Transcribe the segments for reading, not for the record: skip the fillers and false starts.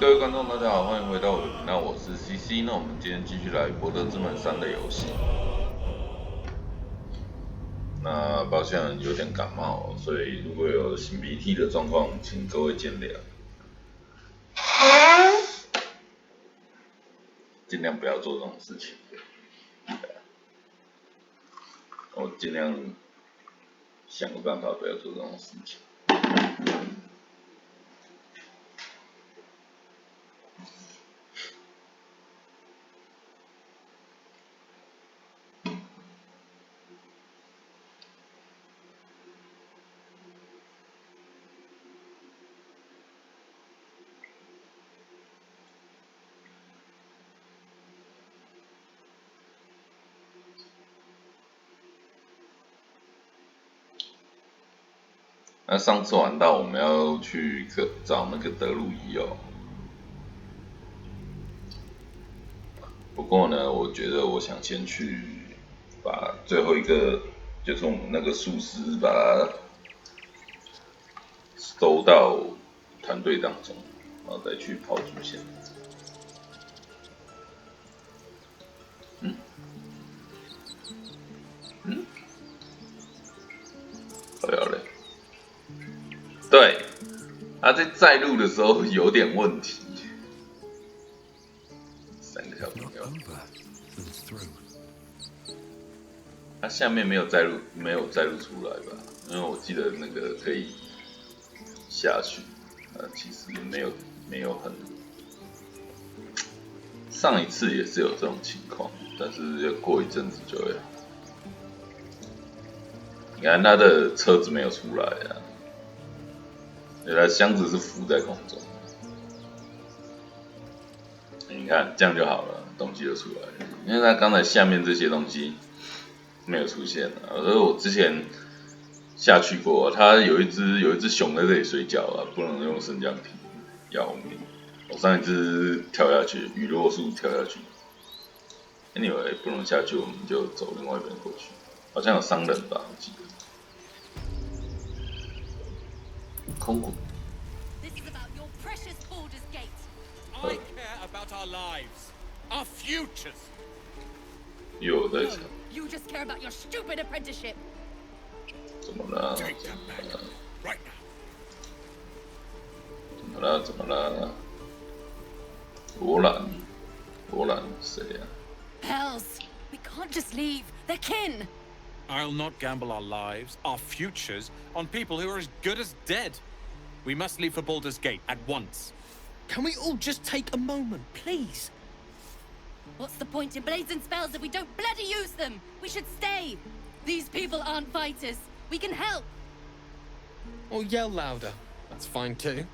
各位观众，大家好，欢迎回到我的频道，我是 CC。那我们今天继续来《柏德之门3》的游戏。那抱歉有点感冒，所以如果有擤鼻涕的状况，请各位见谅。尽量不要做这种事情。我尽量想个办法不要做这种事情。那上次玩到我们要去找那个德鲁伊哦，不过呢，我觉得我想先去把最后一个，就是我们那个术师，把它收到团队当中，然后再去跑主线。好了嘞。对，他在载入的时候有点问题。3个小朋友，他下面没有载入出来吧？因为我记得那个可以下去，其实没有很。上一次也是有这种情况，但是要过一阵子就会好。你看他的车子没有出来啊。原来箱子是浮在空中，你看这样就好了，东西就出来了。因为它刚才下面这些东西没有出现啊，而我之前下去过，它有一只熊在这里睡觉啊，不能用升降梯，要命！我上一次跳下去，雨落树跳下去 ，anyway 不能下去，我们就走另外一边过去，好像有商人吧，我记得。空谷。I care about our lives, our futures. 又在抢。You just care about your stupid apprenticeship. 怎么了？怎么了？罗兰谁呀Hells, we can't just leave. They're kin. I'll not gamble our lives, our futures, on people who are as good as dead. We must leave for Baldur's Gate at once. Can we all just take a moment, please? What's the point in blades and spells if we don't bloody use them? We should stay. These people aren't fighters. We can help. Or yell louder. That's fine too.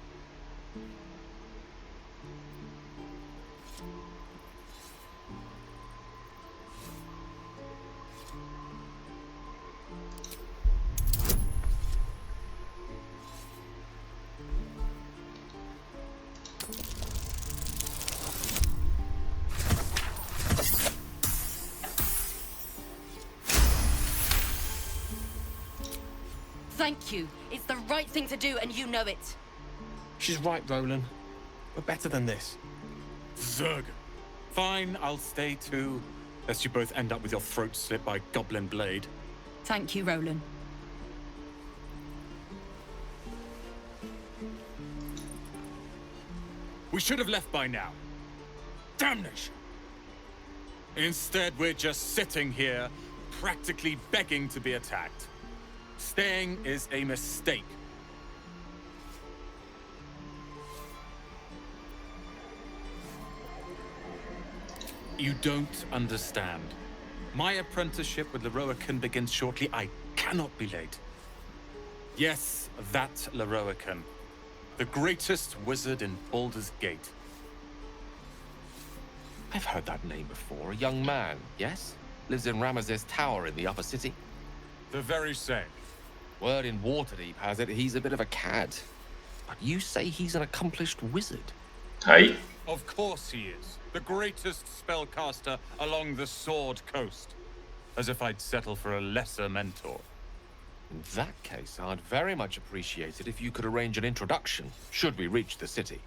Thank you. It's the right thing to do, and you know it. She's right, Roland. We're better than this. Zerg. Fine, I'll stay too. Lest you both end up with your throats slit by goblin blade. Thank you, Roland. We should have left by now. Damnation! Instead, we're just sitting here, practically begging to be attacked. Staying is a mistake. You don't understand. My apprenticeship with Leroican begins shortly. I cannot be late. Yes, that Leroican. The greatest wizard in Baldur's Gate. I've heard that name before. A young man, yes? Lives in Ramesses Tower in the upper city. The very same. Word in Waterdeep has it he's a bit of a cad. But you say he's an accomplished wizard. Hey. Of course he is. The greatest spellcaster along the Sword Coast. As if I'd settle for a lesser mentor. In that case, I'd very much appreciate it if you could arrange an introduction, should we reach the city.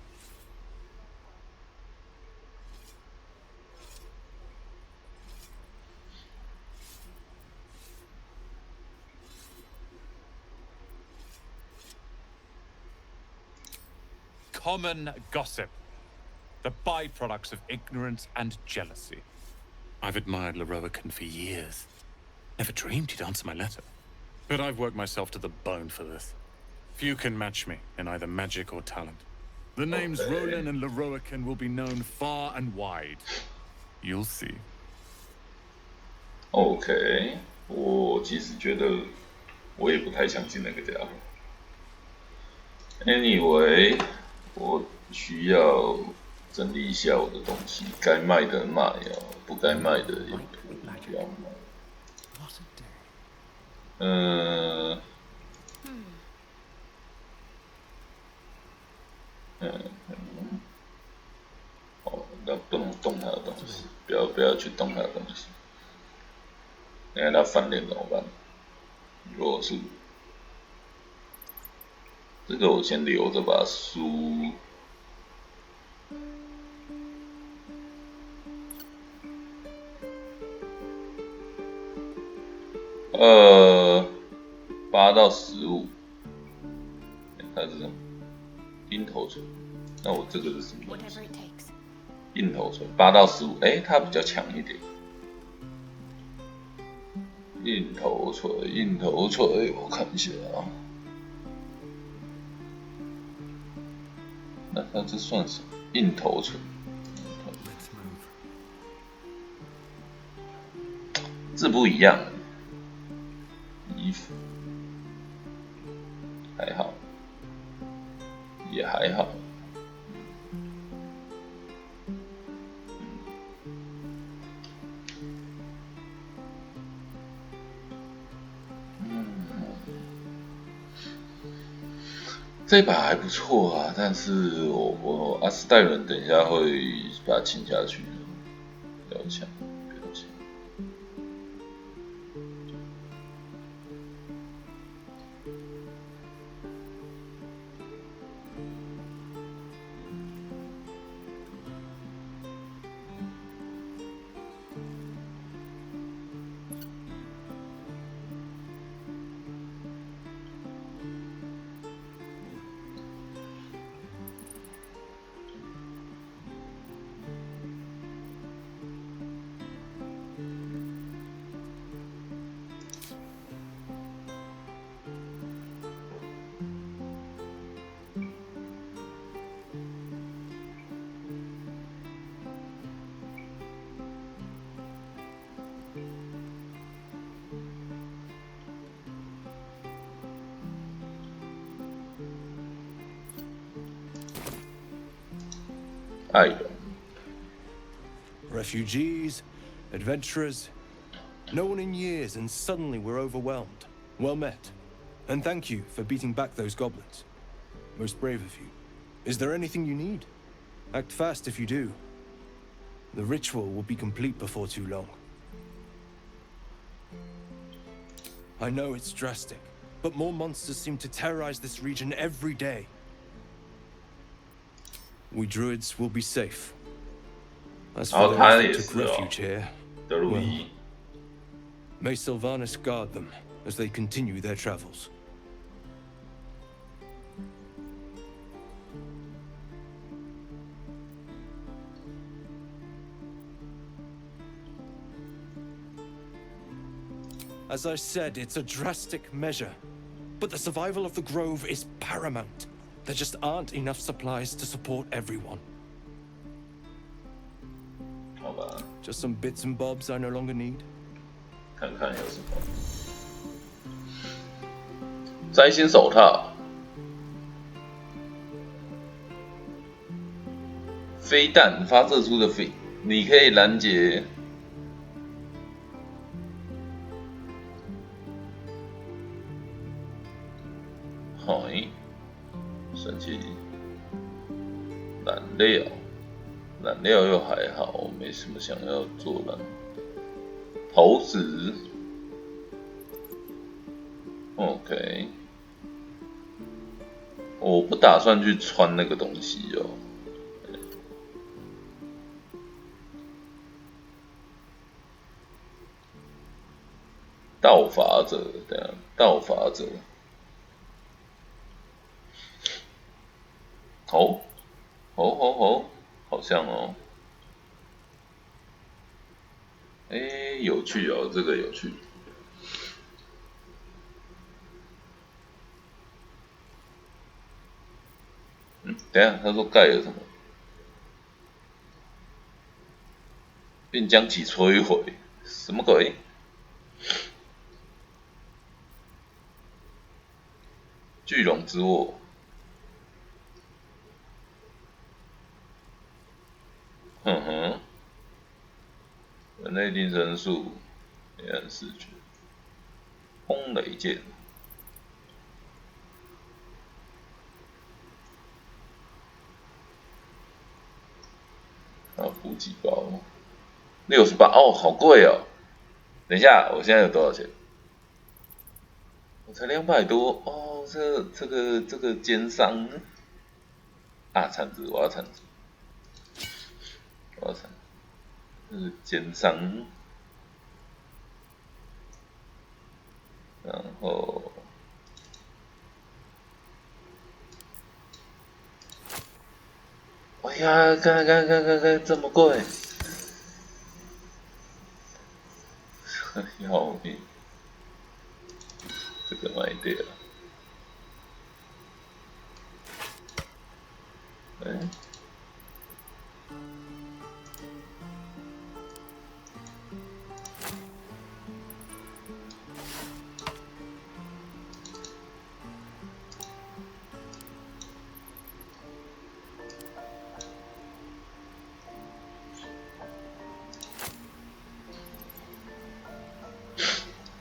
common gossip. The byproducts of ignorance and jealousy. I've admired Leroican for years. Never dreamed he'd answer my letter. But I've worked myself to the bone for this. Few can match me in either magic or talent. The names Roland and Leroican will be known far and wide. You'll see. OK， 我其实觉得我也不太相信那个家伙。Anyway， 我需要整理一下我的东西，该卖的卖啊，不该卖的也不要卖。那不能动他的东西，不要去动他的东西。等下他翻脸怎么办？如果是这个，我先留着吧。书，8到15，它是什么？鹰头锤。那我这个是什么东西？鹰头锤8到15，它比较强一点。鹰头锤，我看一下啊。那这算什么？鹰头锤。字不一样。衣服还好，也还好。这把还不错啊，但是我阿斯戴伦等一下会把它请下去，不要抢，不要抢。Refugees, adventurers, no one in years, and suddenly we're overwhelmed. Well met. And thank you for beating back those goblins. Most brave of you. Is there anything you need? Act fast if you do. The ritual will be complete before too long. I know it's drastic, but more monsters seem to terrorize this region every day. We druids will be safe. As for those who took refuge here, well, may Sylvanas guard them as they continue their travels. As I said, it's a drastic measure, but the survival of the Grove is paramount. There just aren't enough supplies to support everyone. Just some bits and bobs I no longer need. 看看有什么。摘星手套，飞弹发射出的飞，你可以拦截。嘿，神奇，燃料又还好，没什么想要做的。投掷 ，OK， 我不打算去穿那个东西哦。盗伐者，等下，盗伐者。哦，好像哦。有趣哦，这个有趣。等一下，他说盖了什么，并将其摧毁，什么鬼？巨龙之握。哼哼，人类定身术，黑暗视觉，轰雷剑。补给包68哦，好贵哦！等一下，我现在有多少钱？我才200多哦，这个奸商啊，铲子，我要铲子，这是奸商，然后哎呀，看，这么贵，要命！这个卖掉了。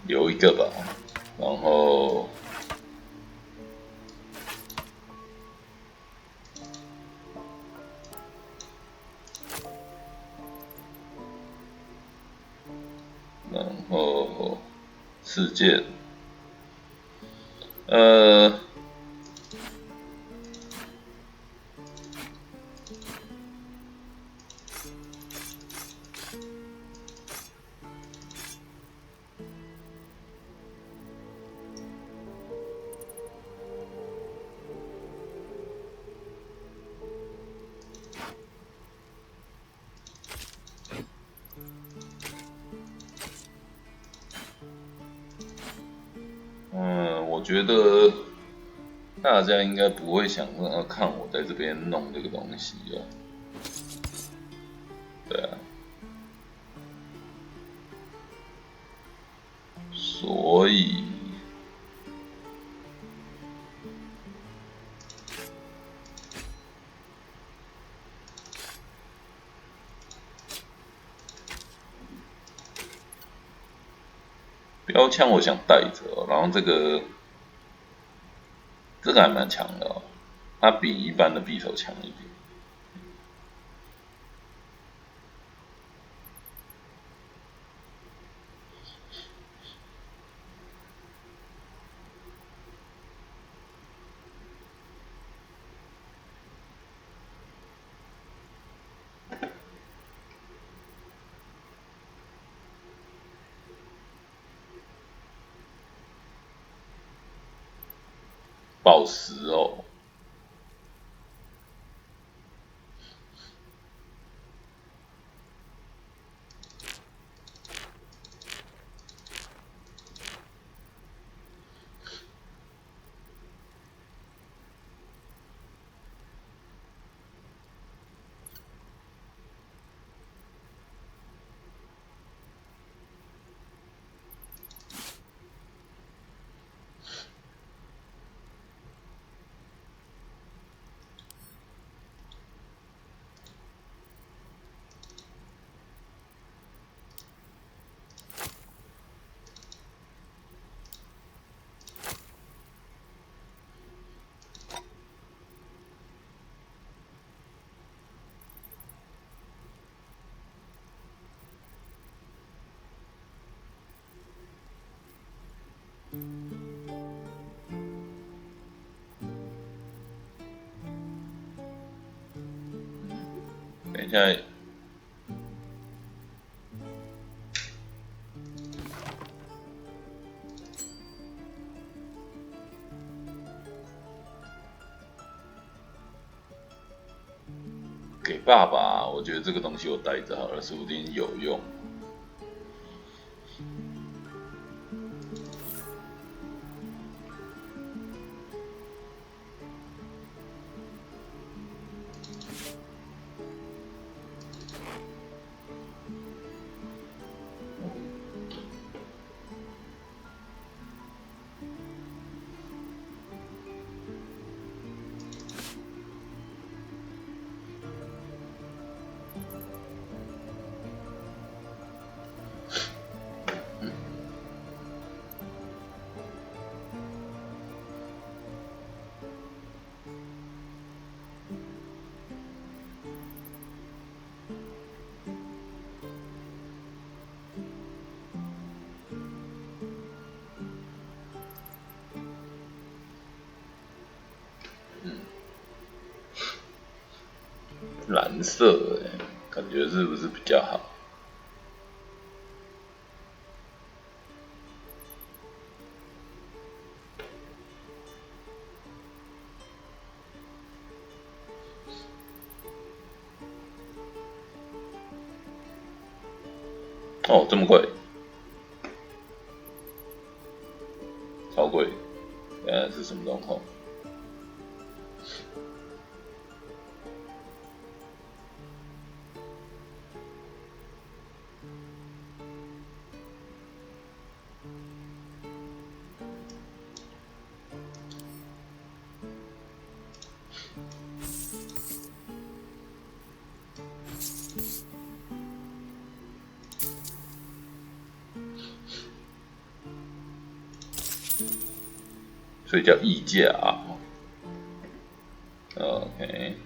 留一个吧，然后事件，我觉得大家应该不会想要看我在这边弄这个东西哦。对啊，所以标枪我想带着哦，然后这个还蛮强的哦，它比一般的匕首强一点。宝石哦，等一下。给爸爸，我觉得这个东西我带着好了，说不定有用。蓝色感觉是不是比较好？哦，这么贵，超贵，原来是什么状况？所以叫溢价啊。OK。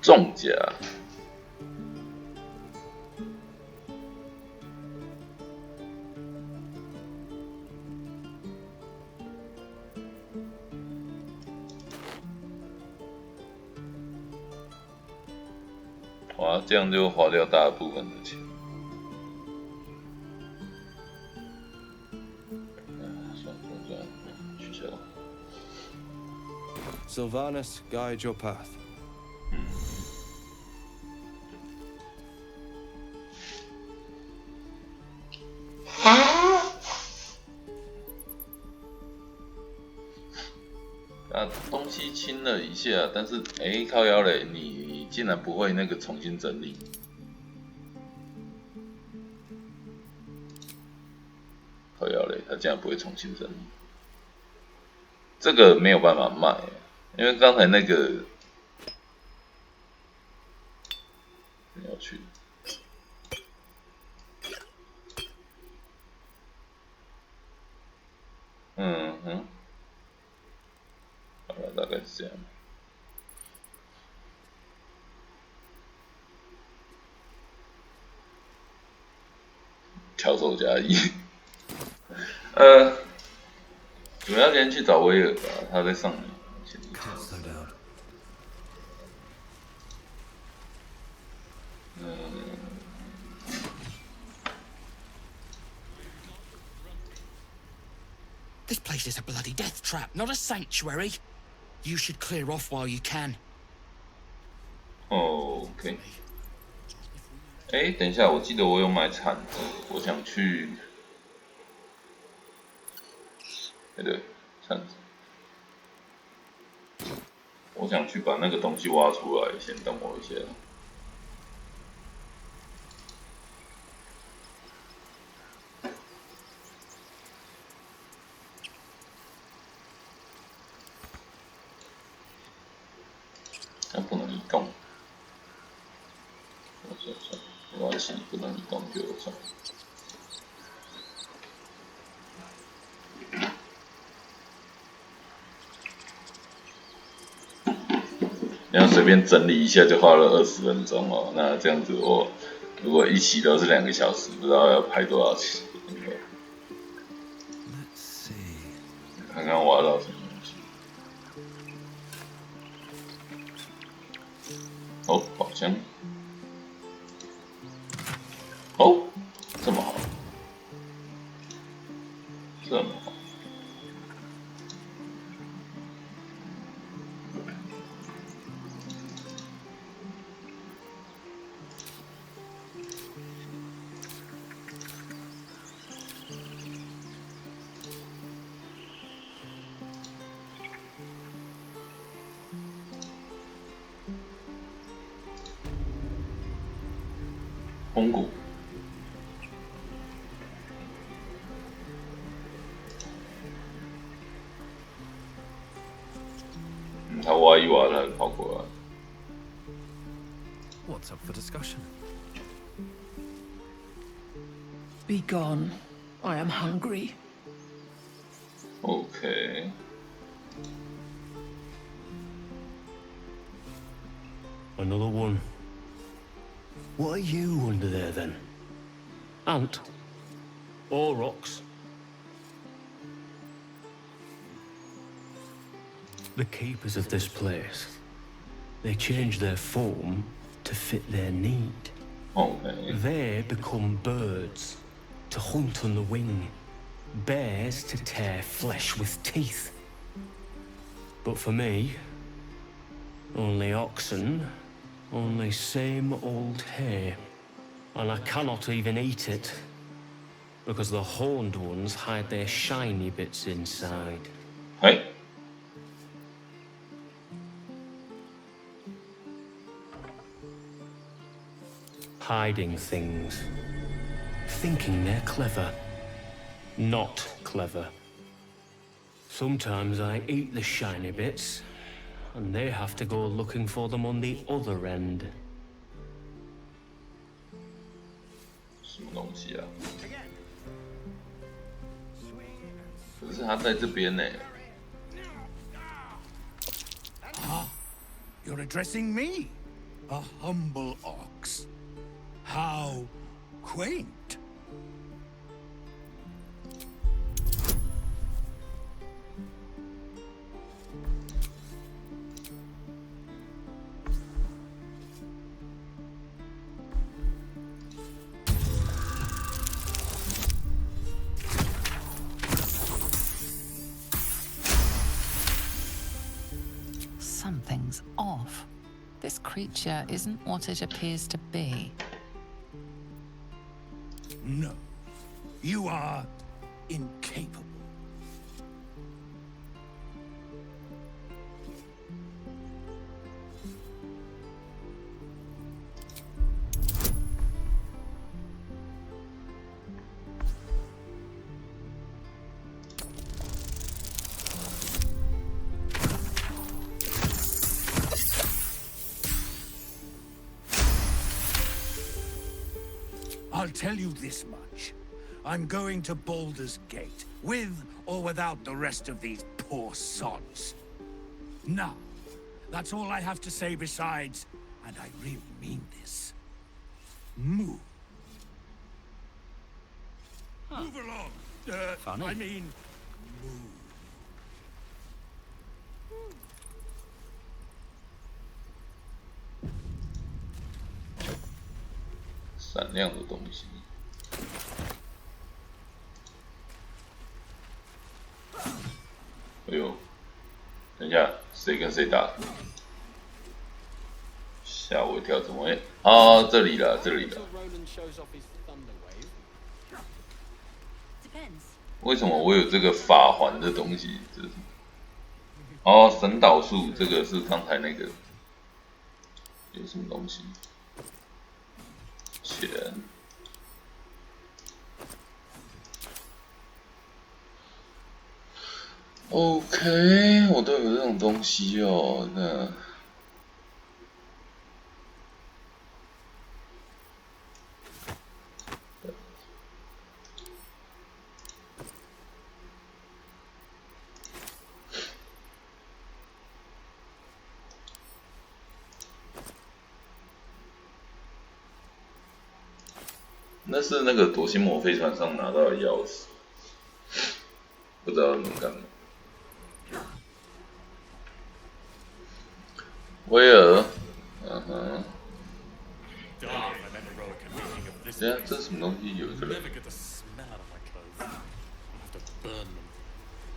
重甲，哇，这样就花掉大部分的钱。算了，取消。Sylvanus, guide your path.东西清了一下，但是靠腰嘞，你竟然不会那个重新整理？靠腰嘞，他竟然不会重新整理，这个没有办法卖，因为刚才那个很有趣。嗯哼。大概是这样。巧手加一。主要先去找威尔吧，他在上面。This place is a bloody death trap, not a sanctuary. You should clear off while you can. OK。等一下，我记得我有买铲子，我想去。对，铲子。我想去把那个东西挖出来，先等我一下。它不能移动，算，没关系，不能移动就算。然后随便整理一下就花了20分钟哦，那这样子我如果一起都是2个小时，不知道要拍多少期。看看挖到什么东西。哦，宝箱。哦，这么好，这么好。红骨，他挖一挖，他跑过来。What's up for discussion? Be gone. I am hungry. OK。Another one. What are you under there then? Ant? Or rocks? The keepers of this place, they change their form to fit their need. Okay. They become birds, to hunt on the wing, bears to tear flesh with teeth. But for me, only oxen, only same old hay. And I cannot even eat it, because the horned ones hide their shiny bits inside. Hey. Hiding things. Thinking they're clever. Not clever. Sometimes I eat the shiny bits, and they have to go looking for them on the other end. 什么东西啊？可是他在这边呢。You're addressing me, a humble ox. How quaint. Something's off. This creature isn't what it appears to be. No, you are incapable. I'll tell you this much. I'm going to Baldur's Gate, with or without the rest of these poor sods. Now, that's all I have to say besides, and I really mean this. Move. Move along. Funny. I mean, move. 闪亮的东西。哎呦，等一下，谁跟谁打？吓我一跳，怎么会？啊，这里了，这里了。为什么我有这个法环的东西？这是哦，神导术，这个是刚才那个有什么东西？钱。OK， 我都有这种东西哦，那。那是那个夺心魔飞船上拿到的钥匙，不知道怎么干的。威尔，等下这是什么东西？有一个人。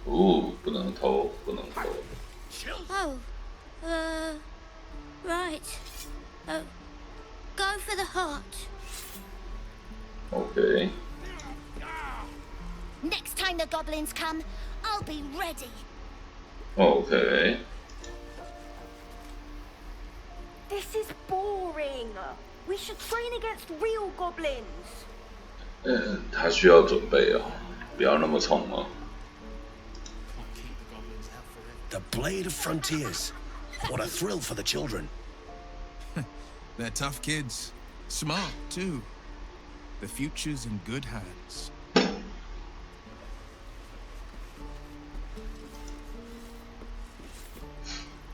哦，不能偷，不能偷。Oh, right. Go for the heart. Okay. Next time the goblins come, I'll be ready. Okay. This is boring. We should train against real goblins. 他需要准备哦，不要那么冲哦。The Blade of Frontiers. What a thrill for the children. They're tough kids. Smart, too. The future's in good hands.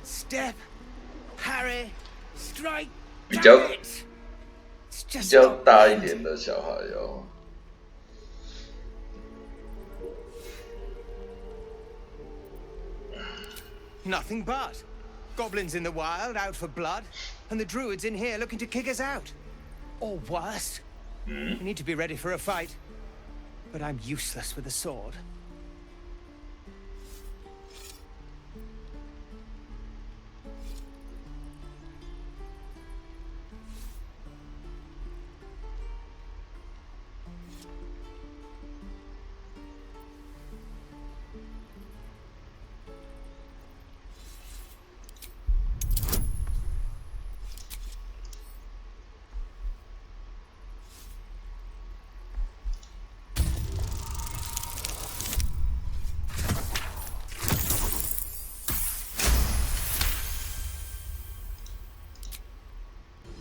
Step, parry, strike. 比较大一点的小孩哦。Nothing but. Goblins in the wild, out for blood, and the druids in here looking to kick us out. Or worse. We need to be ready for a fight. But I'm useless with a sword.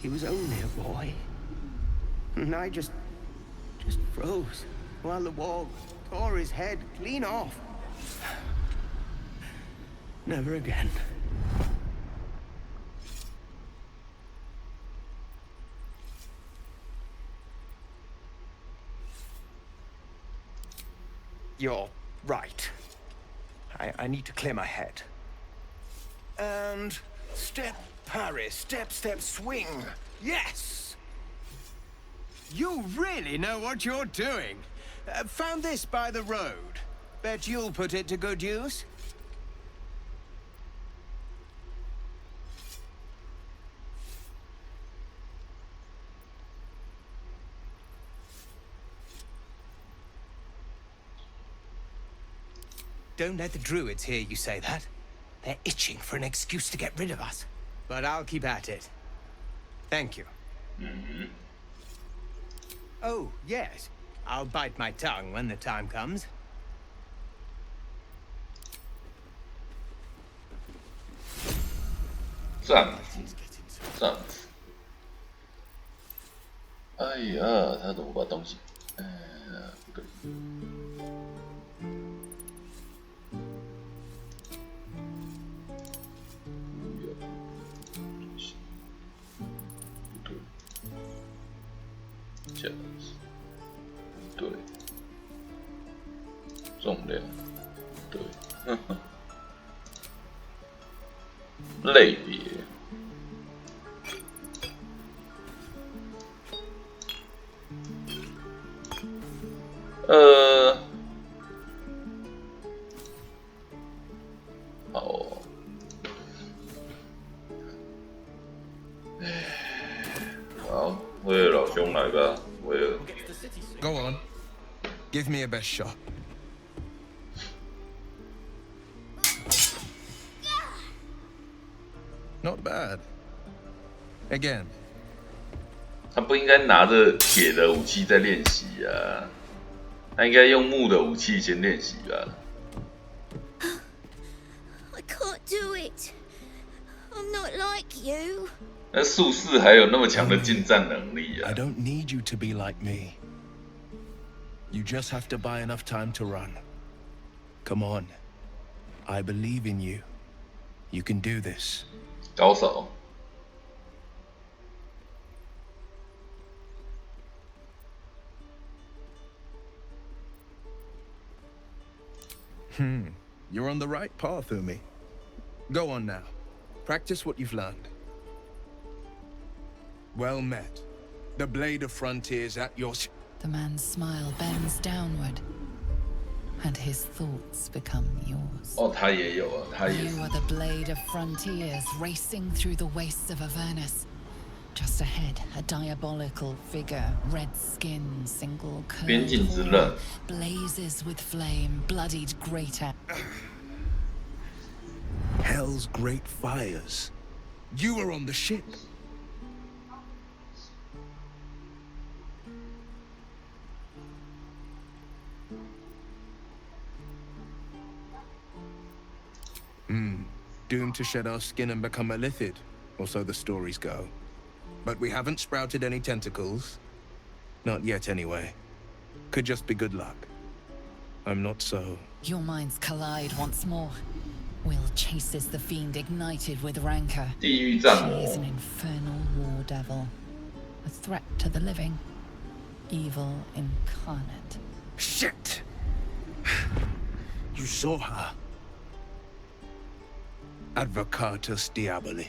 He was only a boy. And I just froze while the wall tore his head clean off. Never again. You're right. I need to clear my head. And step, parry, step, step, swing. Yes! You really know what you're doing. Found this by the road. Bet you'll put it to good use. Don't let the druids hear you say that. They're itching for an excuse to get rid of us. But I'll keep at it. Thank you. Oh, yes. I'll bite my tongue when the time comes. 这样子。哎呀，他怎么把东西？不对。这样子，对，重量，对，类别，好，好，威尔老兄来吧。Go on. Give me a best shot. Not bad. Again. 他不应该拿着铁的武器在练习啊，他应该用木的武器先练习吧。I can't do it. I'm not like you. 那术士还有那么强的近战能力啊 I don't need you to be like me. You just have to buy enough time to run. Come on. I believe in you. You can do this. 高手。You're on the right path, Umi. Go on now. Practice what you've learned. Well met. The blade of frontiers at your... The man's smile bends downward, and his thoughts become yours. Oh, 他也有啊，他也是。 You are the blade of frontiers racing through the wastes of Avernus. Just ahead, a diabolical figure, red skin, single curled horn, blazes with flame, bloodied great Hell's great fires. You were on the ship. Doomed to shed our skin and become a lithid, or so the stories go. But we haven't sprouted any tentacles. Not yet, anyway. Could just be good luck. I'm not so... Your minds collide once more. Will chases the fiend ignited with rancor. She is an infernal war devil. A threat to the living. Evil incarnate. Shit! You saw her. Advocatus Diaboli.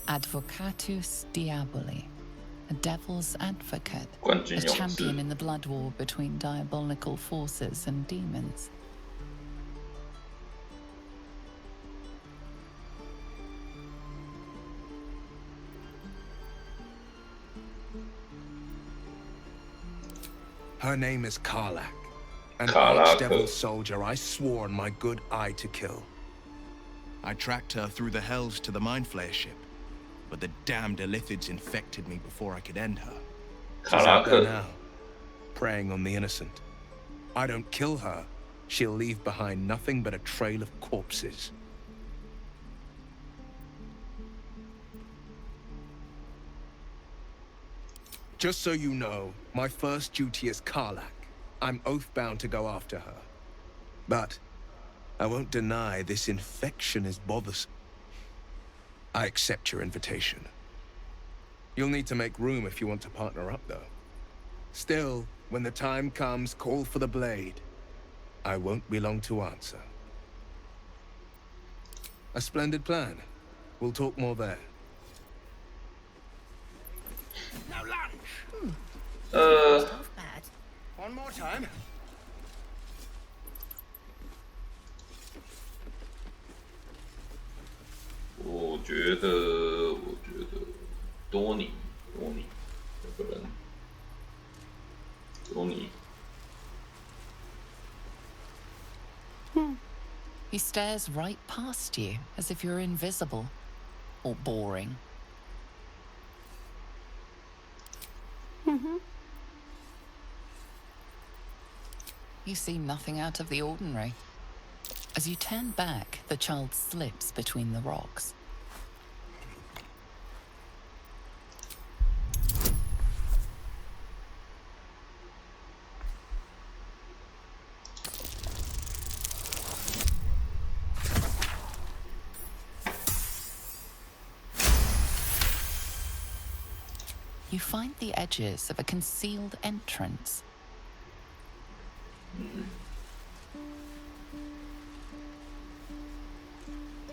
Advocatus Diaboli. A devil's advocate. A champion in the blood war between diabolical forces and demons. Her name is Karlach. An archdevil soldier I swore on my good eye to kill. I tracked her through the hells to the Mindflayer ship, but the damned Illithids infected me before I could end her. She's out there now, preying on the innocent. I don't kill her, she'll leave behind nothing but a trail of corpses. Just so you know, my first duty is Karlach. I'm oath-bound to go after her. But I won't deny this infection is bothersome. I accept your invitation. You'll need to make room if you want to partner up, though. Still, when the time comes, call for the blade. I won't be long to answer. A splendid plan. We'll talk more there. No lunch. One more time. 我觉得多尼这个人，多尼。He stares right past you, as if you're invisible or boring. You see nothing out of the ordinary. As you turn back, the child slips between the rocks. You find the edges of a concealed entrance.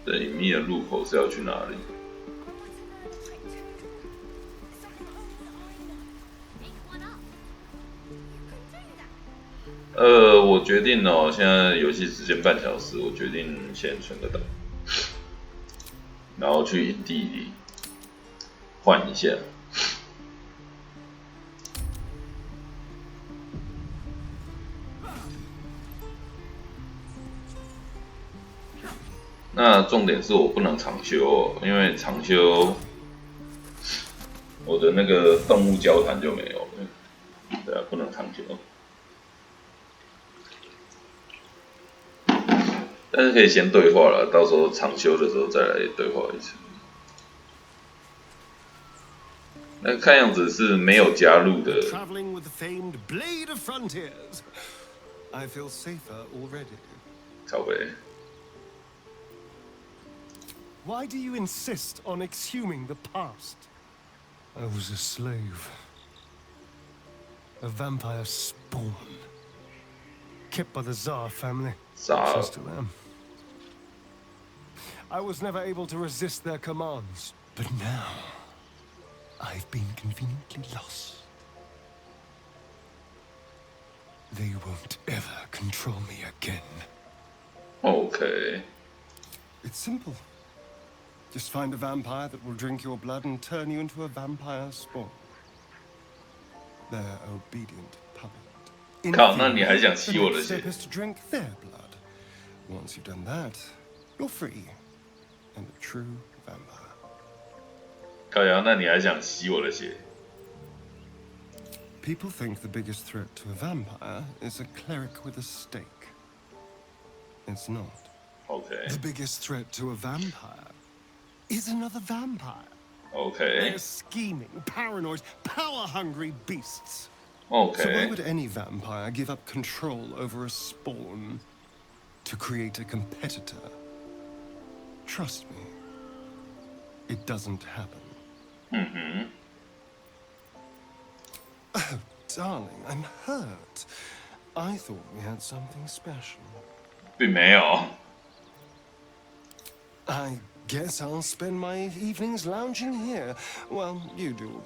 这隐秘的入口是要去哪里？我决定哦，现在游戏时间半小时，我决定先存个档，然后去营地里换一下。那重点是我不能长修哦，因为长修我的那个动物交谈就没有了，对啊，不能长修。但是可以先对话了，到时候长修的时候再来对话一次。那看样子是没有加入的。Traveling with the famed blade of frontiers. I feel safer already. 靠北。Why do you insist on exhuming the past? I was a slave. A vampire spawn. Kept by the Tsar family. Access to them. I was never able to resist their commands, but now I've been conveniently lost. They won't ever control me again. Okay. It's simple. Just find a vampire that will drink your blood and turn you into a vampire spawn. Their obedient puppet. 靠，那你还想吸我的血？ The next step is to drink their blood. Once you've done that, you're free and a true vampire. 靠呀，那你还想吸我的血？ People think the biggest threat to a vampire is a cleric with a stake. It's not. Okay. The biggest threat to a vampire is another vampire. Okay. They're scheming, paranoid, power-hungry beasts. Okay. So why would any vampire give up control over a spawn to create a competitor? Trust me, it doesn't happen. Mm-hmm. Oh, darling, I'm hurt. I thought we had something special. 并没有。 I guess I'll spend my evenings lounging here while you do.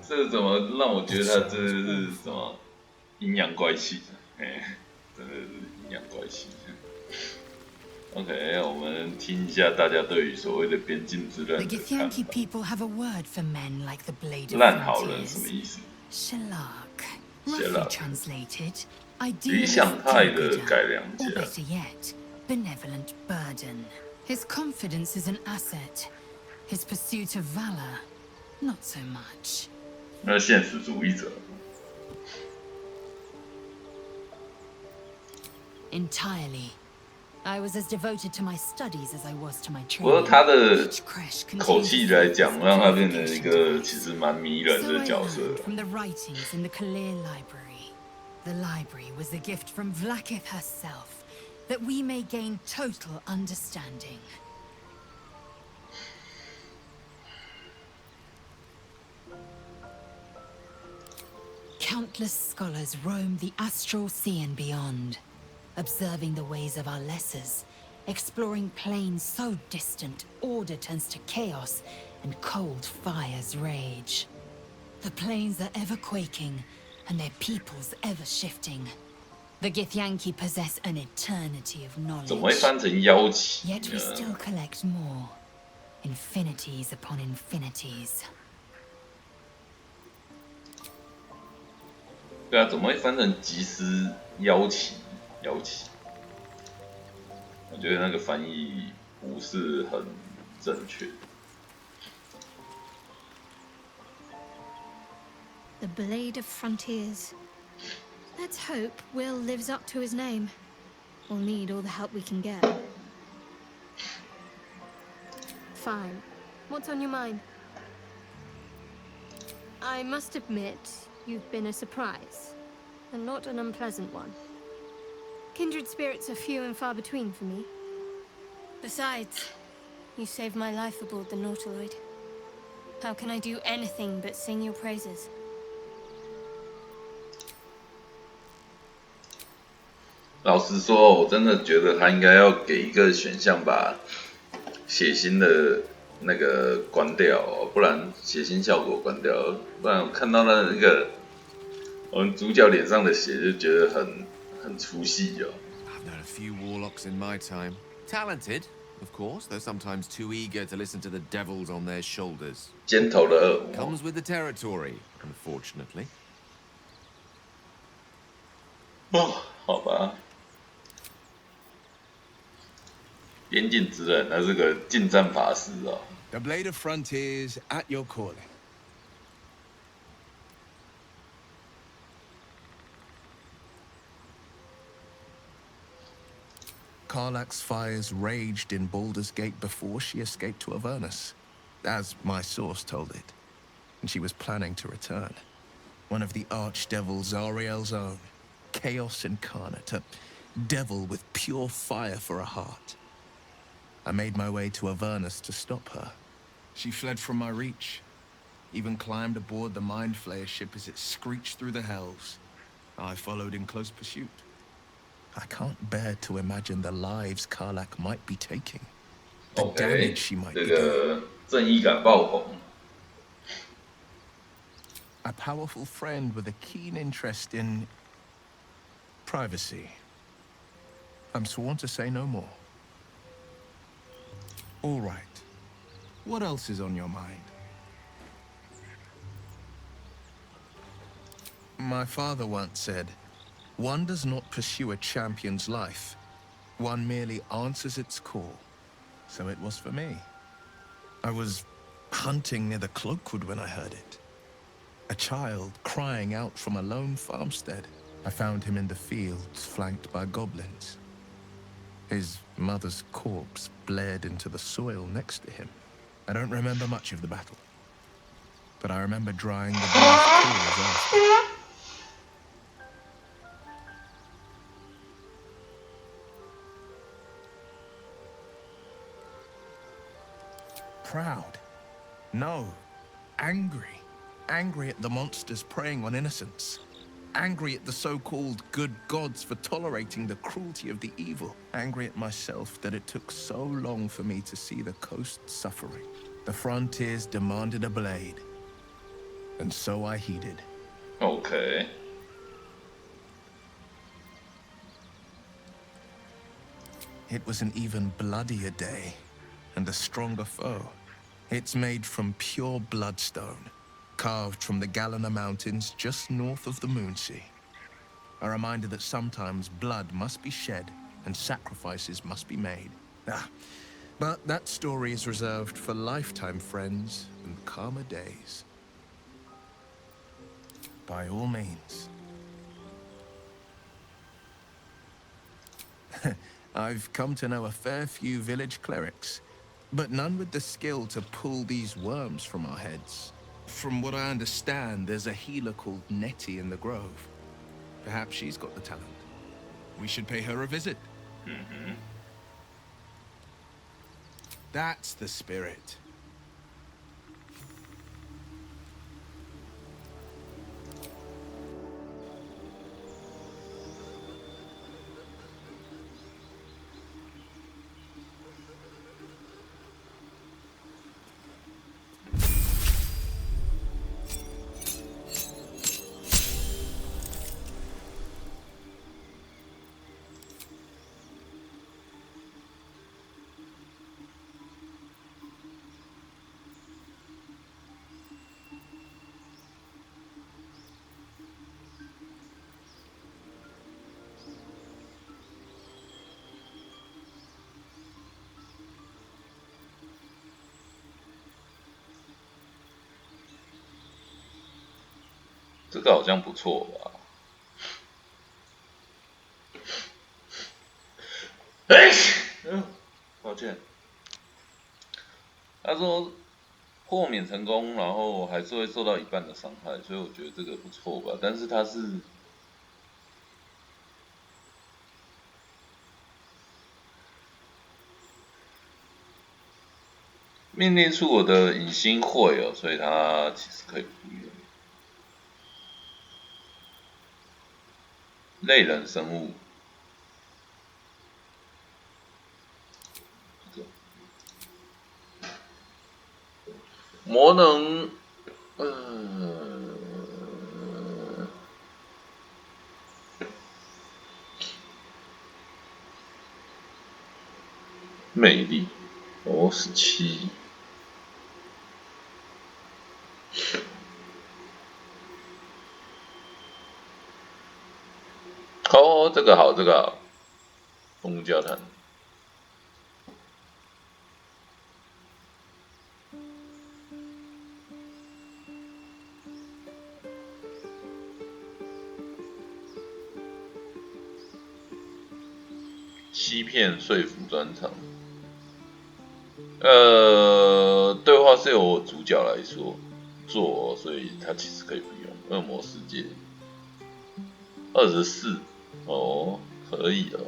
这怎么让我觉得他这是什么阴阳怪气？哎，真的是阴阳怪气。OK， 我们听一下大家对于所谓的边境之刃的看法。烂好人什么意思？ Shalak, roughly translated, 理想派的改良家。 or better yet, benevolent burden. His confidence is an asset. His pursuit of valor, not so much. 那现实主义者。 Entirely. I was as devoted to my studies as I was to my training. 不过他的口气来讲，让他变成一个其实蛮迷人的角色。 From the writings in the Kalir library. The library was a gift from Vlaakith herself, that we may gain total understanding. Countless scholars roam the astral sea and beyond, observing the ways of our lessers, exploring planes so distant, order turns to chaos, and cold fires rage. The planes are ever quaking, and their peoples ever shifting. The Githyanki possess an eternity of knowledge. 怎么会翻成妖气 Yet we still collect more. Infinities upon infinities. 对啊，怎么会翻成吉斯妖气？妖气，我觉得那个翻译不是很正确。 The Blade of Frontiers. Let's hope Will lives up to his name. We'll need all the help we can get. Fine. What's on your mind? I must admit, you've been a surprise, and not an unpleasant one. Kindred spirits are few and far between for me. Besides, you saved my life aboard the Nautiloid. How can I do anything but sing your praises? 老实说，我真的觉得他应该要给一个选项，把血腥的那个关掉，不然血腥效果关掉，不然我看到那个我们主角脸上的血就觉得很出戏哦。I've known a few warlocks in my time. Talented, of course, though sometimes too eager to listen to the devils on their shoulders. 尖头的恶魔 Comes with the territory, unfortunately. 哦，好吧。 边境之刃，他是个近战法师哦。The Blade of Frontiers at your calling. Karlak's fires raged in Baldur's Gate before she escaped to Avernus, as my source told it, and she was planning to return. One of the archdevil Zariel's own, Chaos Incarnate, a devil with pure fire for a heart. I made my way to Avernus to stop her. She fled from my reach, even climbed aboard the Mind Flayer ship as it screeched through the hells. I followed in close pursuit. I can't bear to imagine the lives Karlach might be taking. The OK， damage she might 这 be doing. 个正义感爆棚。A powerful friend with a keen interest in privacy. I'm sworn to say no more. All right. What else is on your mind? My father once said, one does not pursue a champion's life. One merely answers its call. So it was for me. I was hunting near the Cloakwood when I heard it. A child crying out from a lone farmstead. I found him in the fields, flanked by goblins. His mother's corpse bled into the soil next to him. I don't remember much of the battle, but I remember drying the boy's tears after. Proud? No. Angry. Angry at the monsters preying on innocents. Angry at the so-called good gods for tolerating the cruelty of the evil. Angry at myself that it took so long for me to see the coast suffering. The frontiers demanded a blade. And so I heeded. OK。It was an even bloodier day, and a stronger foe. It's made from pure bloodstone, carved from the Galena Mountains just north of the Moonsea. A reminder that sometimes blood must be shed and sacrifices must be made. But that story is reserved for lifetime friends and calmer days. By all means. I've come to know a fair few village clerics, but none with the skill to pull these worms from our heads. From what I understand, there's a healer called Nettie in the Grove. Perhaps she's got the talent. We should pay her a visit. Mm-hmm. That's the spirit.这个好像不错吧？抱歉。他说豁免成功，然后还是会受到一半的伤害，所以我觉得这个不错吧。但是他是命令出我的隐形会哦，所以他其实可以不用。类人生物，魔能，魅力，哦，17。哦，这个好，这个好，动物交谈。欺骗说服专场。对话是由我主角来做，所以他其实可以不用。恶魔世界24。哦，可以哦。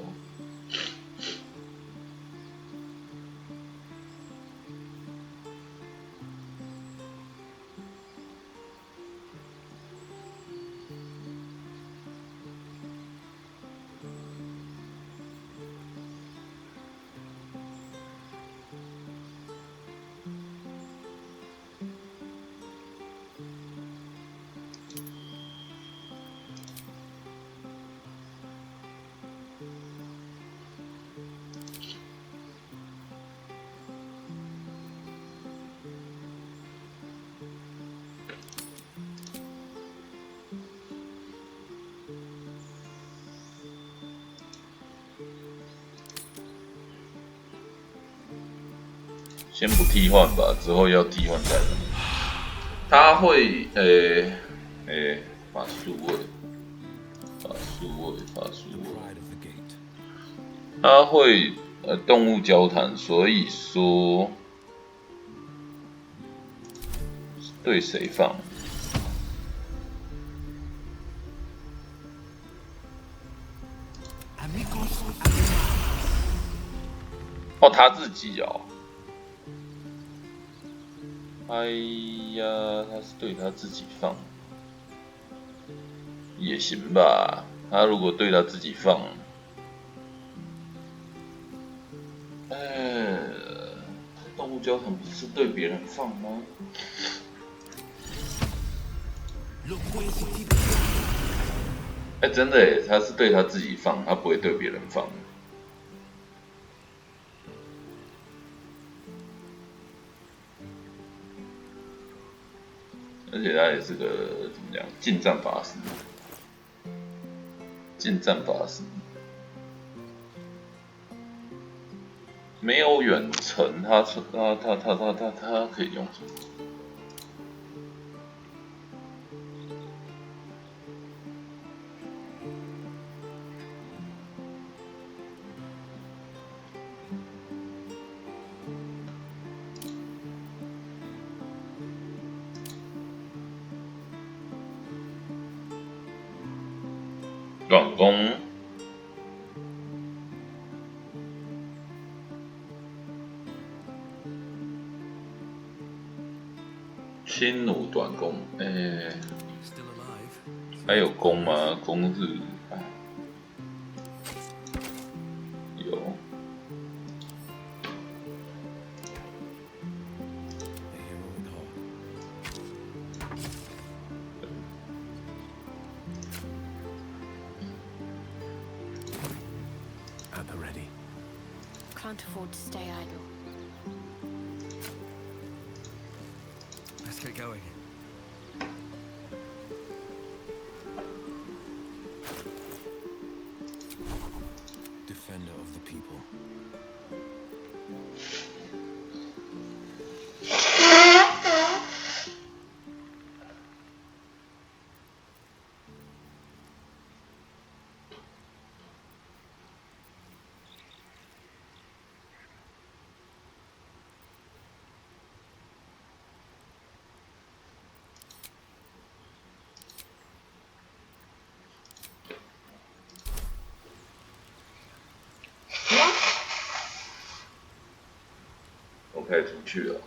先不替换吧，之后要替换再来。他会法术位，他会动物交谈，所以说对谁放？哦，他自己哦。哎呀，他是对他自己放，也行吧。他如果对他自己放，动物交谈不是对别人放吗？真的耶，他是对他自己放，他不会对别人放。而且他也是个怎么讲，近战法师，没有远程，他可以用什么？短弓，轻弩短弓，还有弓吗？弓是有。Can't afford to stay idle. Let's get going. Defender of the people. OK， 出去了。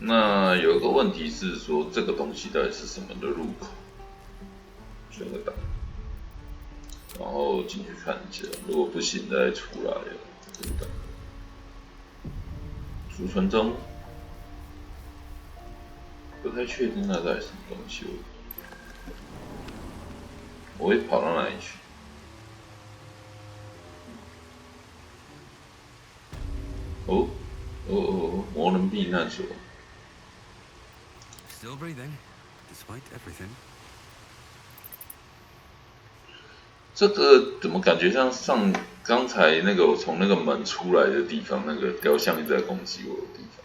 那有一个问题是说，这个东西到底是什么的入口？选个档，然后进去看一下，如果不行再出来了。储存中。不太确定那到底是什么东西，我会跑到哪里去？魔人避难所。Still breathing, despite everything. 这个怎么感觉像刚才那个我从那个门出来的地方，那个雕像一直在攻击我的地方？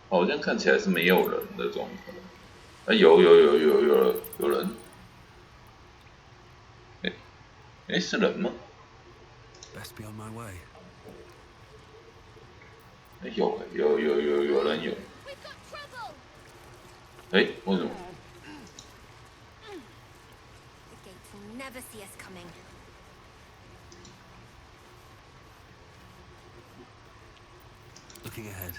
好像看起来是没有人的状态。有人。是人吗？ Best be on my way. 有人有。为什么？ The gate will never see us coming. Looking ahead.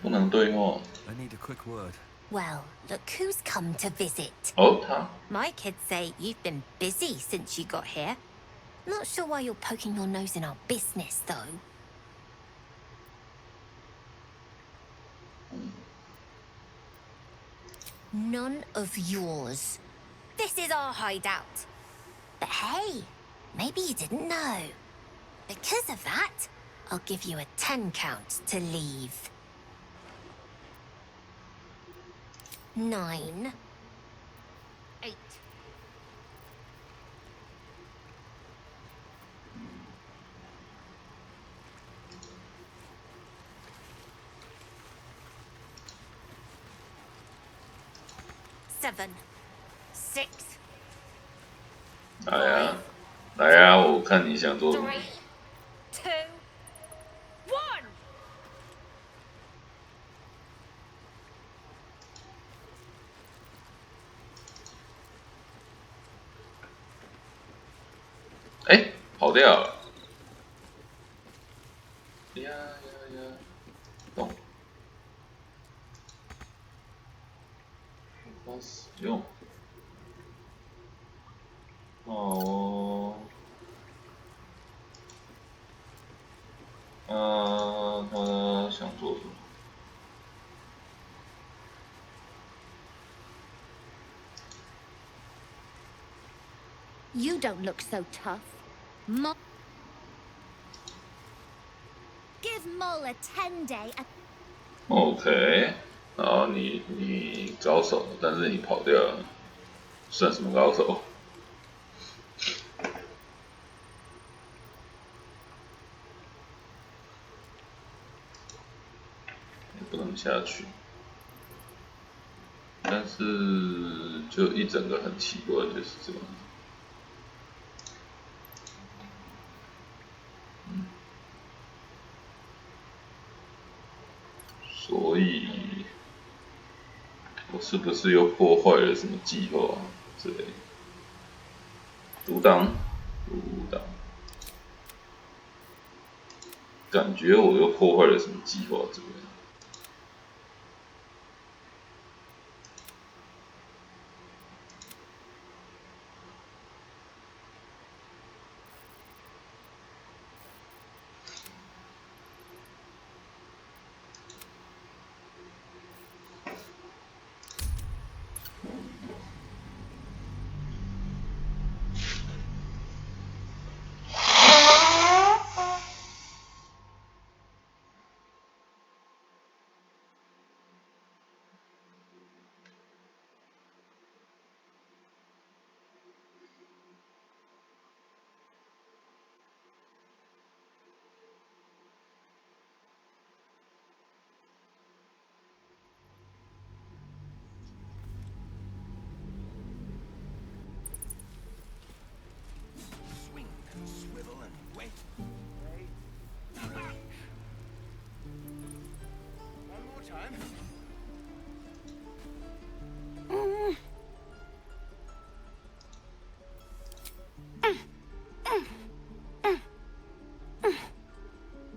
不能对话。 I need a quick word. Well, look who's come to visit.他。 My kids say you've been busy since you got here. Not sure why you're poking your nose in our business, though. None of yours. This is our hideout. But hey, Maybe you didn't know. Because of that, I'll give you a 10 count to leave. 9, 8. Seven, 6. 来呀，来呀！我看你想做什么。 3, 2, 1. 哎，跑掉了！呀，动，无法使用。哦，他想做什么？ You don't look so tough. Give Mole a 10-day. OK， 然后你高手，但是你跑掉了，算什么高手？也不能下去，但是就一整个很奇怪，就是这样。 所以，我是不是又破坏了什么计划之类的？读档，感觉我又破坏了什么计划之类的。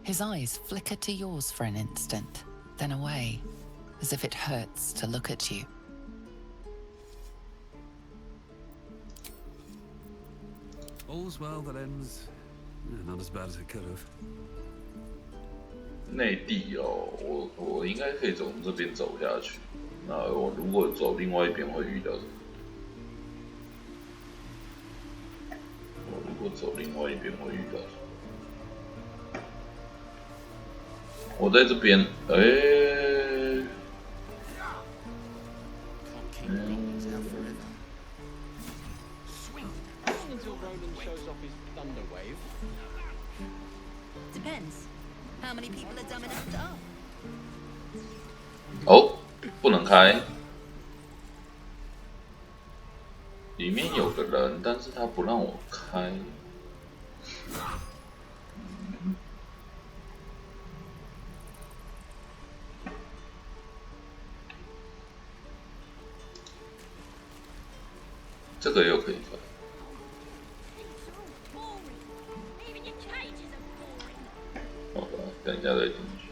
His eyes flicker to yours for an instant, then away, as if it hurts to look at you. All's well that ends. Not as bad as it could have. 内地哦，我应该可以从这边走下去。那我如果走另外一边会遇到什么？我如果走另外一边会遇到什么？我在这边，Depends. How many people are dumb enough to ask? 哦，不能开。里面有个人，但是他不让我开。这个又可以开。好吧，等一下再进去。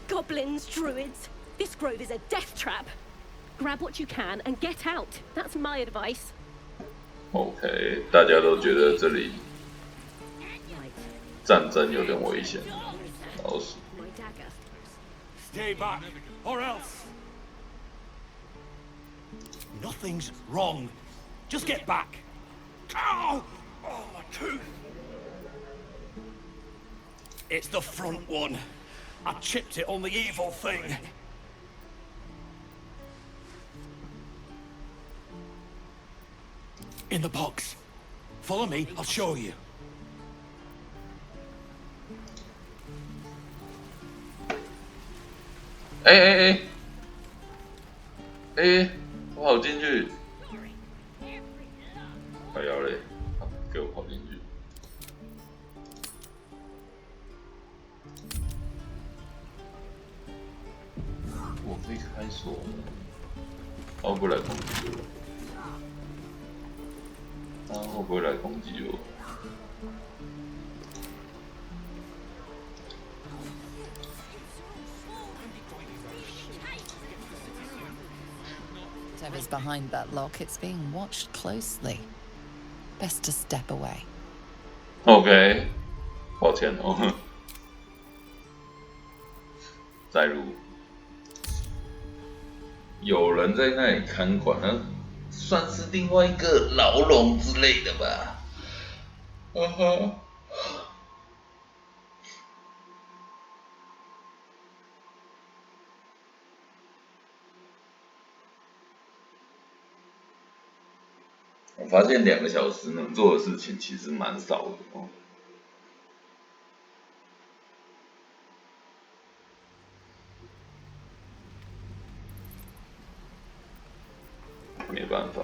Goblins, druids. This grove is a death trap. Grab what you can and get out. That's my advice. OK， 大家都觉得这里战争有点危险，老鼠。 Stay back, or else. Nothing's wrong. Just get back. Ow! Oh, my tooth. It's the front one. I chipped it on the evil thing. In the box. Follow me, I'll show you. 我跑进去，快要嘞，给我跑进去。我可以开锁吗？他会不会来攻击我？他会不会来攻击我？ Whatever's behind that lock, it's being watched closely. Best to step away. OK， 抱歉哦。再入，有人在那里看管，那算是另外一个牢笼之类的吧。嗯哼。 我发现2个小时能做的事情其实蛮少的哦。没办法。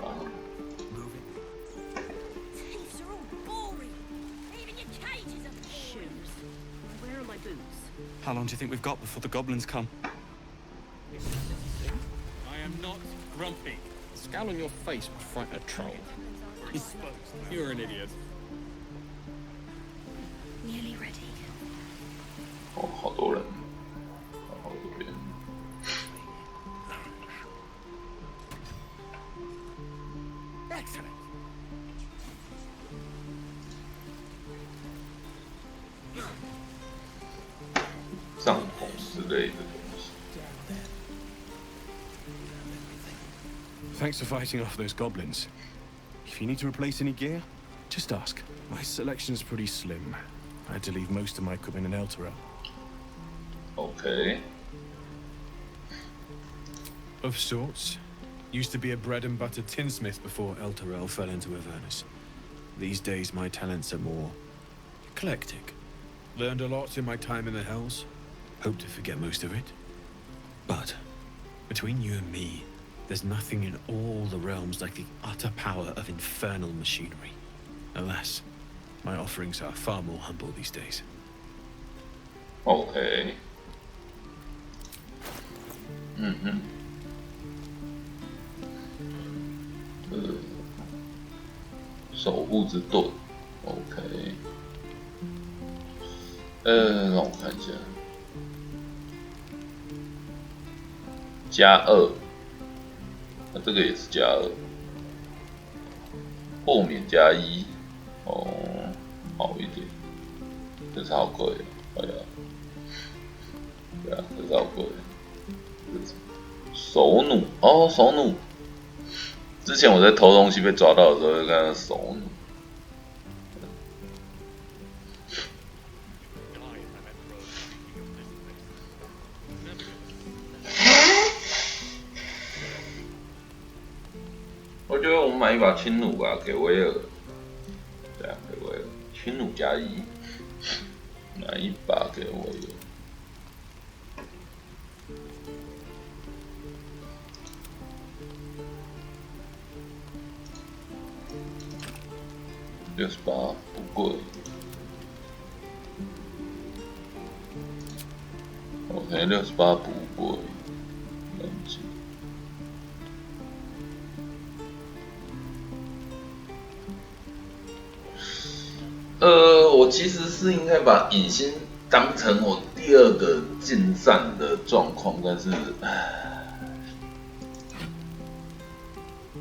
Where are my boots? How long do you think we've got before the goblins come? I am not grumpy. The scowl on your face would frighten a troll. You're an idiot. Nearly ready. 哦，好多人，好这边。Excellent. 帐篷之类的东西。 Thanks for fighting off those goblins. If you need to replace any gear, just ask. My selection's pretty slim. I had to leave most of my equipment in Elturel. Okay. Of sorts. Used to be a bread and butter tinsmith before Elturel fell into Avernus. These days my talents are more eclectic. Learned a lot in my time in the Hells. Hope to forget most of it. But between you and me, there's nothing in all the realms like the utter power of infernal machinery. Alas, my offerings are far more humble these days. Okay. 守护之盾 ，OK。让我看一下，+2，那这个也是+2，豁免+1，哦，好一点，这超贵，哎呀，对啊，这超贵，手弩，哦，手弩。 之前我在偷东西被抓到的时候，就看到手弩。我觉得我们买一把轻弩吧，给威尔。对啊，给威尔，轻弩+1，买一把给威尔。 68不贵 ，OK， 68不贵，冷静。我其实是应该把隐星当成我第2个进战的状况，但是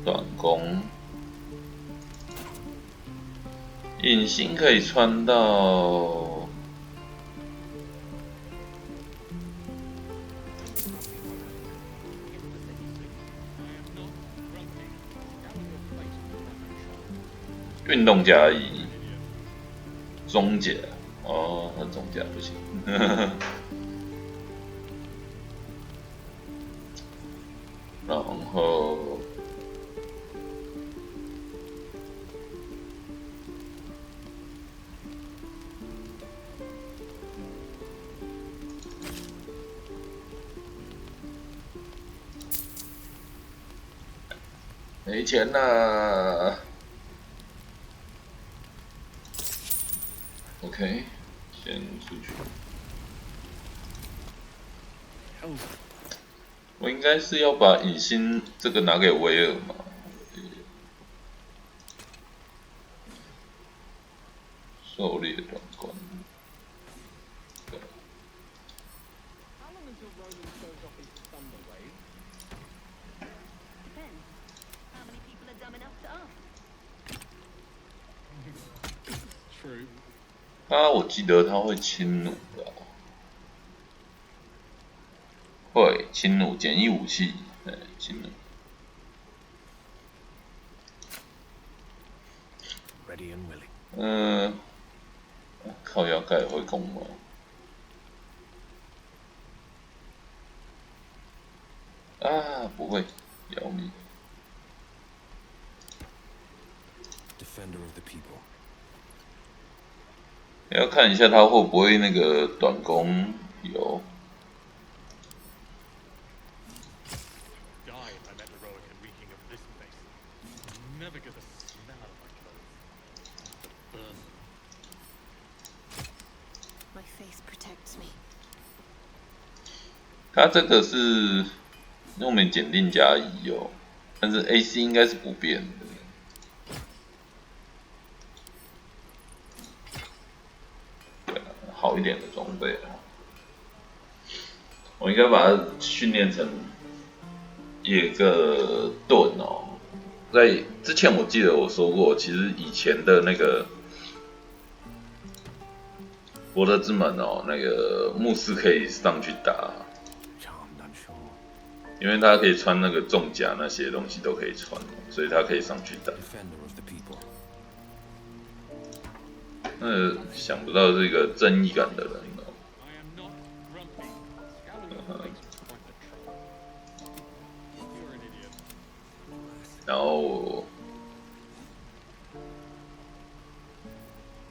短弓。 隐形可以穿到运动加一，装甲哦，那装甲不行。然后没钱啦。OK， 先出去。我应该是要把隐星这个拿给威尔嘛？狩猎短关。我记得他会轻弩的，会轻弩简易武器，轻弩。Ready and willing. 靠腰盖会攻吗？不会，要命。Defender of the people. 要看一下他会不会那个短攻有。他这个是用免检定加1哦，但是 AC 应该是不变的。好一点的装备啊，我应该把它训练成野个盾哦。在之前我记得我说过，其实以前的那个柏德之门哦，那个牧师可以上去打，因为他可以穿那个重甲那些东西都可以穿，所以他可以上去打。想不到这个正义感的人哦。然后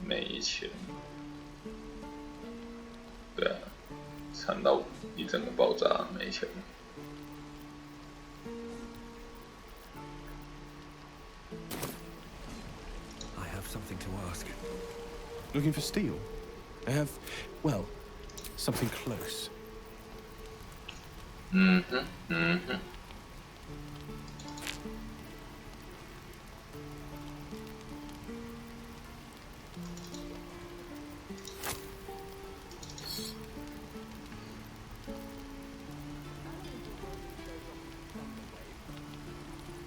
没钱，对啊，惨到一整个爆炸，没钱。I have something to ask. Looking for steel? I have, well, something close.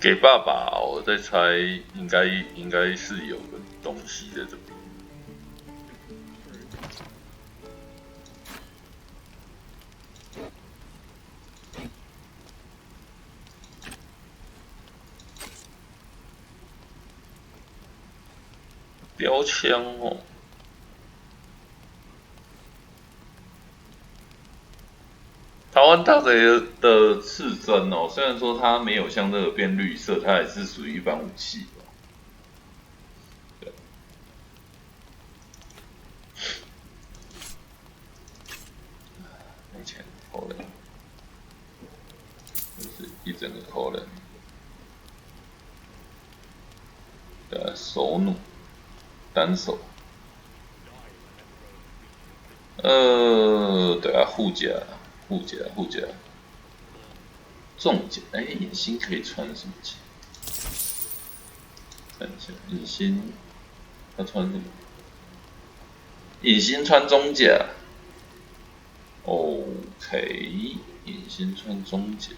给爸爸，我在猜，应该是有个东西在这边。标枪哦，台湾大贼的刺针哦，虽然说它没有像这个变绿色，它还是属于一般武器哦。对，没钱扣人，就是一整个扣人。对啊，手弩。单手，对啊，护甲，重甲，隐星可以穿什么甲？看一下，隐星，他穿什么？隐星穿中甲 ，OK， 隐星穿中甲。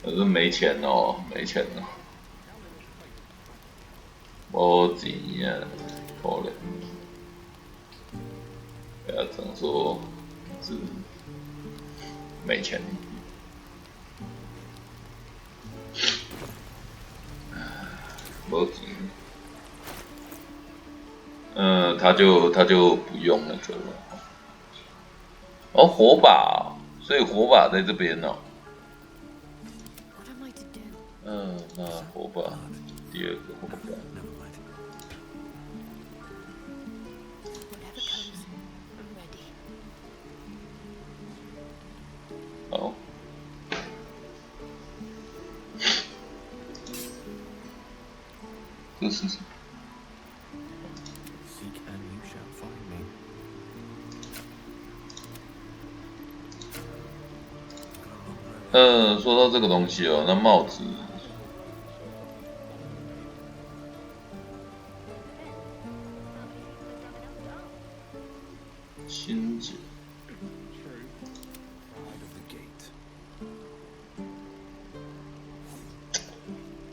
可是没钱哦，没钱哦，没钱啊，可怜。不要只能说是没钱。没钱。他就不用那个了。哦，火把，所以火把在这边哦。那火把，第二个火把。好。这是什么？说到这个东西哦，那帽子，轻甲，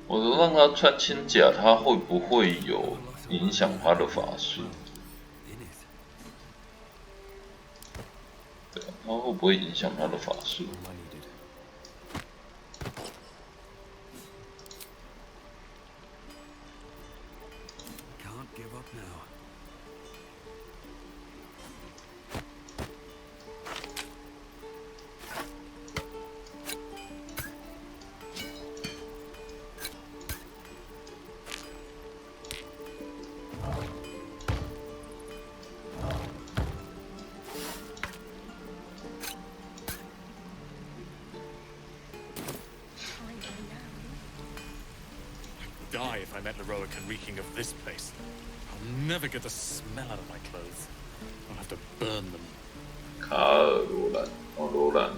我都让他穿轻甲，他会不会有影响他的法术？对，他会不会影响他的法术？Die if I met Leroican reeking of this place. I'll never get the smell out of my clothes. I'll have to burn them. 卡尔罗兰，哦，罗兰。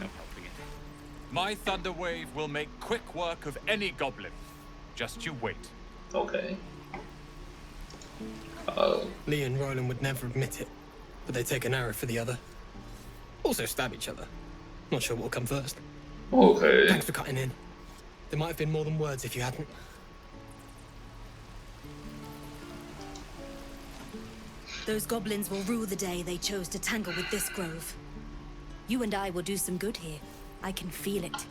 My thunder wave will make quick work of any goblin. Just you wait. Okay. Lee and Roland would never admit it, but they take an arrow for the other. Also stab each other. Not sure what'll come first. Okay. Thanks for cutting in. There might have been more than words if you hadn't. Those goblins will rue the day they chose to tangle with this grove. You and I will do some good here. I can feel it.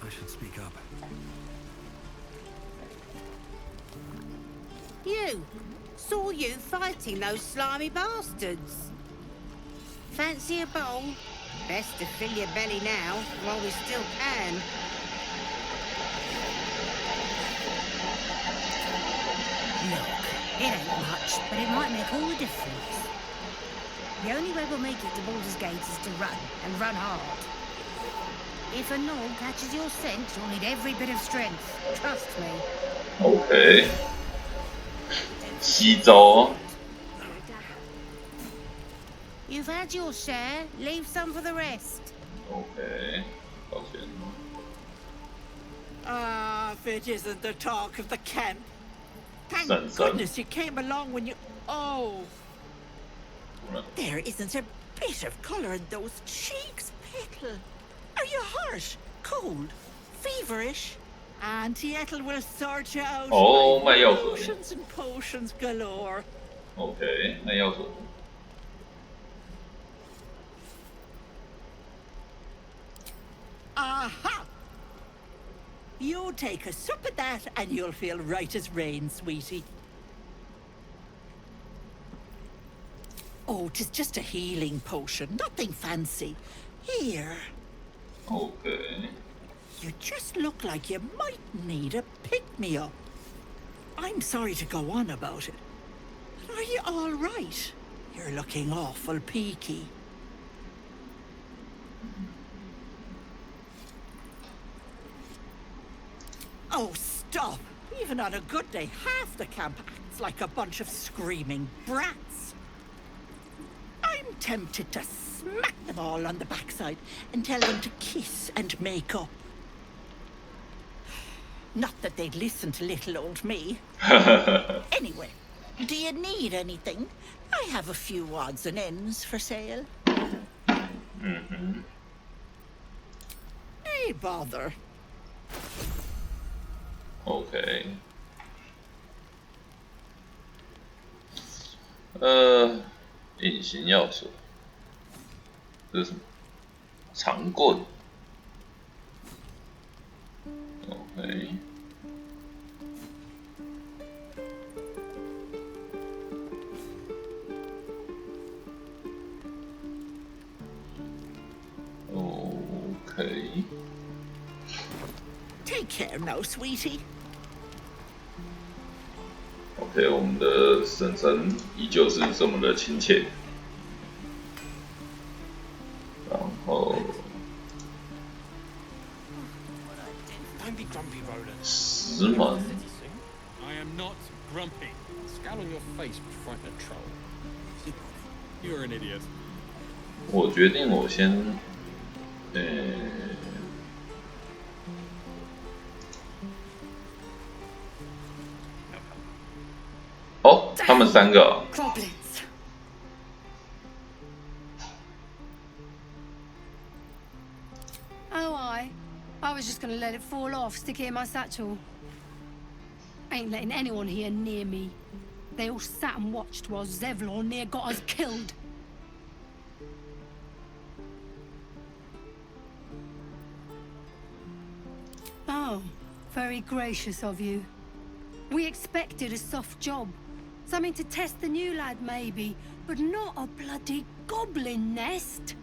I should speak up. You! Saw you fighting those slimy bastards. Fancy a bowl? Best to fill your belly now, while we still can. Look, it ain't much, but it might make all the difference. The only way we'll make it to Baldur's Gate is to run, and run hard. If a gnoll catches your scent, you'll need every bit of strength. Trust me. Okay. 西周。 You've had your share. Leave some for the rest. Okay. 抱歉。 Ah, if it isn't the talk of the camp. Thank Son. goodness you came along when you... Oh. There isn't a bit of colour in those cheeks, Petal. Are you hurt? Cold? Feverish? Auntie Ethel will sort you out. Oh, my God. Potions and potions galore. Okay, 那要什么？ Aha! You take a sup of that and you'll feel right as rain, sweetie. Oh, 'tis just a healing potion, nothing fancy. Here. Okay. You just look like you might need a pick-me-up. I'm sorry to go on about it. But are you all right? You're looking awful peaky. Oh, stop! Even on a good day, half the camp acts like a bunch of screaming brats. I'm tempted to smack them all on the backside and tell them to kiss and make up. Not that they'd listen to little old me. Anyway, Do you need anything? I have a few odds and ends for sale. Hey, bother. OK。隐形要素，这是什么？长棍。OK。OK。Take care now, sweetie. OK， 我们的婶婶依旧是这么的亲切。然后，石门。I am not grumpy. Scowl on your face would frighten a troll. You're an idiot. 我决定，我先，哦，他们3个。Oh, I was just gonna let it fall off, stick it in my satchel. Ain't letting anyone here near me. They all sat and watched while Zevlor near got us killed. Oh, very gracious of you. We expected a soft job. Something to test the new lad, maybe, but not a bloody goblin nest.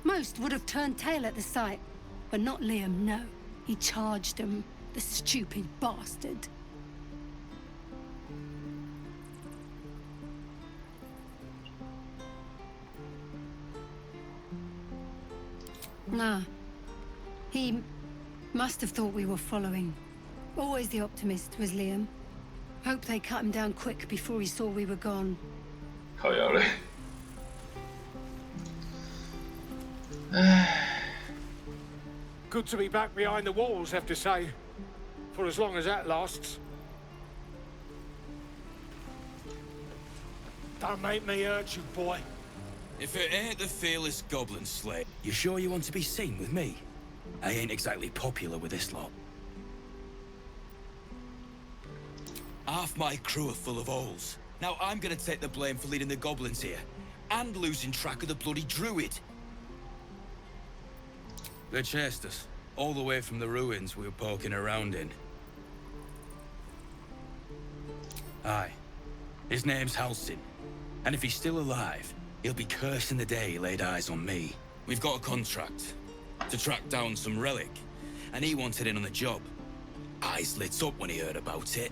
Most would have turned tail at the sight, but not Liam, no. He charged them, the stupid bastard. Nah. He must have thought we were following. Always the optimist was Liam. Hope they cut him down quick before he saw we were gone. 靠腰嘞。Good to be back behind the walls, have to say. For as long as that lasts. Don't make me hurt you, boy. If it ain't the fearless goblin slayer, you sure you want to be seen with me? I ain't exactly popular with this lot. Half my crew are full of holes. Now I'm gonna take the blame for leading the goblins here, and losing track of the bloody druid. They chased us, all the way from the ruins we were poking around in. Aye. His name's Halsin, and if he's still alive, he'll be cursing the day he laid eyes on me. We've got a contract to track down some relic, and he wanted in on the job. Eyes lit up when he heard about it.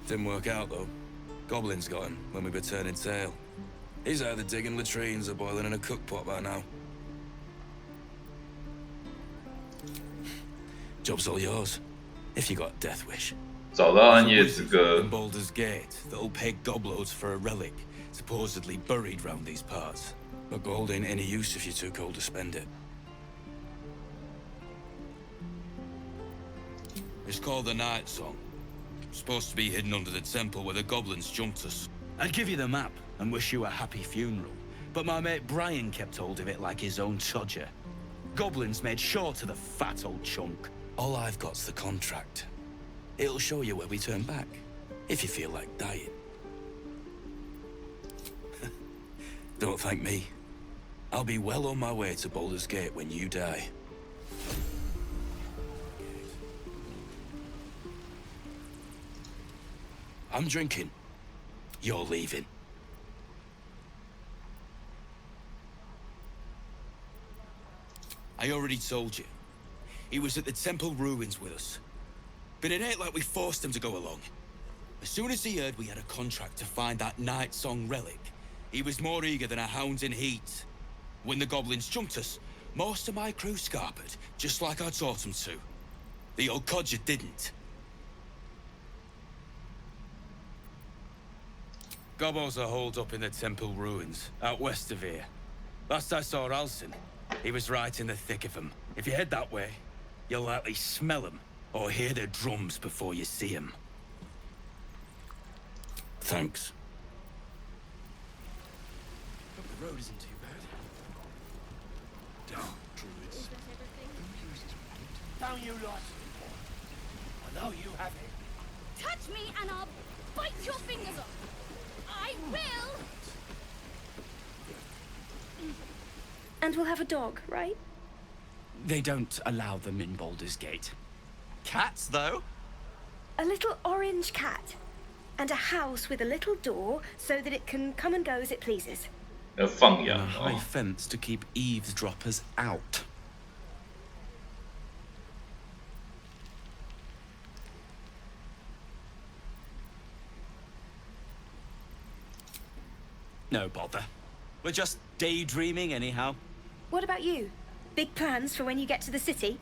Didn't work out, though. Goblins got him when we were turning tail. He's either digging latrines or boiling in a cookpot by now. Job's all yours, if you got a death wish. 找到暗夜之歌。 In Baldur's Gate, that'll pay gobloads for a relic, supposedly buried round these parts. But gold ain't any use if you're too cold to spend it. It's called the Night Song. Supposed to be hidden under the temple where the goblins jumped us. I'd give you the map and wish you a happy funeral, but my mate Brian kept hold of it like his own todger. Goblins made sure to the fat old chunk. All I've got's the contract. It'll show you where we turn back, if you feel like dying. Don't thank me. I'll be well on my way to Baldur's Gate when you die. I'm drinking. You're leaving. I already told you. He was at the temple ruins with us. But it ain't like we forced him to go along. As soon as he heard we had a contract to find that Night Song relic, he was more eager than a hound in heat. When the goblins jumped us, most of my crew scarpered, just like I taught them to. The old codger didn't. Gobos are holed up in the temple ruins, out west of here. Last I saw Halsin, he was right in the thick of them. If you head that way, you'll likely smell him, or hear their drums before you see him. Thanks. Hope the road isn't too bad. Damn druids. Don't you lie to me, boy. I know you have it. Touch me and I'll bite your fingers off. I will. And we'll have a dog, right? They don't allow them in Baldur's Gate. Cats, though? A little orange cat. And a house with a little door so that it can come and go as it pleases. And a high fence to keep eavesdroppers out. No bother. We're just daydreaming anyhow. What about you? Big plans for when you get to the city?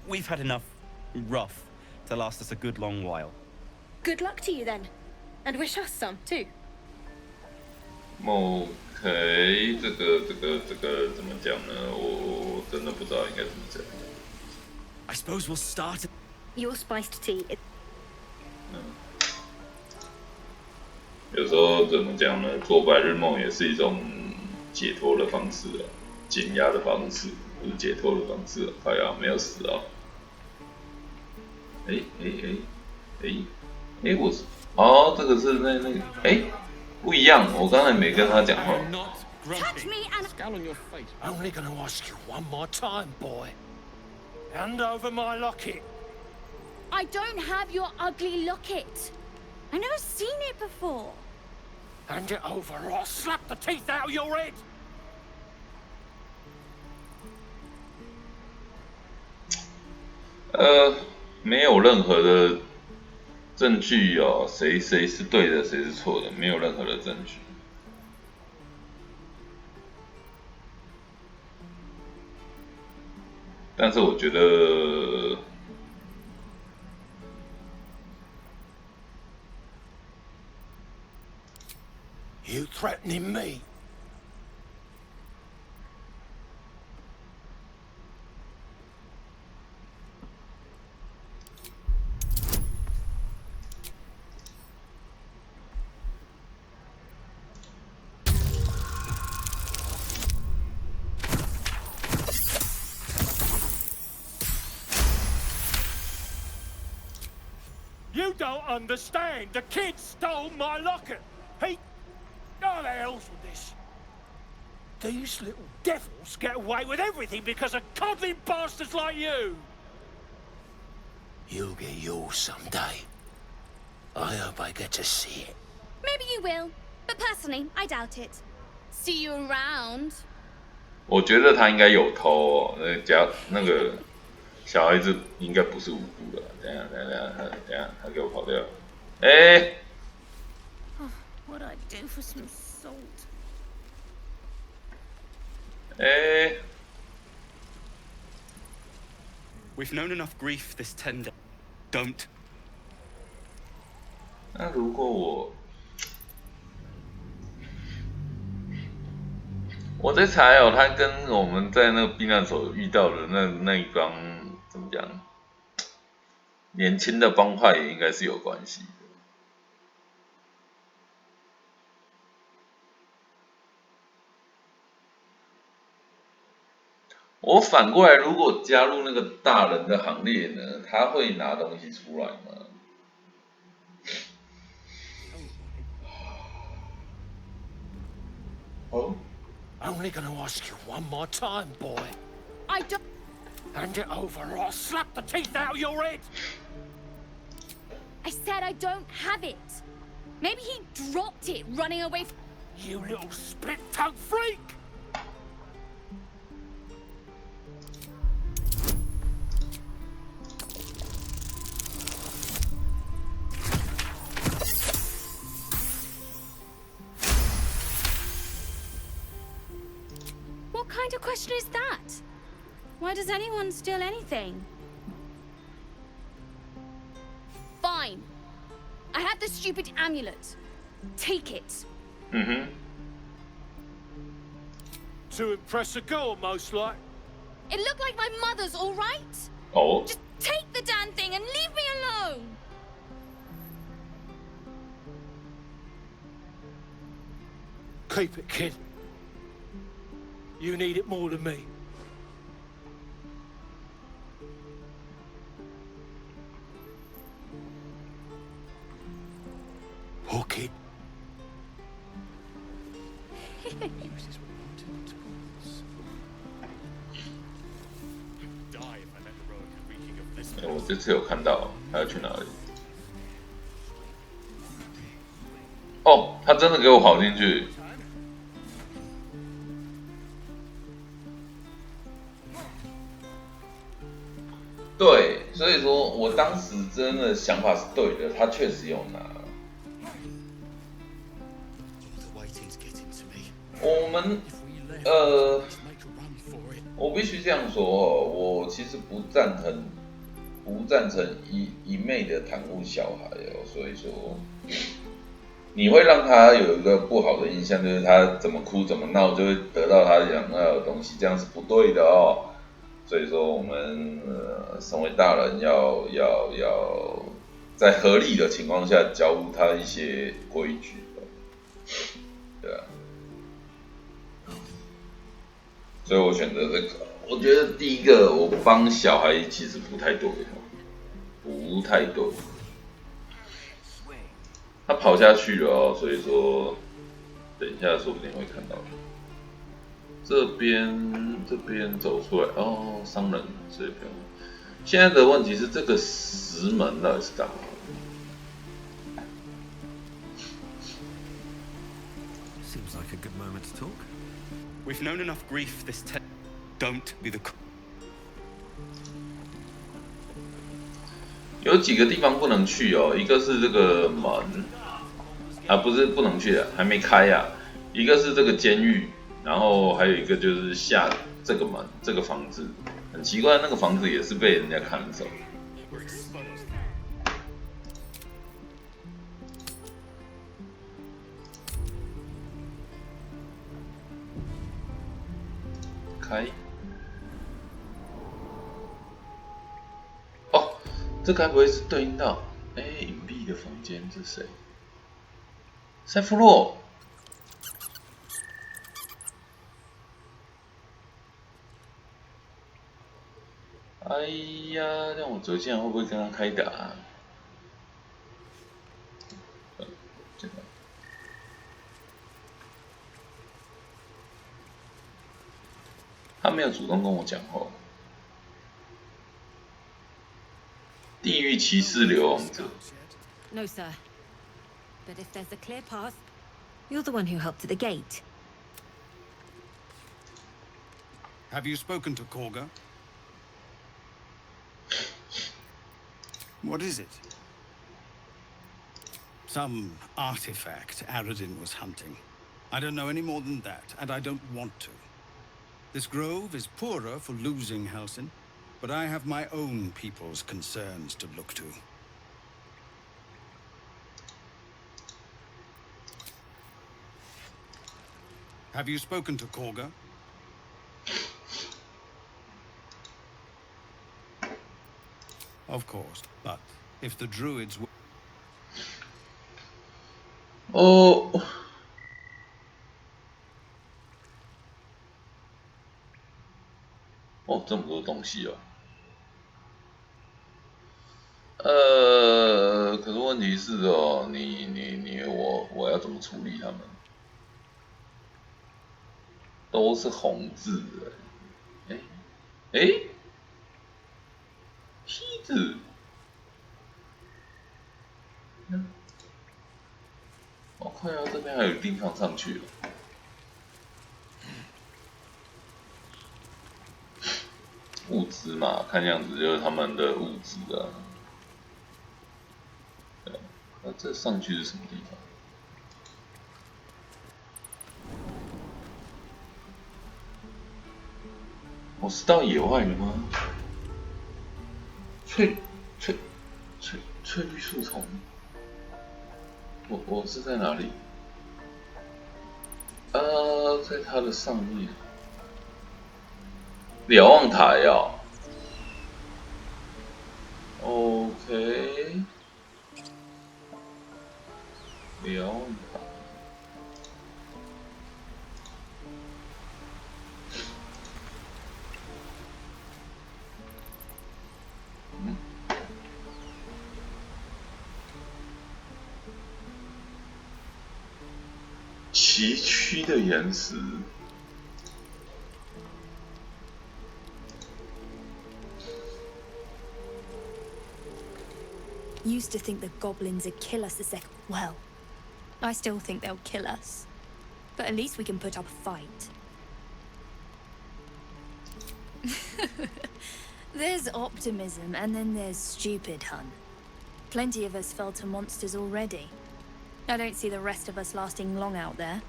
We've had enough rough to last us a good long while. Good luck to you then. And wish us some too. OK， 这个怎么讲呢？我真的不知道应该怎么讲。I suppose we'll start. Your spiced tea. 有时候怎么讲呢？做白日梦也是一种解脱的方式啊，减压的方式，不是解脱的方式。哎呀，没有死啊！我是这个是那个不一样，我刚才没跟他讲话。Touch me and scowl on your face. Only gonna ask you one more time, boy. Hand over my locket. I don't have your ugly locket. I've never seen it before. Hand it over or I'll slap the teeth out of your head. 没有任何的证据哦，谁是对的，谁是错的，没有任何的证据。但是我觉得，You threatening me? You don't understand. The kid stole my locket. He... Oh, the hell's with this? These little devils get away with everything because of coddling bastards like you. You'll get yours someday. I hope I get to see it. Maybe you will, but personally, I doubt it. See you around. 我觉得他应该有偷哦，那个小孩子应该不是无辜的。等一下，他给我跑掉。What'd I do for some salt? We've known enough grief this 10 days. Don't. 那如果我在猜哦，他跟我们在那个避难所遇到的那一帮怎么讲，年轻的帮派也应该是有关系的。我反过来，如果加入那个大人的行列呢，他会拿东西出来吗？Oh? Only gonna ask you one more time, boy. I don't... Hand it over or I'll slap the teeth out of your head. I said I don't have it. Maybe he dropped it running away from... You little split-tongued freak! What kind of question is that? Why does anyone steal anything? Fine. I have the stupid amulet. Take it. to impress a girl, most like. It looked like my mother's, all right? Oh. Just take the damn thing and leave me alone. Keep it, kid. You need it more than me. Poor kid. Die if I let the rogue reeking of this. 我这次有看到他要去哪里。哦，他真的给我跑进去。对，所以说我当时真的想法是对的，他确实有拿。我们我必须这样说哦，我其实不赞成一昧的袒护小孩哦，所以说你会让他有一个不好的印象，就是他怎么哭怎么闹就会得到他想要的东西，这样是不对的哦。所以说我们身为大人要在合理的情况下教他一些规矩，对啊。所以我选择这个。我觉得第一个我帮小孩其实不太对，不太对。他跑下去了哦，所以说等一下说不定会看到。这边走出来哦，商人这边。现在的问题是这个石门到底是干嘛？Seems like a good moment to talk. We've known enough grief this Don't be the. 有几个地方不能去哦，一个是这个门，啊不是不能去的，还没开啊。一个是这个监狱，然后还有一个就是下这个门，这个房子，很奇怪，那个房子也是被人家砍走。开。哦，这该不会是对应到隐蔽的房间是谁？塞弗洛。哎呀，让我走进来会不会跟他开打啊？真的。他没有主动跟我讲话。地狱骑士流亡者。No, sir. But if there's a clear path, you're the one who helped at the gate. Have you spoken to Korga? What is it? Some artifact Aradin was hunting. I don't know any more than that, and I don't want to. This grove is poorer for losing Halsin, but I have my own people's concerns to look to. Have you spoken to Korga? Of course, but if the druids were... Oh. Oh, 这么多东西哦。可是问题是哦，我要怎么处理他们？都是红字的，梯子，我看到这边还有地方上去了。物资嘛，看样子就是他们的物资啊。那这上去是什么地方？我是到野外了吗？翠绿树丛。我是在哪里？在它的上面。瞭望台哦。OK， 瞭望台。崎岖的岩石。Used to think the goblins would kill us the second. Well, I still think they'll kill us. But at least we can put up a fight. There's optimism, and then there's stupid, hun. Plenty of us fell to monsters already. I don't see the rest of us lasting long out there.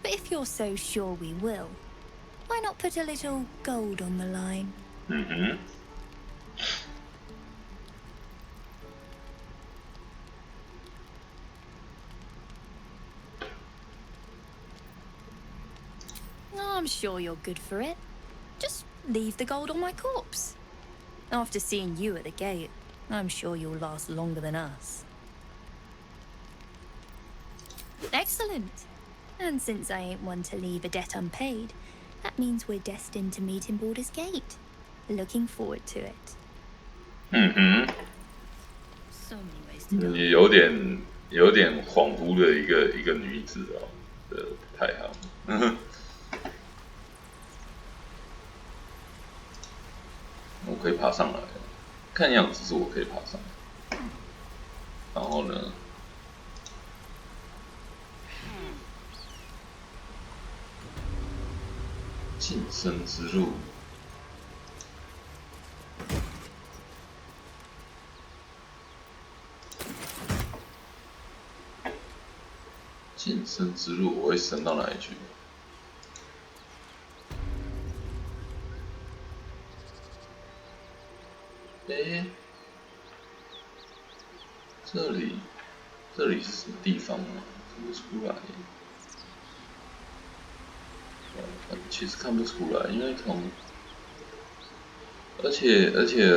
But if you're so sure we will, why not put a little gold on the line? Mm-hmm. I'm sure you're good for it. Just leave the gold on my corpse. After seeing you at the gate, I'm sure you'll last longer than us. Excellent. And since I ain't one to leave a debt unpaid, that means we're destined to meet in Baldur's Gate. Looking forward to it. 嗯哼， So many ways to go. 有点恍惚的一个女子哦的排行。我可以爬上来，看样子是我可以爬上来。然后呢？晋升之路。晋升之路，我会升到哪里去？哎，这里是什么地方啊？看不出来。其实看不出来，因为而且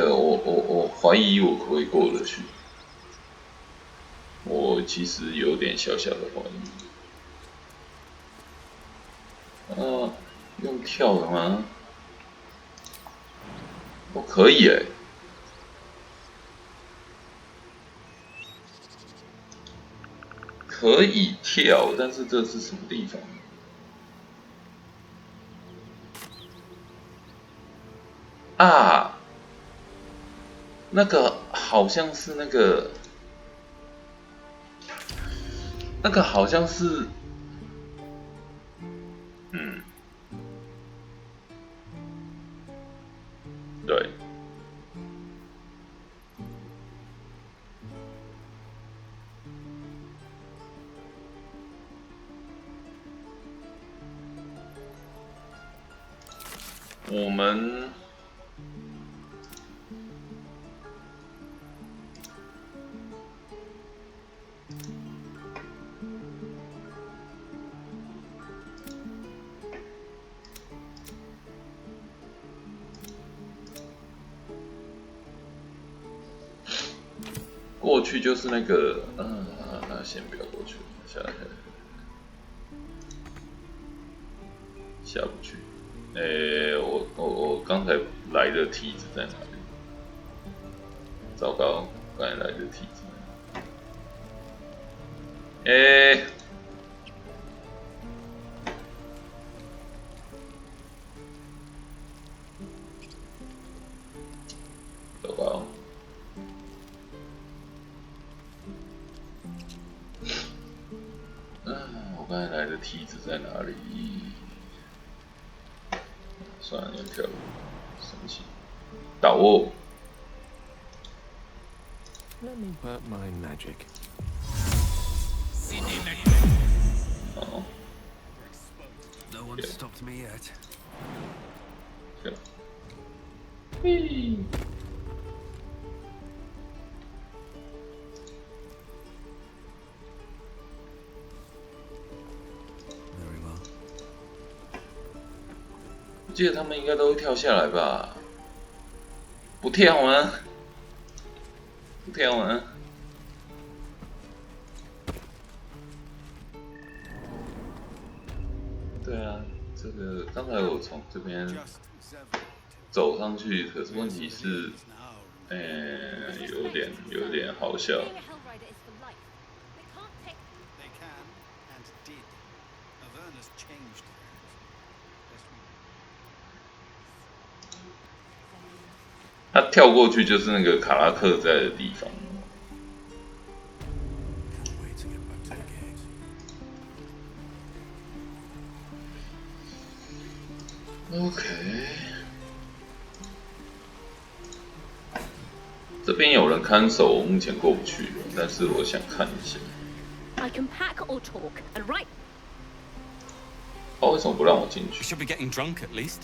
我怀疑我可不可以过得去。我其实有点小小的怀疑。用跳的吗？我可以哎。可以跳，但是这是什么地方？啊，那个好像是那个好像是，对。我们过去就是那个，先不要过去，下来，下不去。我刚才来的梯子在哪里？糟糕，刚才来的梯子。糟糕。我刚才来的梯子在哪里？算了，用跳舞，生气，倒哦。Let me work my magic. 哦。No one stopped me yet. 跳。嘿。我记得他们应该都会跳下来吧？不跳吗？不跳吗？对啊，这个刚才我从这边走上去，可是问题是，有点好笑。他跳过去就是那个卡拉克在的地方。OK， 这边有人看守，我目前过不去，但是我想看一下。I can pack or talk, and right. 他为什么不让我进去？ Should be getting drunk at least.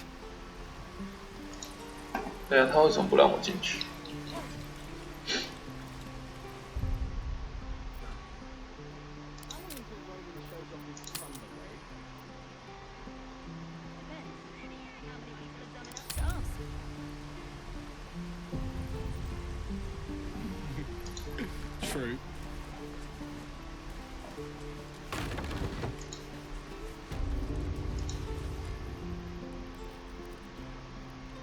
对啊，他为什么不让我进去？True.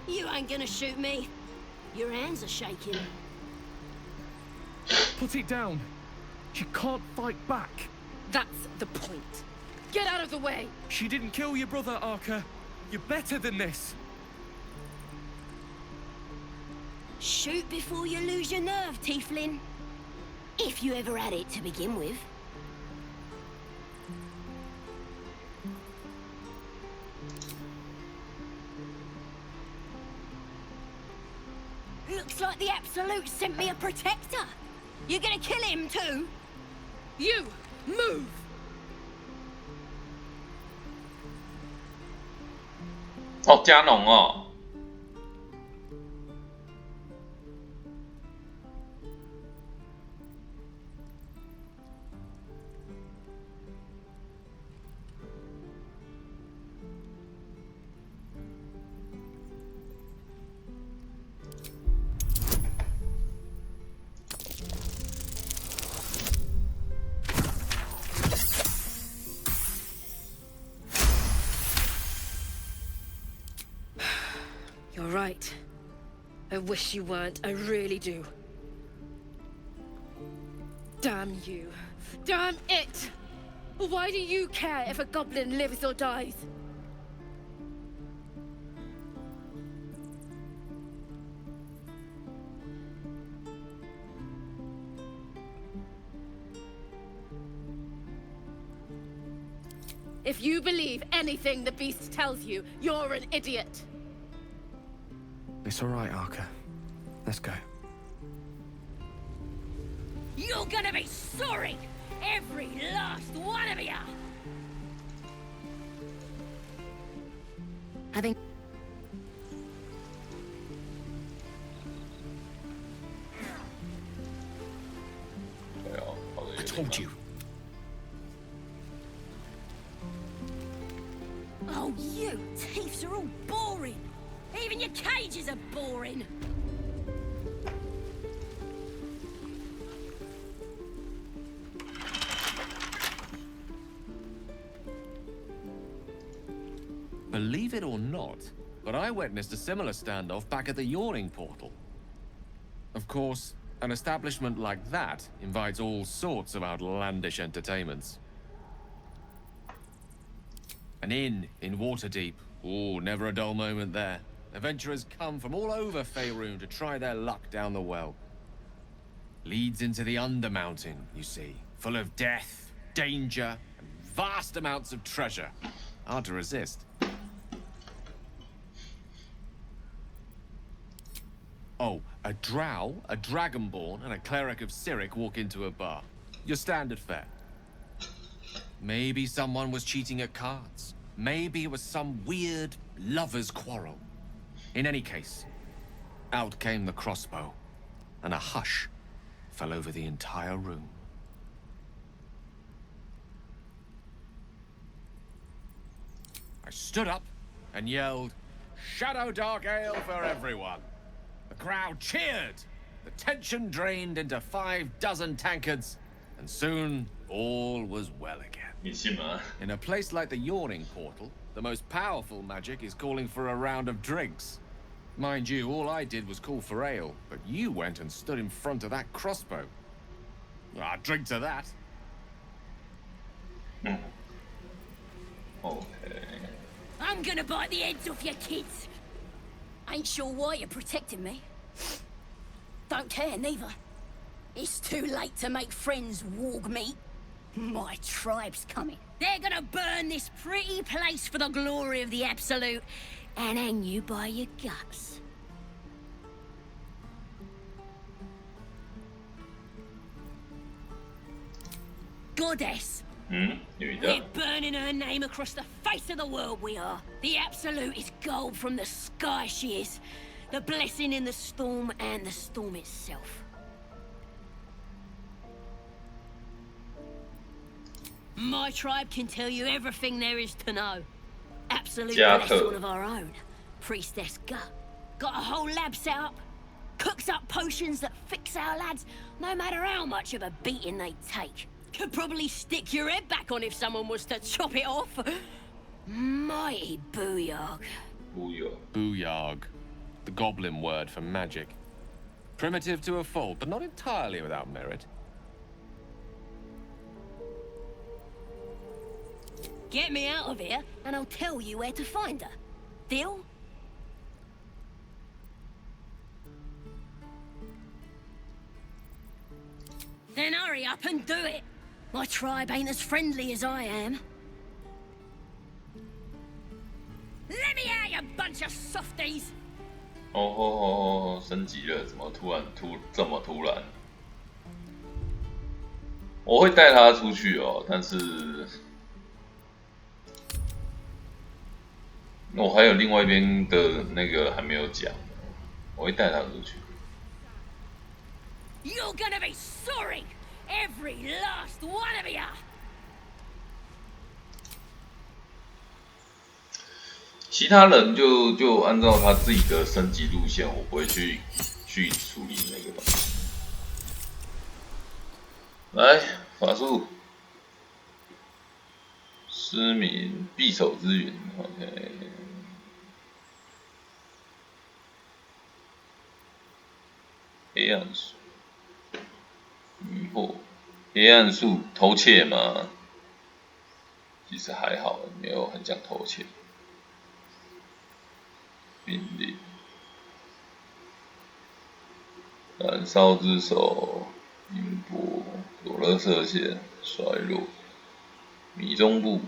You ain't gonna shoot me. Your hands are shaking. Put it down. She can't fight back. That's the point. Get out of the way! She didn't kill your brother, Arca. You're better than this. Shoot before you lose your nerve, Tiefling. If you ever had it to begin with. Looks like the Absolute sent me a protector. You're gonna kill him too? You! Move! 哦，加农哦。You're right. I wish you weren't. I really do. Damn you. Damn it! Why do you care if a goblin lives or dies? If you believe anything the beast tells you, you're an idiot. It's all right, Arca. Let's go. You're gonna be sorry! Every last one of you! I think... I told you. Oh, you thieves are all boring! Even your cages are boring! Believe it or not, but I witnessed a similar standoff back at the Yawning Portal. Of course, an establishment like that invites all sorts of outlandish entertainments. An inn in Waterdeep. Ooh, never a dull moment there. Adventurers come from all over Faerun to try their luck down the well. Leads into the Undermountain, you see. Full of death, danger, and vast amounts of treasure. Hard to resist. Oh, a drow, a dragonborn, and a cleric of Cyric walk into a bar. Your standard fare. Maybe someone was cheating at cards. Maybe it was some weird lover's quarrel. In any case, out came the crossbow, and a hush fell over the entire room. I stood up and yelled, Shadow Dark Ale for everyone. The crowd cheered. The tension drained into 6 tankards, and soon all was well again. In a place like the Yawning Portal, the most powerful magic is calling for a round of drinks. Mind you, all I did was call for ale, but you went and stood in front of that crossbow. Drink to that. Okay. I'm gonna bite the heads off your kids. Ain't sure why you're protecting me. Don't care, neither. It's too late to make friends, warg meat. My tribe's coming. They're gonna burn this pretty place for the glory of the Absolute and hang you by your guts. Goddess. We're burning her name across the face of the world, we are. The Absolute is gold from the sky, she is. The blessing in the storm and the storm itself. My tribe can tell you everything there is to know. Absolute bless one of our own. Priestess Gut. Got a whole lab set up. Cooks up potions that fix our lads, no matter how much of a beating they take. Could probably stick your head back on if someone was to chop it off. Mighty booyarg. Booyarg. The goblin word for magic. Primitive to a fault, but not entirely without merit. Get me out of here, and I'll tell you where to find her. Deal? Then hurry up and do it. My tribe ain't as friendly as I am. Let me out, you bunch of softies! 升级了，怎么这么突然？我会带他出去哦，但是我还有另外一边的那个还没有讲，我会带他出去。You're gonna be sorry, every last one of you. 其他人就按照他自己的升级路线，我不会去处理那个东西。来，法术，失明，匕首之云 ，OK。黑暗术，迷惑，黑暗术偷窃吗？其实还好，没有很想偷窃。命令，燃烧之手，音波，左勒射线，衰弱，迷踪步。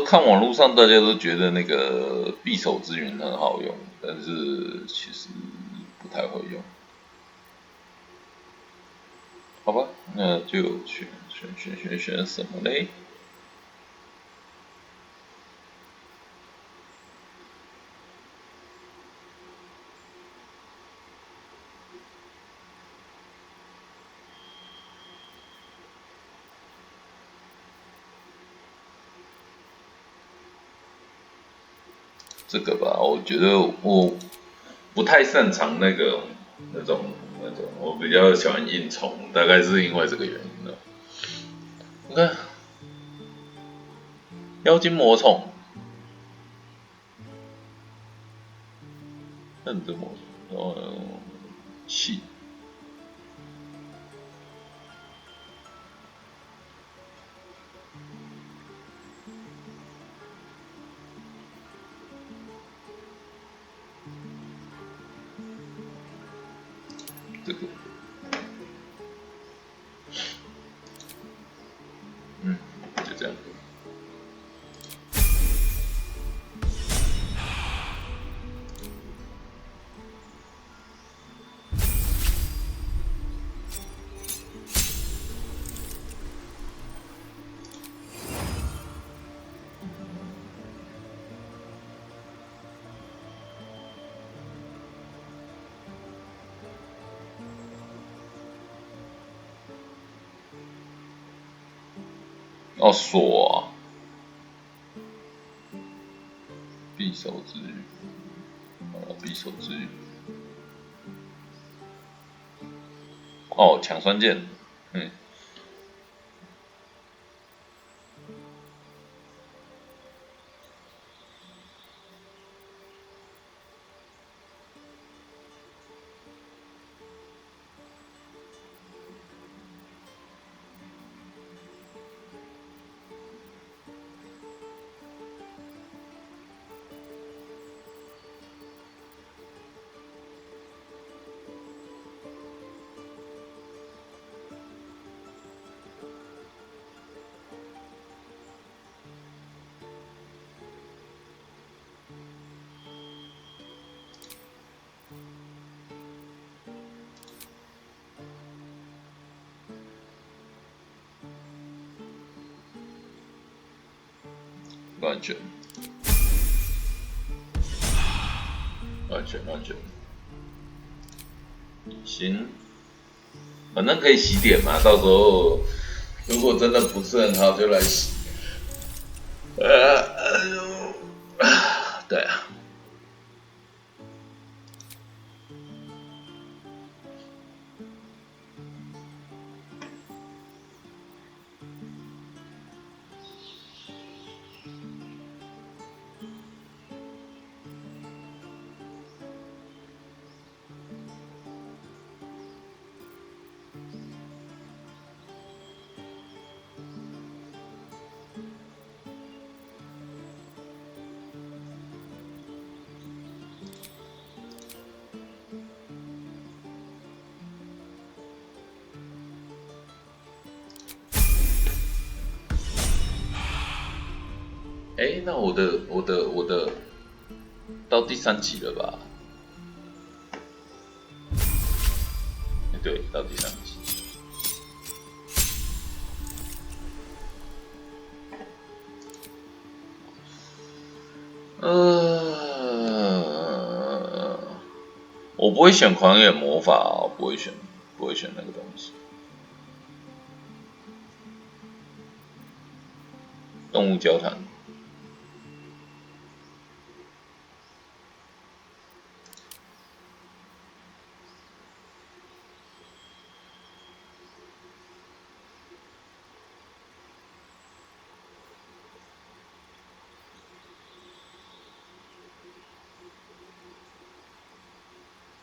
看网络上大家都觉得那个匕首之云很好用，但是其实不太会用。好吧，那就选什么嘞？这个吧，我觉得我不太擅长那种，我比较喜欢硬冲，大概是因为这个原因了。你看，妖精魔宠，恨之魔宠，然后气。这个，就这样。哦，锁啊，匕首之旅，匕首之旅。哦，强酸剑，乱选，行，反正可以洗点嘛，到时候如果真的不是很好就来洗。对啊。哎，那我的到第3集了吧？对，到第3集。我不会选狂野魔法，我不会选那个东西。动物交谈。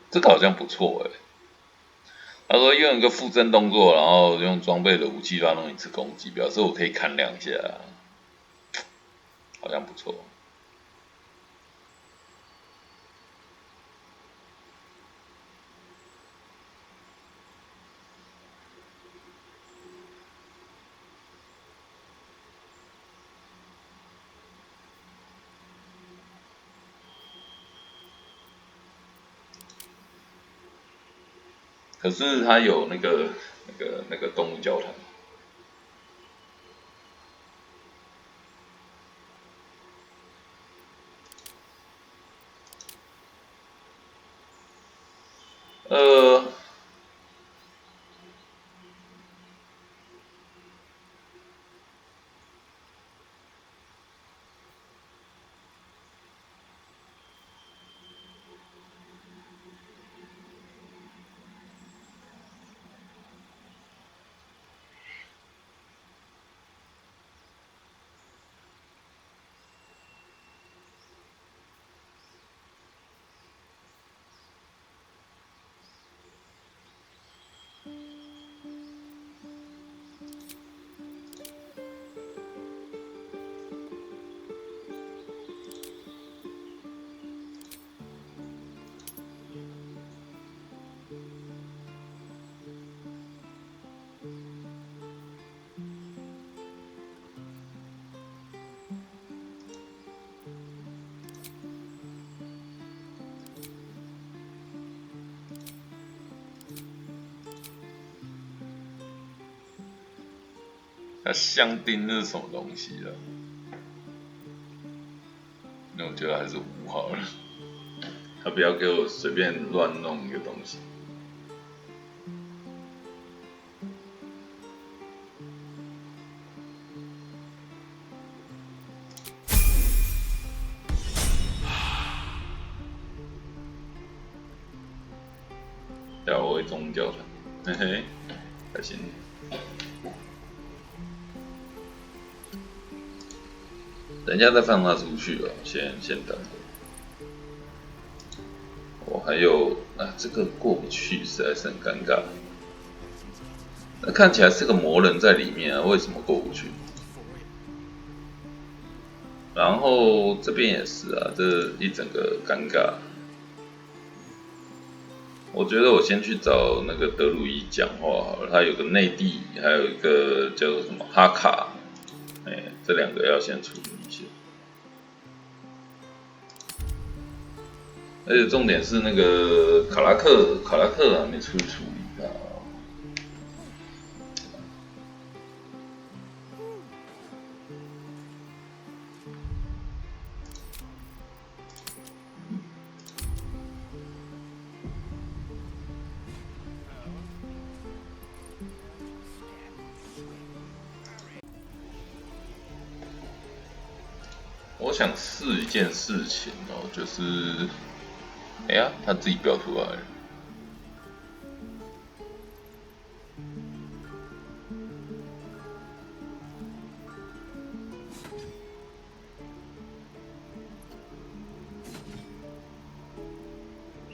这个好像不错哎。他说用一个附身动作，然后用装备的武器发动一次攻击，表示我可以砍2下，好像不错。可是它有那个动物交谈。那香丁是什么东西啊？那我觉得还是5好了，他不要给我随便乱弄一个东西。宗教团，嘿嘿，开心。等一下再放他出去吧，先等。我还有这个过不去，实在是很尴尬。那看起来是个魔人在里面啊，为什么过不去？然后这边也是啊，这一整个尴尬。我觉得我先去找那个德鲁伊讲话好了，他有个内地，还有一个叫做什么哈卡，这两个要先处理一下。而且重点是那个卡拉克还没处理到。我想试一件事情哦，就是，他自己标出来了。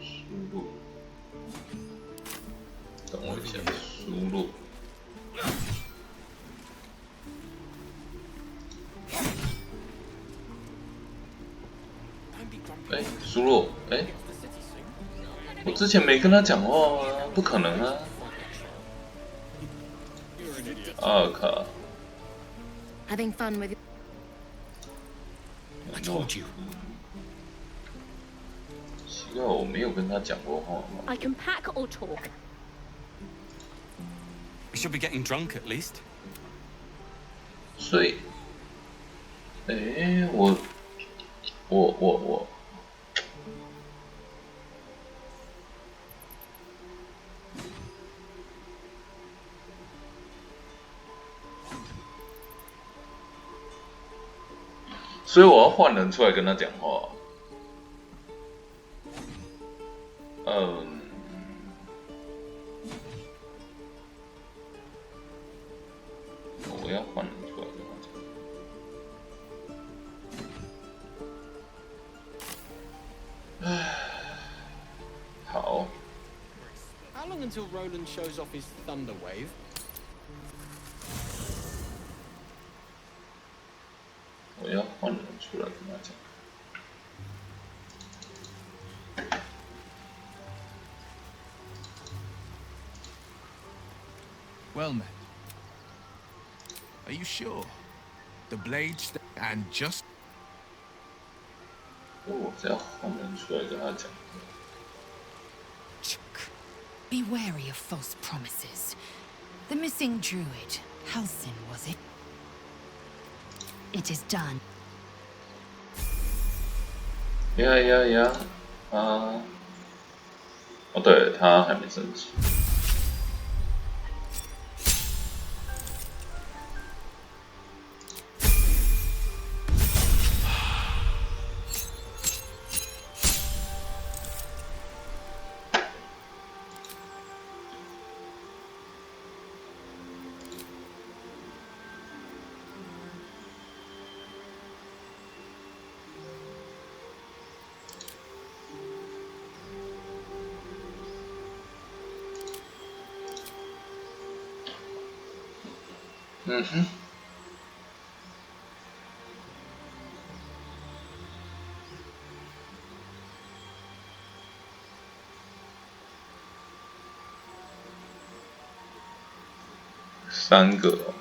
输入，等我一下，输入。输入，我之前没跟他讲话啊，不可能啊！靠！ Having fun with. I told you. 奇怪，我没有跟他讲过话吗 I can pack or talk. We should be getting drunk at least. 所以，我。所以我要换人出来跟他讲话。我要换人出来跟他讲。好。 How long until Roland shows off his thunder wave?我要换人出来跟他讲。Well met. Are you sure? The blades and just. 我只要换人出来跟他讲。 Be wary of false promises. The missing druid, Halsin, was it? It is done. 呀！对，他还没升级。嗯哼。3个哦。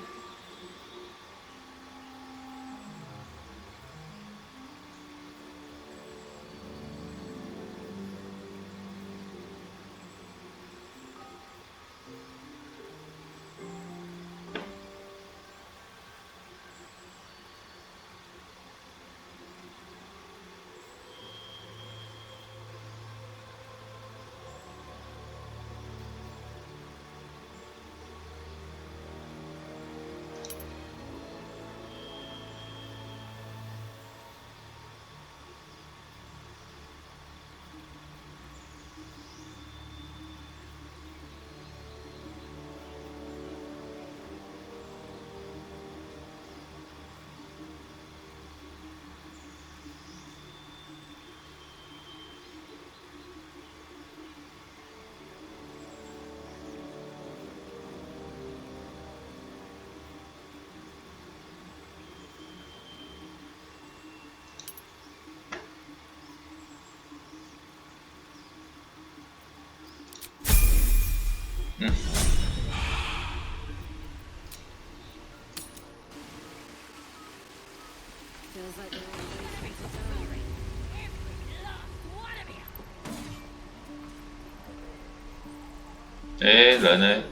人呢？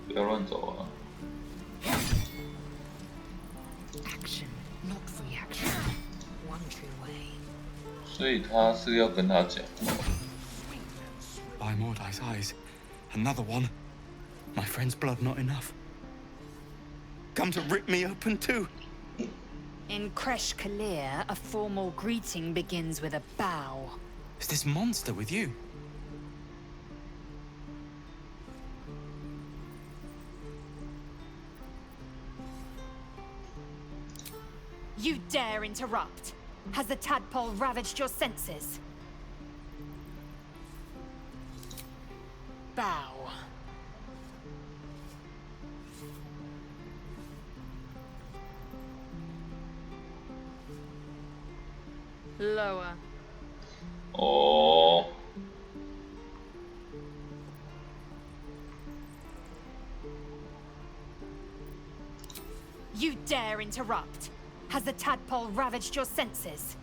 不要乱走啊！ Action, not reaction. One true way. 所以他是要跟他讲。By Mordai's eyes, another one. My friend's blood not enough. Come to rip me open too. In Kresh Kalir, a formal greeting begins with a bow. Is this monster with you? You dare interrupt? Has the tadpole ravaged your senses? Bow. Lower. Oh. You dare interrupt? Has the tadpole ravaged your senses?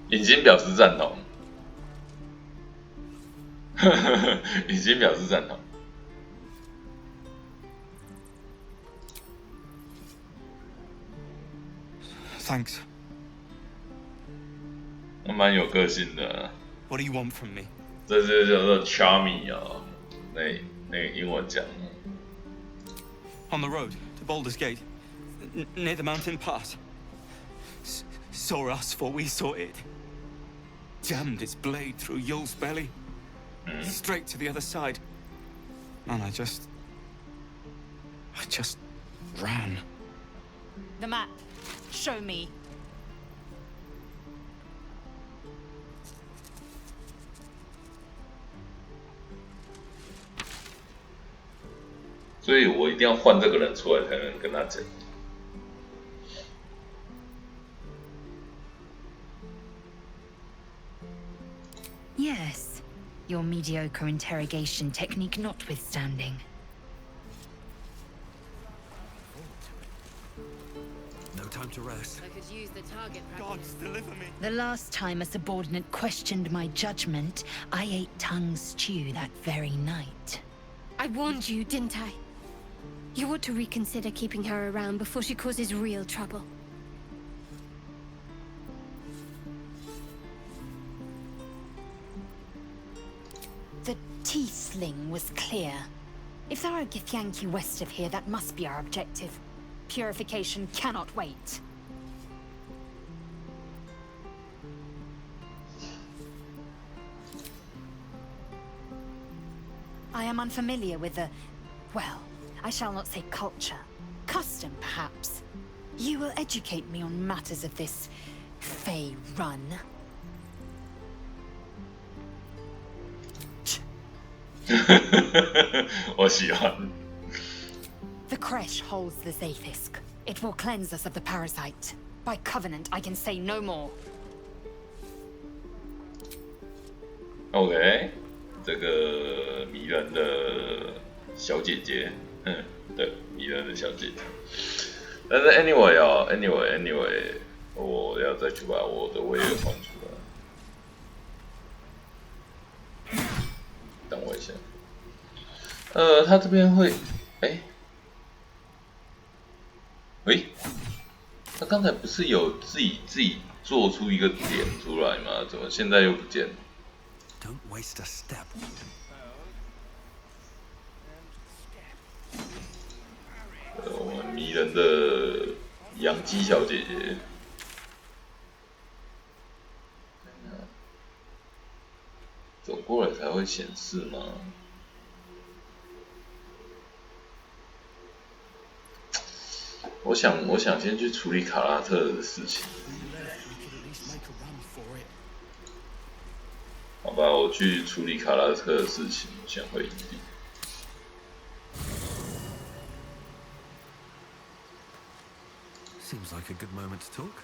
已经表示赞同，已经表示赞同。Thanks. 蛮有个性的。What do you want from me? 这就叫做 charming 哦，那个英文讲。On the road to Balder's Gate, near the mountain pass. Saw us, for we saw it. Jammed its blade through Yul's belly, straight to the other side. And I just ran. The map. Show me. 所以我一定要换这个人出来才能跟他讲。Yes, your mediocre interrogation technique notwithstanding. No time to rest. I could use the target practice. Gods, deliver me. The last time a subordinate questioned my judgment, I ate tongue stew that very night. I warned you, didn't I? You ought to reconsider keeping her around before she causes real trouble. The T-sling was clear. If there are Githyanki west of here, that must be our objective. Purification cannot wait. I am unfamiliar with the... well, I shall not say culture. Custom, perhaps. You will educate me on matters of this... Fey run. The Kresh holds the Zafisk. It will cleanse us of the parasite. By covenant, I can say no more. OK， 这个迷人的小姐姐，对，迷人的小姐姐。但是 anyway，我要再去把我的威尔换出来。等我一下。他这边会，他刚才不是有自己做出一个点出来吗？怎么现在又不见了？ Don't waste a step. 我们迷人的养鸡小姐姐，走过来才会显示吗？我想先去处理卡拉特的事情。好吧，我去处理卡拉特的事情，先回营地。Seems like a good moment to talk.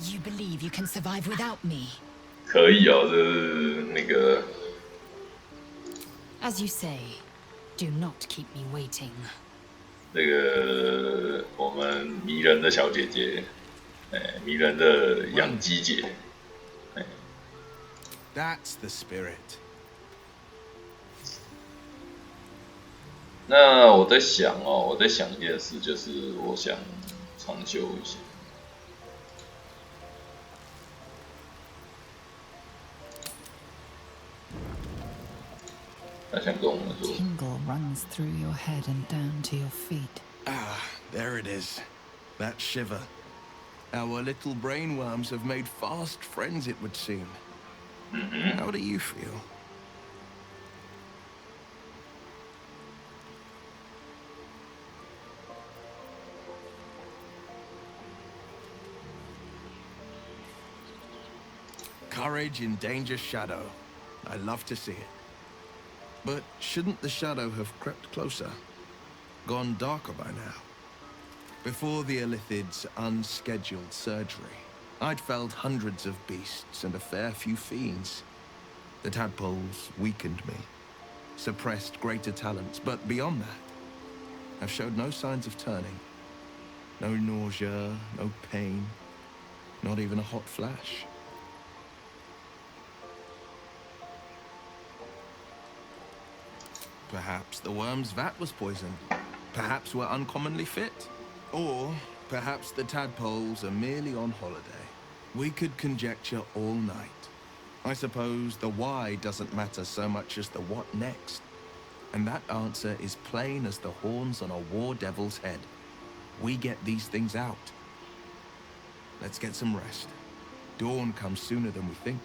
You believe you can survive without me? 可以哦，这是那个。As you say, do not keep me waiting. 这个我们迷人的小姐姐，迷人的养鸡姐。That's the spirit. 那我在想哦，我在想一件事，就是我想长修一下。他想跟我们说。Tingle runs through your head and down to your feet. Ah, there it is. That shiver. Our little brainworms have made fast friends, it would seem. How do you feel? Courage in danger's shadow. I love to see it. But shouldn't the shadow have crept closer? Gone darker by now? Before the Illithid's unscheduled surgery, I'd felled hundreds of beasts and a fair few fiends. The tadpoles weakened me, suppressed greater talents, but beyond that, I've showed no signs of turning. No nausea, no pain, not even a hot flash. Perhaps the worm's vat was poisoned. Perhaps we're uncommonly fit. Or perhaps the tadpoles are merely on holiday. We could conjecture all night. I suppose the why doesn't matter so much as the what next. And that answer is plain as the horns on a war devil's head. We get these things out. Let's get some rest. Dawn comes sooner than we think.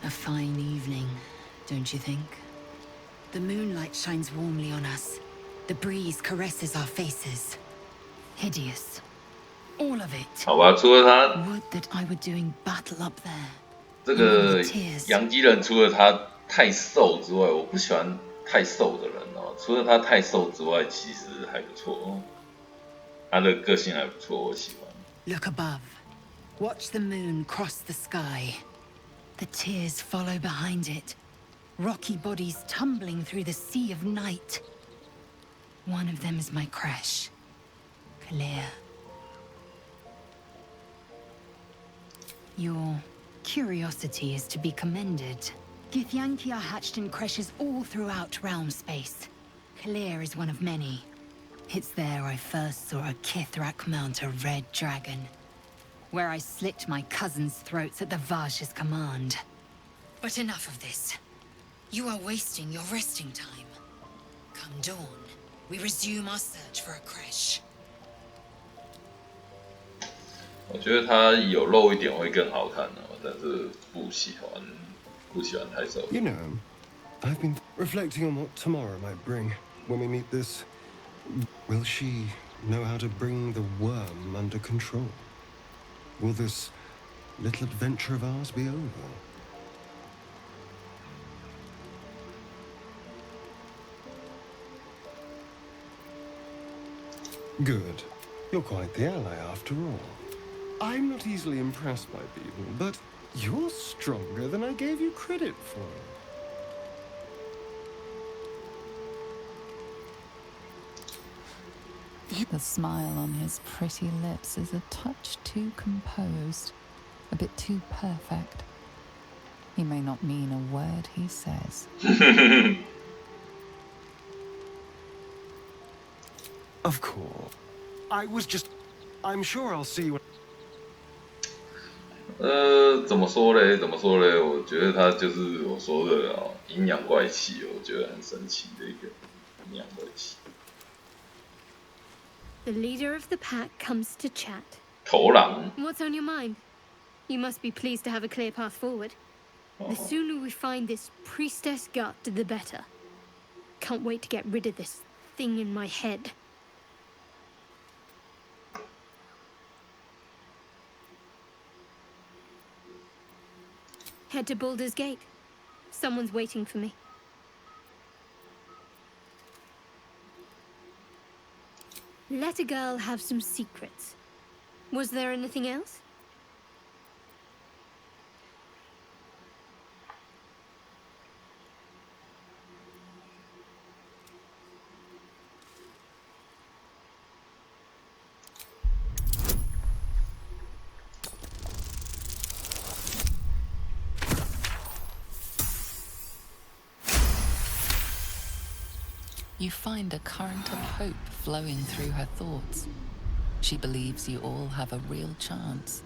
A fine evening, don't you think? The moonlight shines warmly on us. The breeze caresses our faces. Hideous. All of it. 好吧，除了他， Would that I were doing battle up there. 这个洋基人除了他太瘦之外，我不喜欢太瘦的人哦。除了他太瘦之外，其实还不错哦。他的个性还不错，我喜欢。Look above. Watch the moon cross the sky. The tears follow behind it. Rocky bodies tumbling through the sea of night. One of them is my crash. Clear. Your curiosity is to be commended. Githyanki are hatched in creches all throughout realm space. Clear is one of many. It's there I first saw a Kithrak mount a red dragon, where I slit my cousins' throats at the Vaj's command. But enough of this. You are wasting your resting time. Come dawn, we resume our search for a creche. 我觉得他有露一点会更好看哦，但是不喜欢太瘦。You know, I've been reflecting on what tomorrow might bring when we meet this. Will she know how to bring the worm under control? Will this little adventure of ours be over? Good. You're quite the ally after all. I'm not easily impressed by people, but you're stronger than I gave you credit for. The smile on his pretty lips is a touch too composed, a bit too perfect. He may not mean a word he says. Of course. I'm sure I'll see you. 怎么说嘞？我觉得他就是我说的哦，阴阳怪气，我觉得很神奇的一个阴阳怪气。The leader of the pack comes to chat. 头狼。 What's on your mind? You must be pleased to have a clear path forward. The sooner we find this priestess gut, the better. Can't wait to get rid of this thing in my head. Head to Baldur's Gate. Someone's waiting for me. Let a girl have some secrets. Was there anything else? You find a current of hope flowing through her thoughts. She believes you all have a real chance.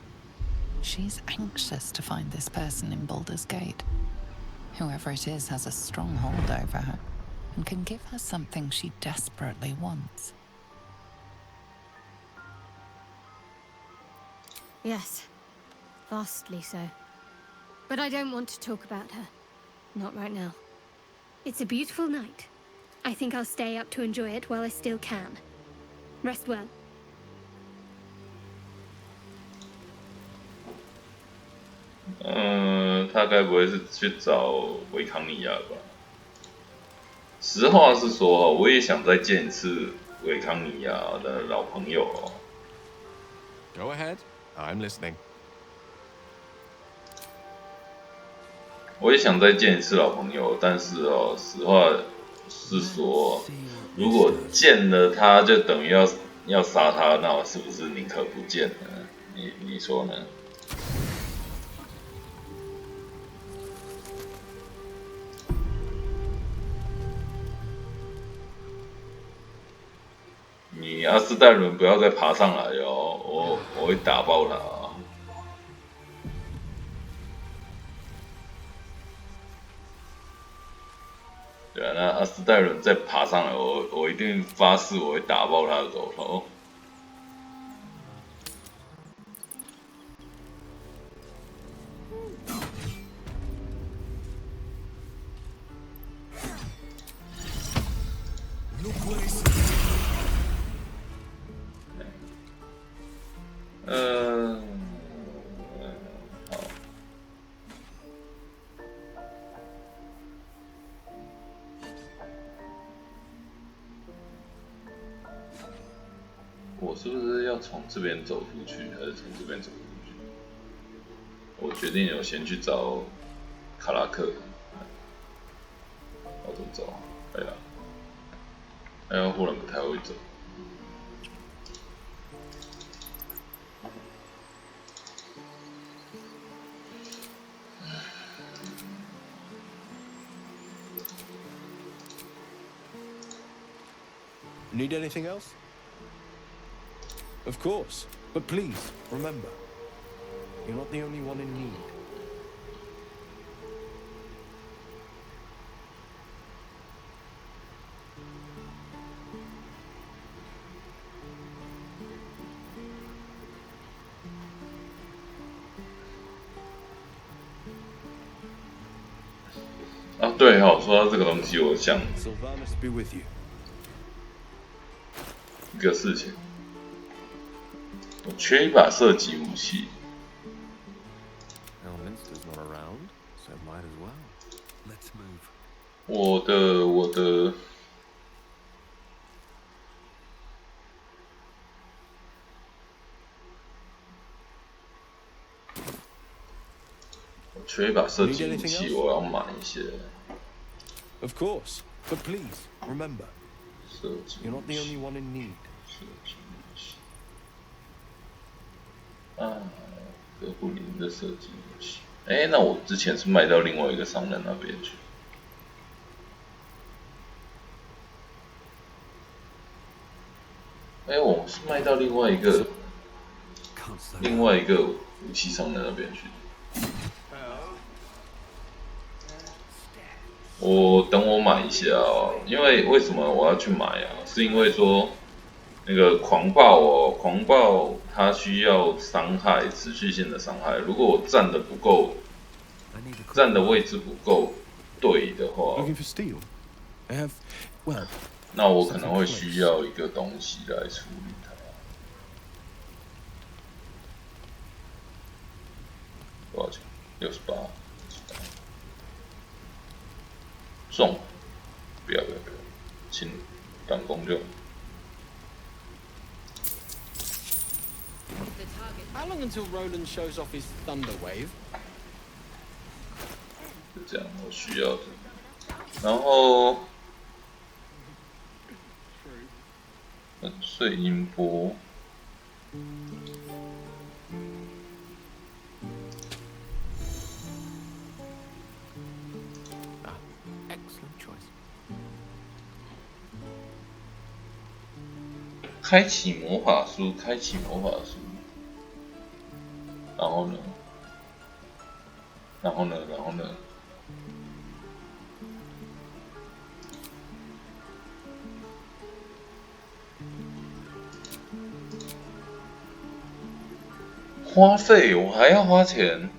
She's anxious to find this person in Baldur's Gate. Whoever it is has a strong hold over her and can give her something she desperately wants. Yes, vastly so. But I don't want to talk about her. Not right now. It's a beautiful night. I think I'll stay up to enjoy it while I still can. Rest well. 他该不会是去找维康尼亚吧？实话是说，我也想再见一次维康尼亚的老朋友哦。Go ahead, I'm listening. 我也想再见一次老朋友，但是哦，实话是说，如果见了他就等于要杀他，那我是不是宁可不见呢？你说呢？你阿斯戴伦不要再爬上来哦，我会打爆他啊！对啊，那阿斯戴伦再爬上来，我一定发誓我会打爆他的狗头。好。我是不是要从这边走出去，还是从这边走出去？我决定我先去找卡拉克。我怎么走？哎呀，忽然不太会走。Need anything else? Of course, but please, remember, you're not the only one in need. Ah, 对哦，说到这个东西，我想 Sylvanas be with you. 一个事情，我缺一把射击武器。Elminster's not around, so might as well. Let's move. 我缺一把射击武器，我要买一些。Of course, but please, remember, 射击 you're not the only one in need. 射击武器。啊，哥布林的射击武器。那我之前是卖到另外一个商人那边去。我是卖到另外一个武器商人那边去。等我买一下哦，因为为什么我要去买啊？是因为说那个狂暴它需要伤害，持续性的伤害。如果我站的不够，站的位置不够对的话，那我可能会需要一个东西来处理它。多少钱？68。中，不要，轻弹弓就好。How long until Roland shows off his thunder wave? 就这样，我需要的。然后，粉碎音波。Excellent choice. 开启魔法书，开启魔法书。然后呢？然后呢？然后呢？花费，我还要花钱。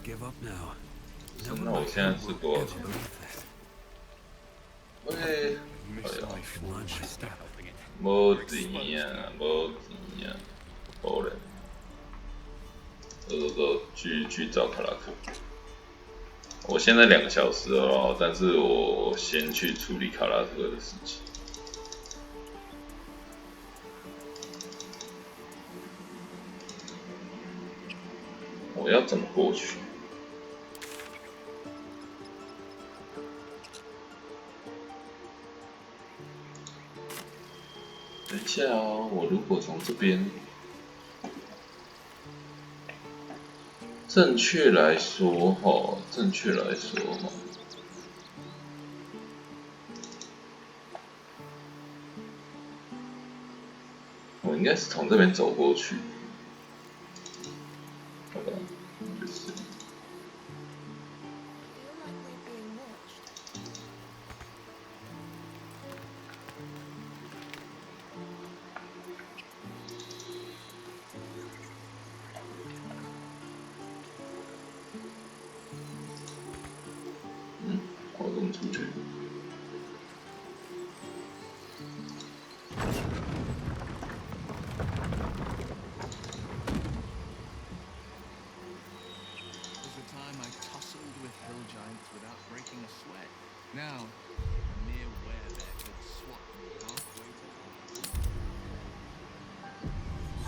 Give up now. 那我现在是多少钱？喂，哎呀，没钱呀，没钱呀，好嘞，走，去找卡拉克。我现在2个小时了，但是我先去处理卡拉克的事情。我要怎么过去？等一下哦，我如果从这边，正确来说哈，我应该是从这边走过去，好吧，就是。我怎么出去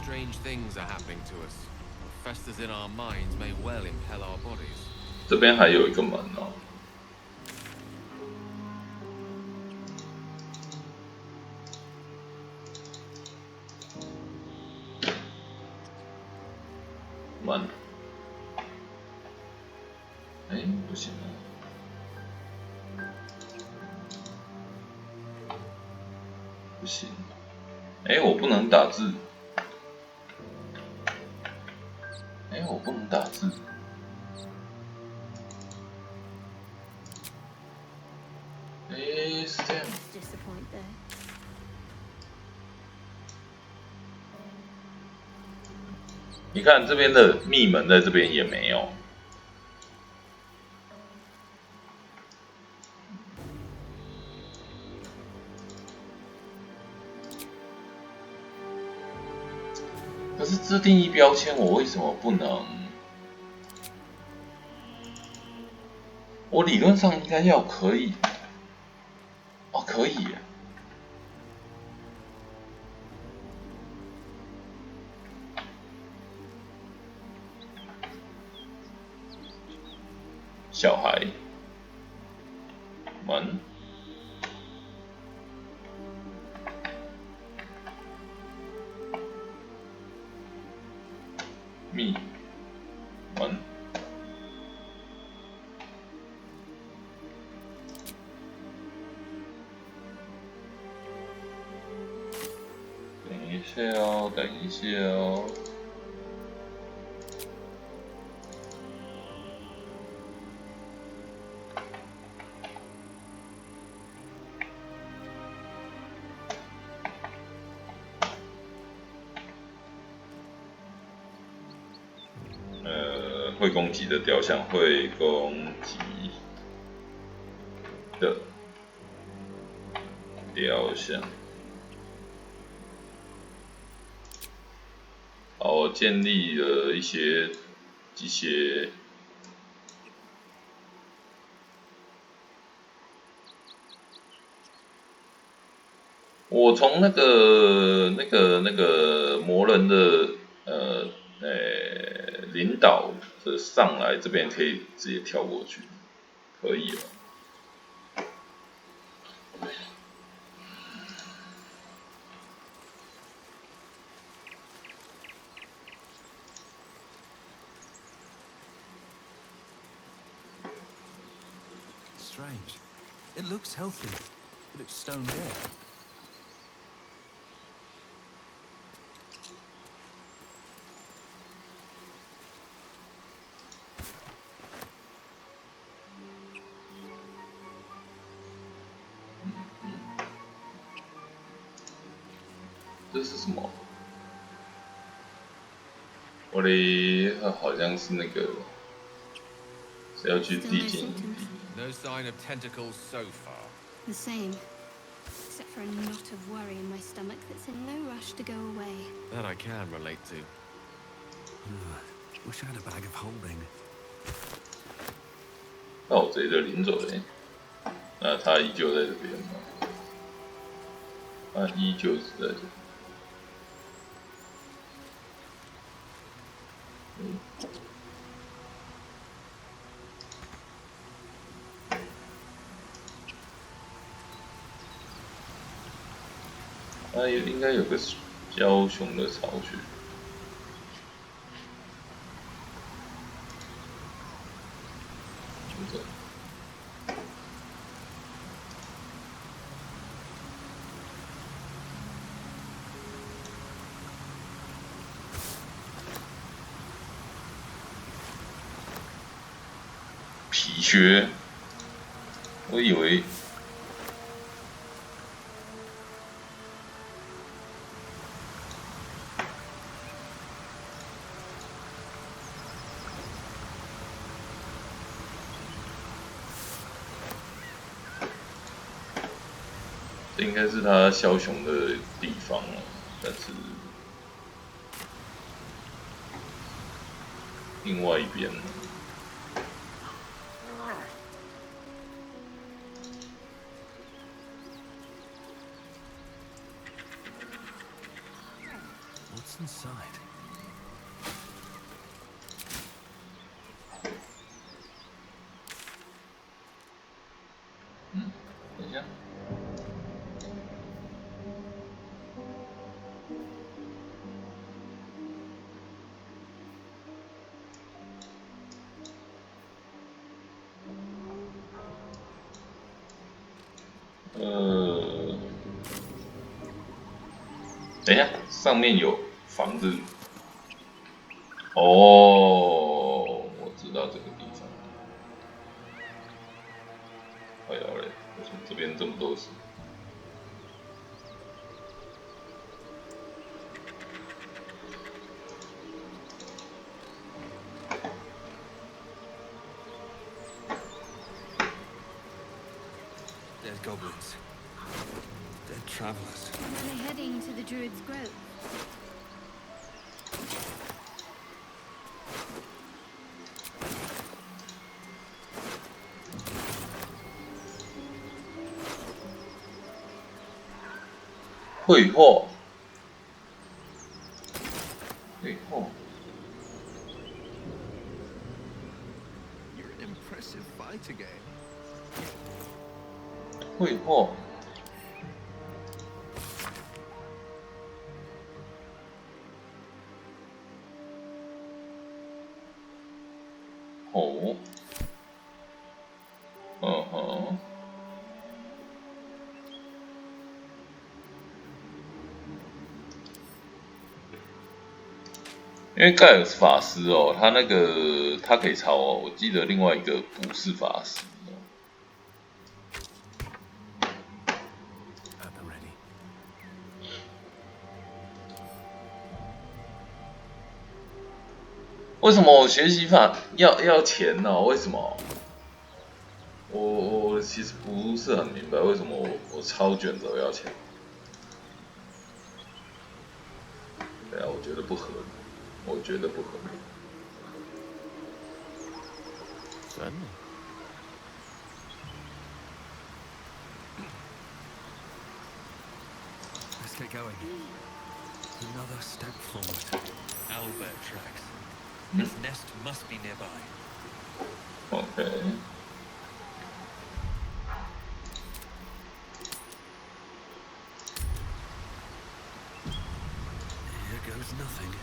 ？Strange things are happening to us. What festers in our minds may well impel our bodies. 这边还有一个门哦。门。哎，不行啊。不行。哎，我不能打字。哎，我不能打字。哎，是这样。你看这边的密门在这边也没有。可是自定义标签，我为什么不能？我理论上应该要可以。哦，可以耶。小孩，门，密，门，等一下哦，等一下哦。会攻击的雕像，会攻击的雕像。好，我建立了一些机械。我从那个魔人的领导的上来这边可以直接跳过去，可以了。Strange. It looks healthy, but it's stone dead. 这是什么？我的好像是那个是要去地精营地。No sign of tentacles so far. The same. Except for a knot of worry in my stomach that's in no rush to go away. That I can relate to. Wish I had a bag of holding. 盗贼的领走人，那他依旧在这边吗？他依旧是在这边。它应该有个枭雄的巢穴。皮靴，我以为。这应该是他枭雄的地方了，但是另外一边呢？ What's inside? 等一下。等一下，上面有房子。哦，我知道这个地方。哎呀嘞，为什么这边这么多事？ Dead goblins. Dead travelers. Are they heading to the Druid's Grove? 绘画，绘画。You're an impressive fighter game. 绘画。哦。嗯哼。 因为盖尔是法师哦，他那个他可以抄哦。我记得另外一个不是法师哦。为什么我学习法要钱呢？为什么？我其实不是很明白为什么我超卷轴要钱。对啊，我觉得不合理，我觉得不合理。真的。Let's get going. Another step forward. Owlbear tracks. Its nest must be nearby. Okay. Here goes nothing.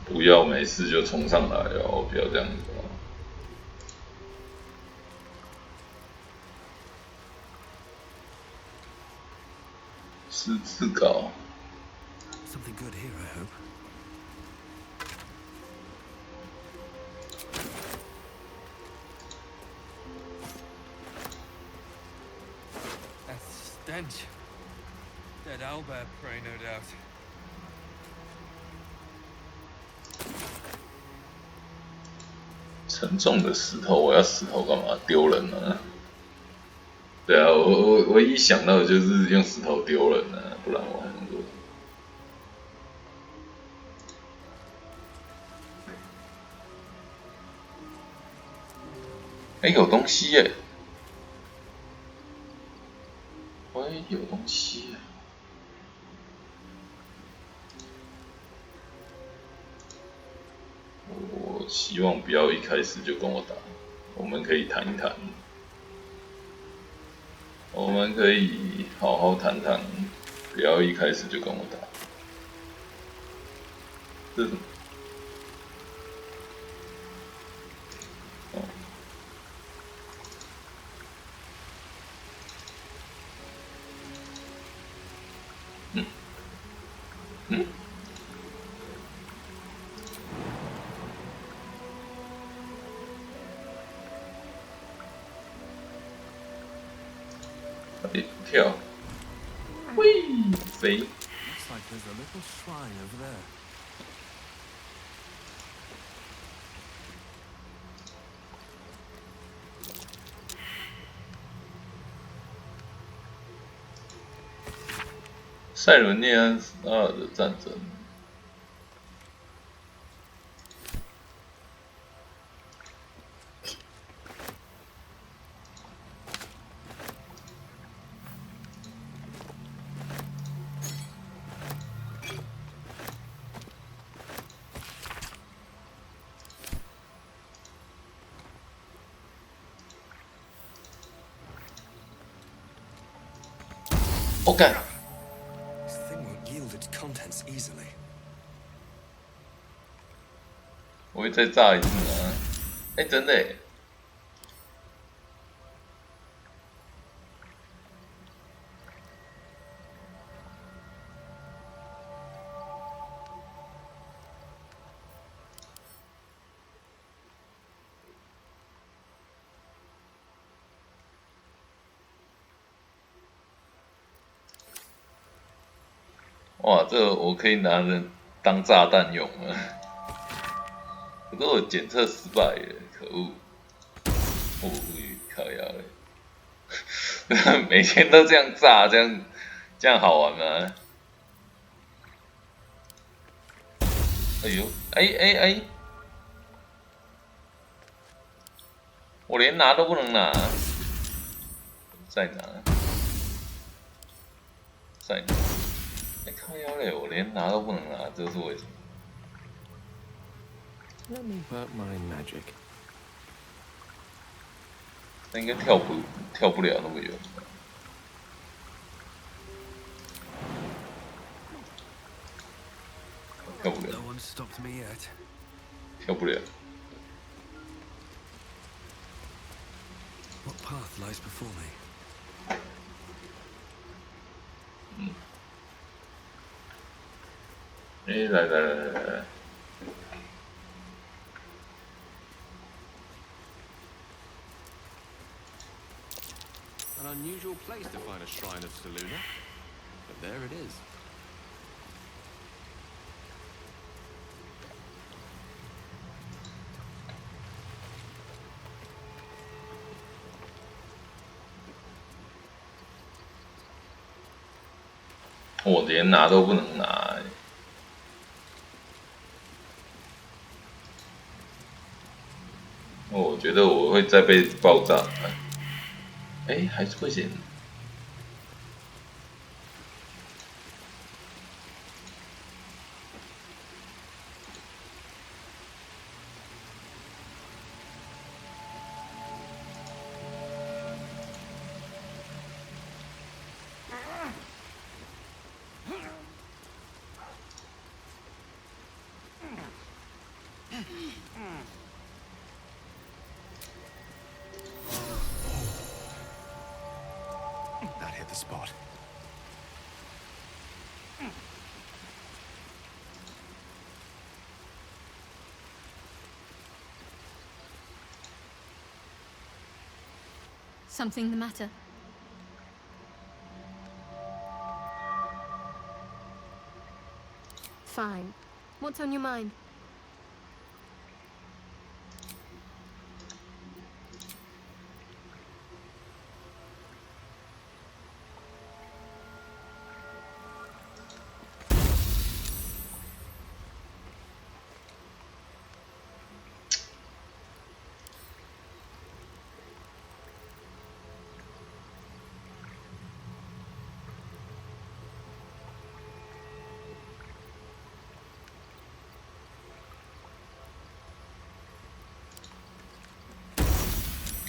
不要没事就冲上来哦，不要这样子哦。十字镐。Something good here, I hope. That stench. Dead owlbear prey, no doubt. 沉重的石头，我要石头干嘛？丢人啊！对啊，我一想到就是用石头丢人啊，不然我还能做。哎，有东西耶！喂，有东西耶！我希望不要一开始就跟我打，我们可以谈一谈，我们可以好好谈谈，不要一开始就跟我打。这是什么？跳，喂，飞。Looks like there's a little shrine over there. 塞伦涅安2的战争。我干！ This thing won't yield its contents easily. 我会再炸一次吗？哎，真的耶！哇，这个我可以拿着当炸弹用了。可是我检测失败了，可恶！哦，靠腰嘞！每天都这样炸，这样好玩吗？哎呦，哎！我连拿都不能拿，再拿。哎，靠腰嘞！我连拿都不能拿，这是为什么？ Let me work my magic. 那应该跳不了那么远。跳不了。 No one stopped me yet. 跳不了。 What path lies before me? 哎，来。 An unusual place to find a shrine of Seluna, but there it is. 我连拿都不能拿欸。我觉得我会再被爆炸。哎，还是不行。That hit the spot. Something the matter? Fine. What's on your mind?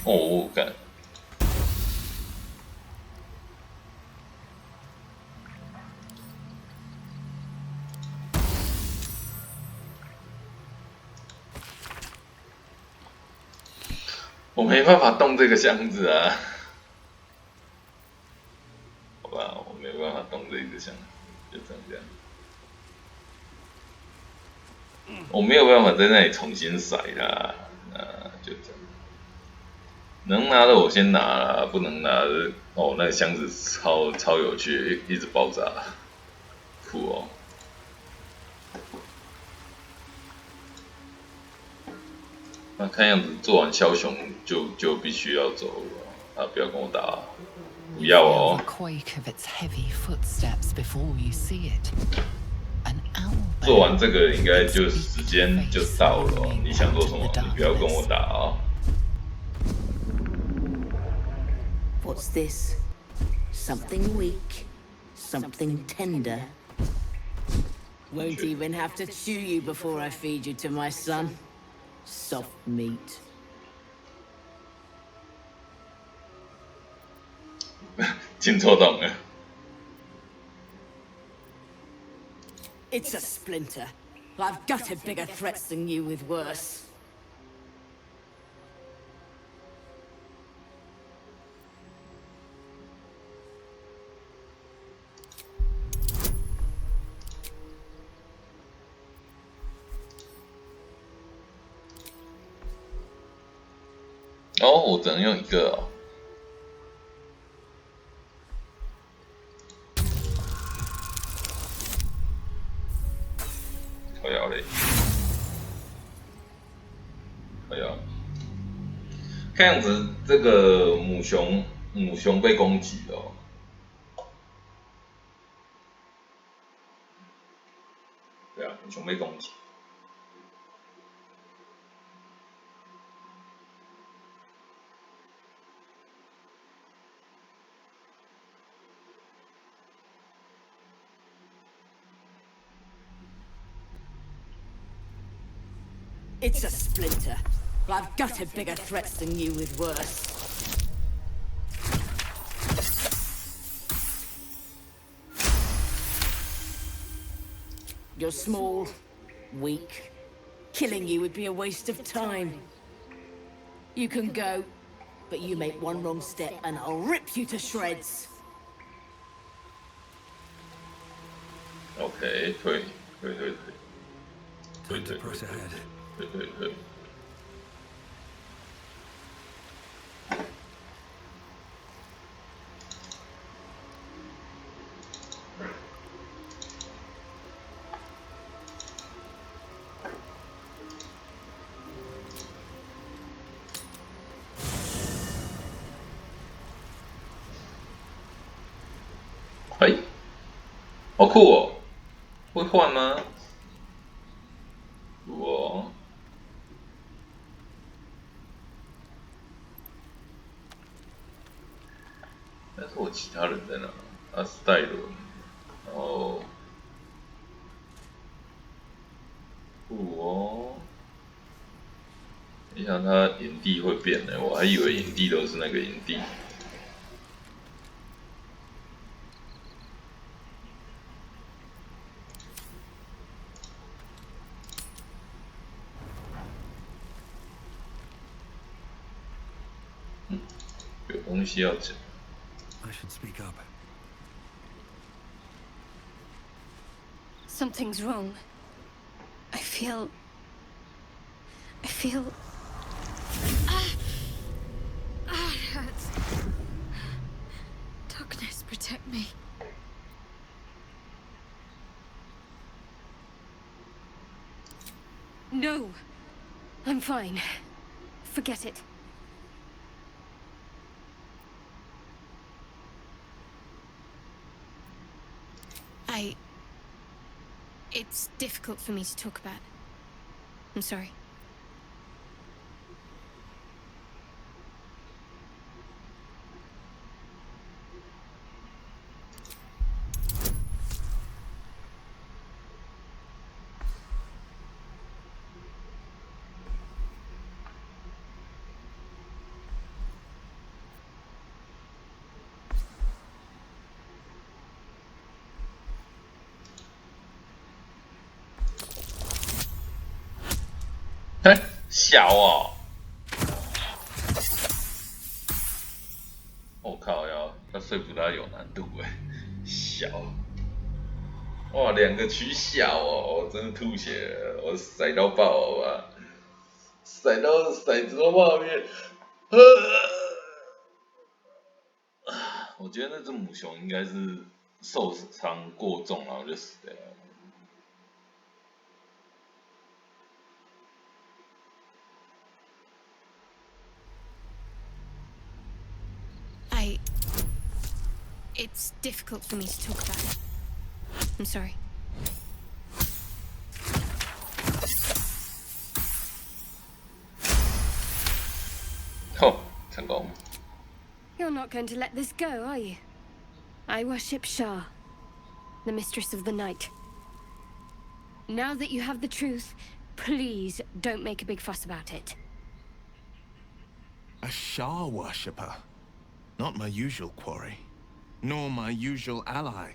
Oh, okay. 我没办法动这个箱子啊，好吧，我没办法动这个箱子，就这样。我没有办法在那里重新甩啦，就这样。能拿的我先拿啦，不能拿的哦，那个箱子超有趣，一直爆炸，酷哦。那看样子做完枭雄就必须要走了，不要跟我打，不要哦。做完这个应该就时间就到了哦，你想做什么？你不要跟我打啊。What's this? Something weak, something tender. Won't even have to chew you before I feed you to my son. Soft meat. 进错洞了。It's a splinter. I've gutted bigger threats than you with worse.哦，我只能用一个哦。靠腰嘞，靠腰。看样子这个母熊被攻击了哦。对啊，母熊被攻击。It's a splinter. I've gutted bigger threats than you with worse. You're small, weak. Killing you would be a waste of time. You can go, but you make one wrong step and I'll rip you to shreds. OK， 可以。Time to press ahead. 对。哎，好酷哦！会换吗？我。但是我其他人在哪？阿斯戴伦，然后酷哦。没想到他营地会变呢，我还以为营地都是那个营地。有东西要讲。I should speak up. Something's wrong. I feel. It hurts. Darkness, protect me. No. I'm fine. Forget it. It's difficult for me to talk about. I'm sorry.小哦！我靠，要说服他有难度哎，小。哇，2个取小哦，我真的吐血了，我塞到爆好吧，塞到骰子都爆面。我觉得那只母熊应该是受伤过重，然后就死掉了。It's difficult for me to talk about. I'm sorry. Oh, 成功。You're not going to let this go, are you? I worship Shah, the mistress of the night. Now that you have the truth, please don't make a big fuss about it. A Shah worshipper? Not my usual quarry. Nor my usual ally.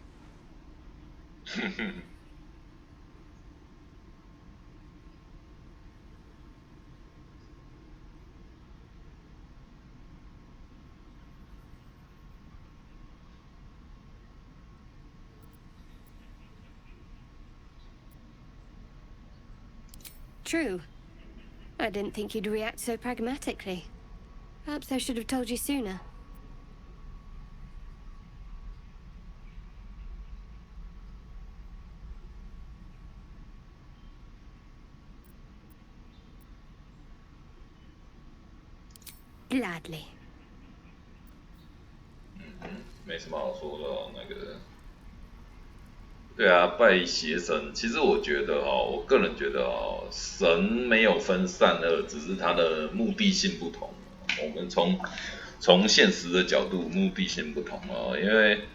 True. I didn't think you'd react so pragmatically. Perhaps I should have told you sooner. Gladly. 没什么好说的哦，那个。对啊，拜邪神，其实我觉得哦，我个人觉得哦，神没有分善恶，只是它的目的性不同。我们从现实的角度，目的性不同哦，因为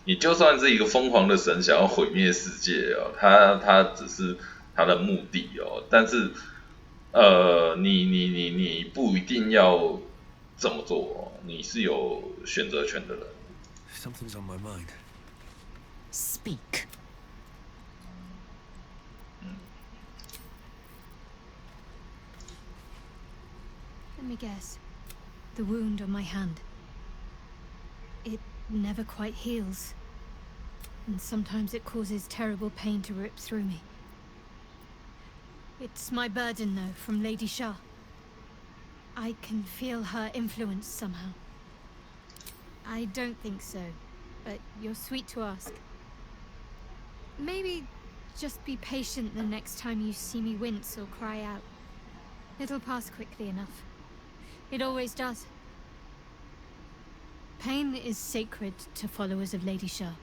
你就算是一个疯狂的神想要毁灭世界哦，他只是他的目的哦，但是你不一定要这么做哦，你是有选择权的人。Something's on my mind. Speak. Let me guess. The wound on my hand. It never quite heals. And sometimes it causes terrible pain to rip through me. It's my burden, though, from Lady Shah. I can feel her influence somehow. I don't think so, but you're sweet to ask. Maybe just be patient the next time you see me wince or cry out. It'll pass quickly enough. It always does. Pain is sacred to followers of Lady Shah.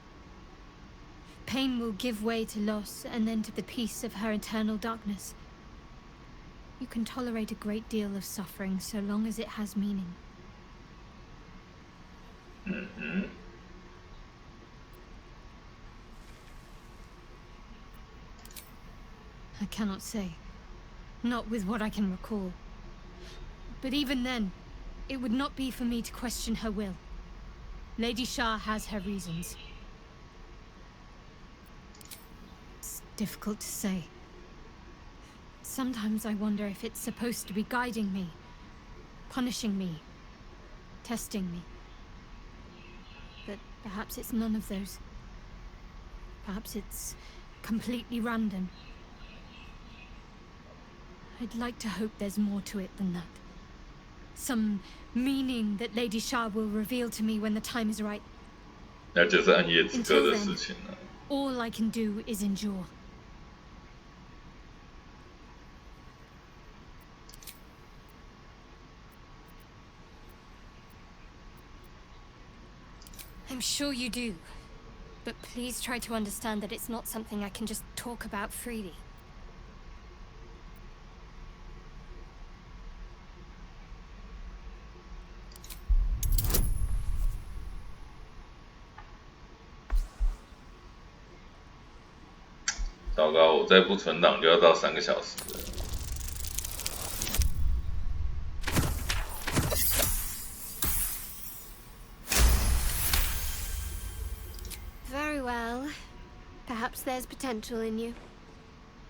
pain will give way to loss and then to the peace of her eternal darkness. You can tolerate a great deal of suffering so long as it has meaning. I cannot say. Not with what I can recall. But even then, it would not be for me to question her will. Lady Shah has her reasons. It's difficult to say. Sometimes I wonder if it's supposed to be guiding me, punishing me, testing me. But perhaps it's none of those. Perhaps it's completely random. I'd like to hope there's more to it than that. Some meaning that Lady Shah will reveal to me when the time is right. 那就是暗夜之歌的事情了。 All I can do is endure. I'm sure you do. But please try to understand that it's not something I can just talk about freely. 糟糕，我再不存档就要到3个小时了。 Very well. Perhaps there's potential in you.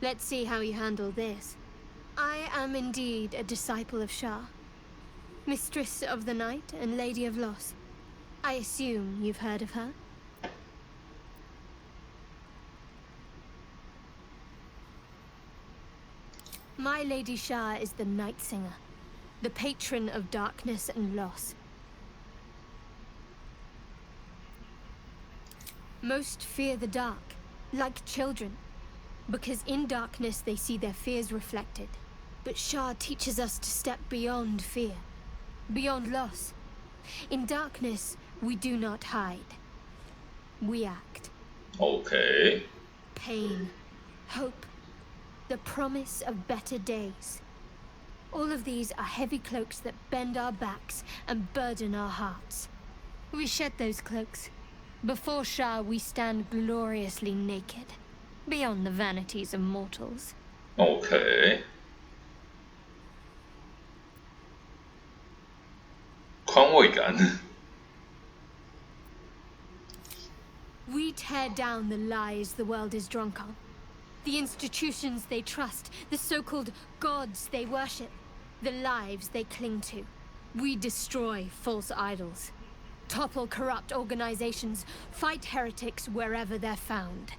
Let's see how you handle this. I am indeed a disciple of Shah, Mistress of the Night and Lady of Loss. I assume you've heard of her? My Lady Shah is the Night Singer, the patron of darkness and loss. Most fear the dark, like children, because in darkness they see their fears reflected. But Shah teaches us to step beyond fear, beyond loss. In darkness, we do not hide. We act. Okay. Pain, hope, the promise of better days. All of these are heavy cloaks that bend our backs and burden our hearts. We shed those cloaks. Before Shah, we stand gloriously naked, beyond the vanities of mortals. Okay. 宽慰感。 We tear down the lies the world is drunk on, the institutions they trust, the so-called gods they worship, the lives they cling to. We destroy false idols, topple corrupt organizations, fight heretics wherever they're found.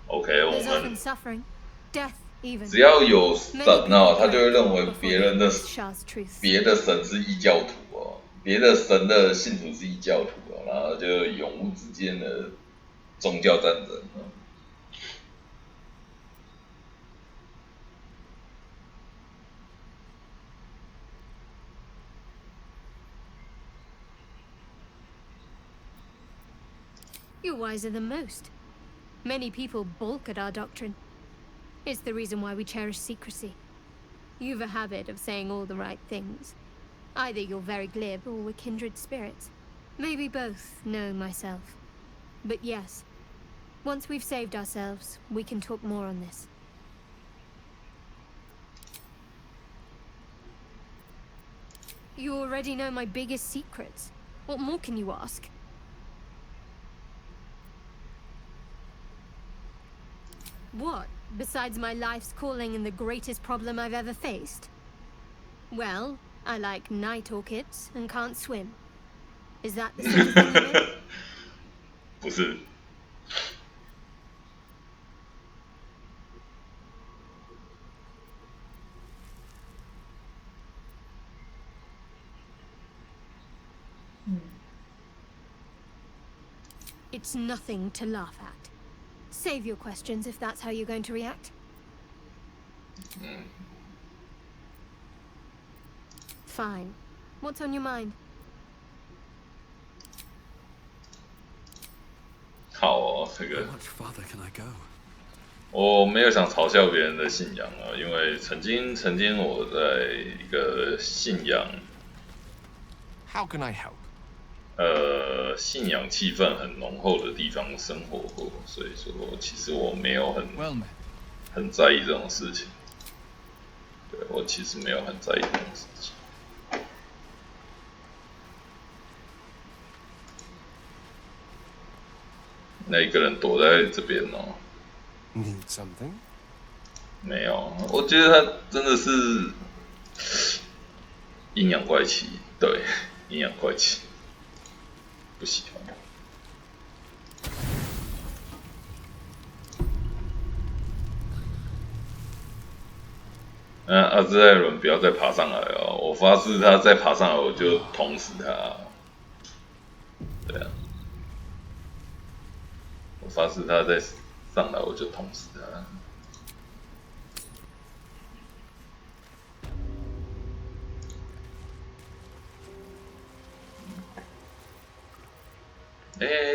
OK， There's 我 often 们 suffering, death even. 只要有神哦，他就会认为别的神是异教徒哦，别的神的信徒是异教徒哦，然后就永无止境的宗教战争哦。 You're wiser than most. Many people balk at our doctrine. It's the reason why we cherish secrecy. You've a habit of saying all the right things. Either you're very glib or we're kindred spirits. Maybe both, knowing myself. But yes, once we've saved ourselves, we can talk more on this. You already know my biggest secrets. What more can you ask? What, besides my life's calling and the greatest problem I've ever faced? Well, I like night orchids and can't swim. Is that the sort of thing you know? 不是。It's nothing to laugh at. Save your questions if that's how you're going to react. Fine. What's on your mind? 好哦。这个 How much farther can I go? 我没有想嘲笑别人的信仰啊，因为曾经我在一个信仰 How can I help? 信仰气氛很浓厚的地方生活过，所以说其实我没有很在意这种事情。对，我其实没有很在意这种事情。那一个人躲在这边哦。Need something? 没有，我觉得他真的是阴阳怪气，对，阴阳怪气，不喜欢。阿兹艾伦不要再爬上来哦！我发誓，他再爬上来我就捅死他。对啊，我发誓他再上来我就捅死他。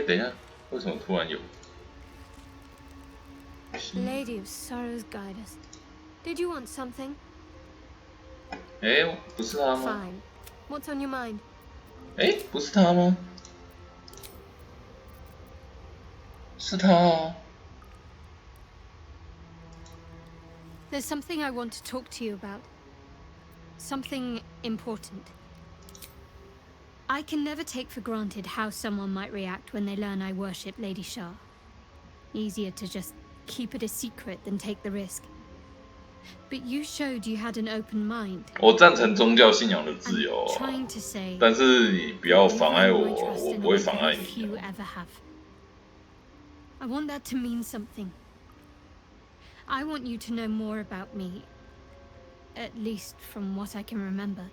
等一下，为什么突然有 Lady of Sorrows guide us. Did you want something? 不是他吗 Fine. What's on your mind? 不是他吗？是他啊。There's something I want to talk to you about. Something important. I can never take for granted how someone might react when they learn I worship Lady Shah. Easier to just keep it a secret than take the risk. But you showed you had an open mind. 我赞成宗教信仰的自由，但是你不要妨碍我，我不会妨碍你。Few ever have. I want that to mean something. I want you to know more about me, at least from what I can remember.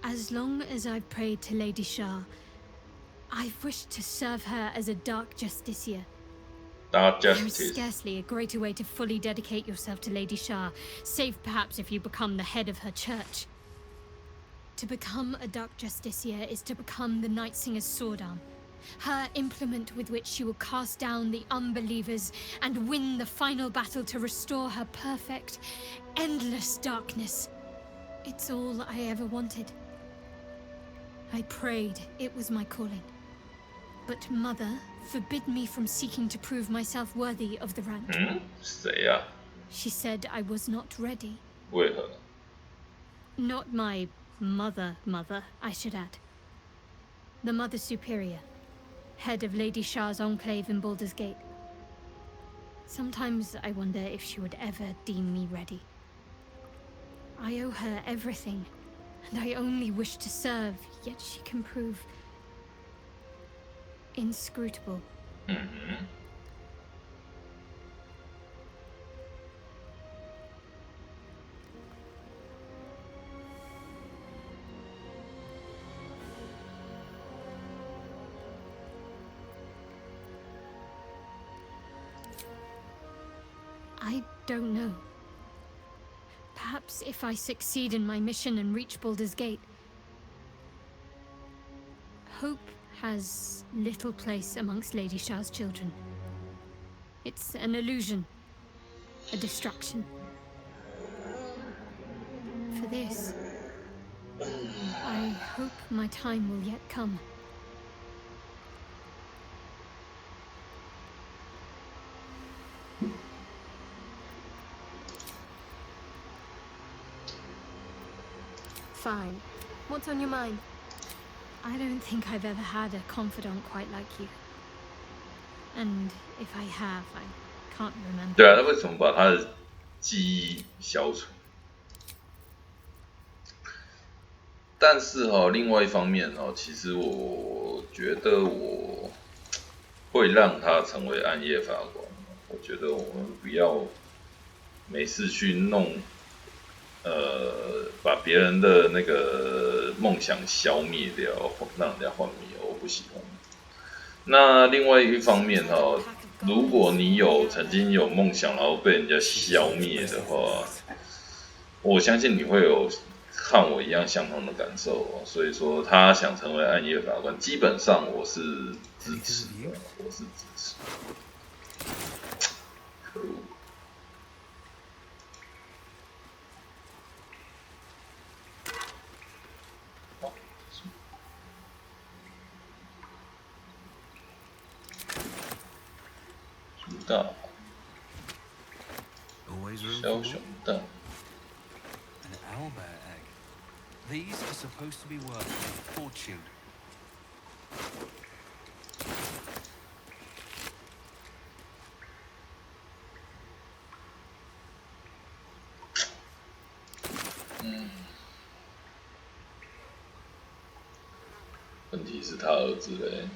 As long as I've prayed to Lady Shah, I've wished to serve her as a Dark Justiciar. There is scarcely a greater way to fully dedicate yourself to Lady Shah, save perhaps if you become the head of her church. To become a Dark Justiciar is to become the Night Singer's sword arm, her implement with which she will cast down the unbelievers and win the final battle to restore her perfect, endless darkness. It's all I ever wanted. I prayed it was my calling. But Mother forbid me from seeking to prove myself worthy of the rank. 谁呀？ She said I was not ready. 为何？ Not my mother, I should add. The Mother Superior, head of Lady Shah's enclave in Baldur's Gate. Sometimes I wonder if she would ever deem me ready. I owe her everything, and I only wish to serve, yet she can prove inscrutable. I don't know. Perhaps if I succeed in my mission and reach Baldur's Gate. Hope has little place amongst Lady Shah's children. It's an illusion, a distraction. For this, I hope my time will yet come. Fine. What's on your mind? I don't think I've ever had a confidant quite like you. And if I have, I can't remember. 对啊，他为什么把他的记忆消除？但是另外一方面其实我觉得我会让他成为暗夜法官。我觉得我们不要没事去弄。把别人的那个梦想消灭掉，让人家幻灭，我不喜欢。那另外一方面如果你曾经有梦想，然后被人家消灭的话，我相信你会有和我一样相同的感受哦，所以说他想成为暗夜法官，基本上我是支持的，我是支持。可恶！猪大，小熊蛋。 Owlbear egg. These are supposed to be worth a fortune. Mm. 问题是他儿子嘞。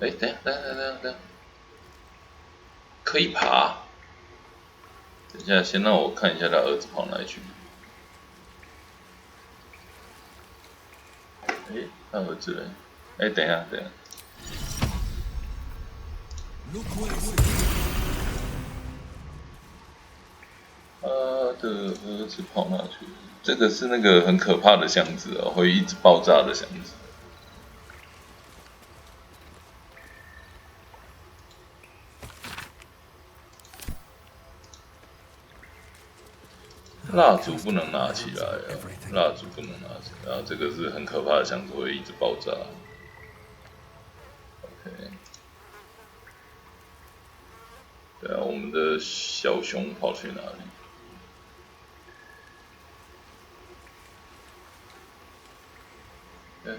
哎，等下，可以爬。等一下，先让我看一下他儿子跑哪里去。哎，他儿子嘞？哎，等一下。他的儿子跑哪去？这个是那个很可怕的箱子哦，会一直爆炸的箱子。 蜡烛不能拿起来啊！蜡烛不能拿起来，然后这个是很可怕的箱子，会一直爆炸。OK， 对啊，我们的小熊跑去哪里？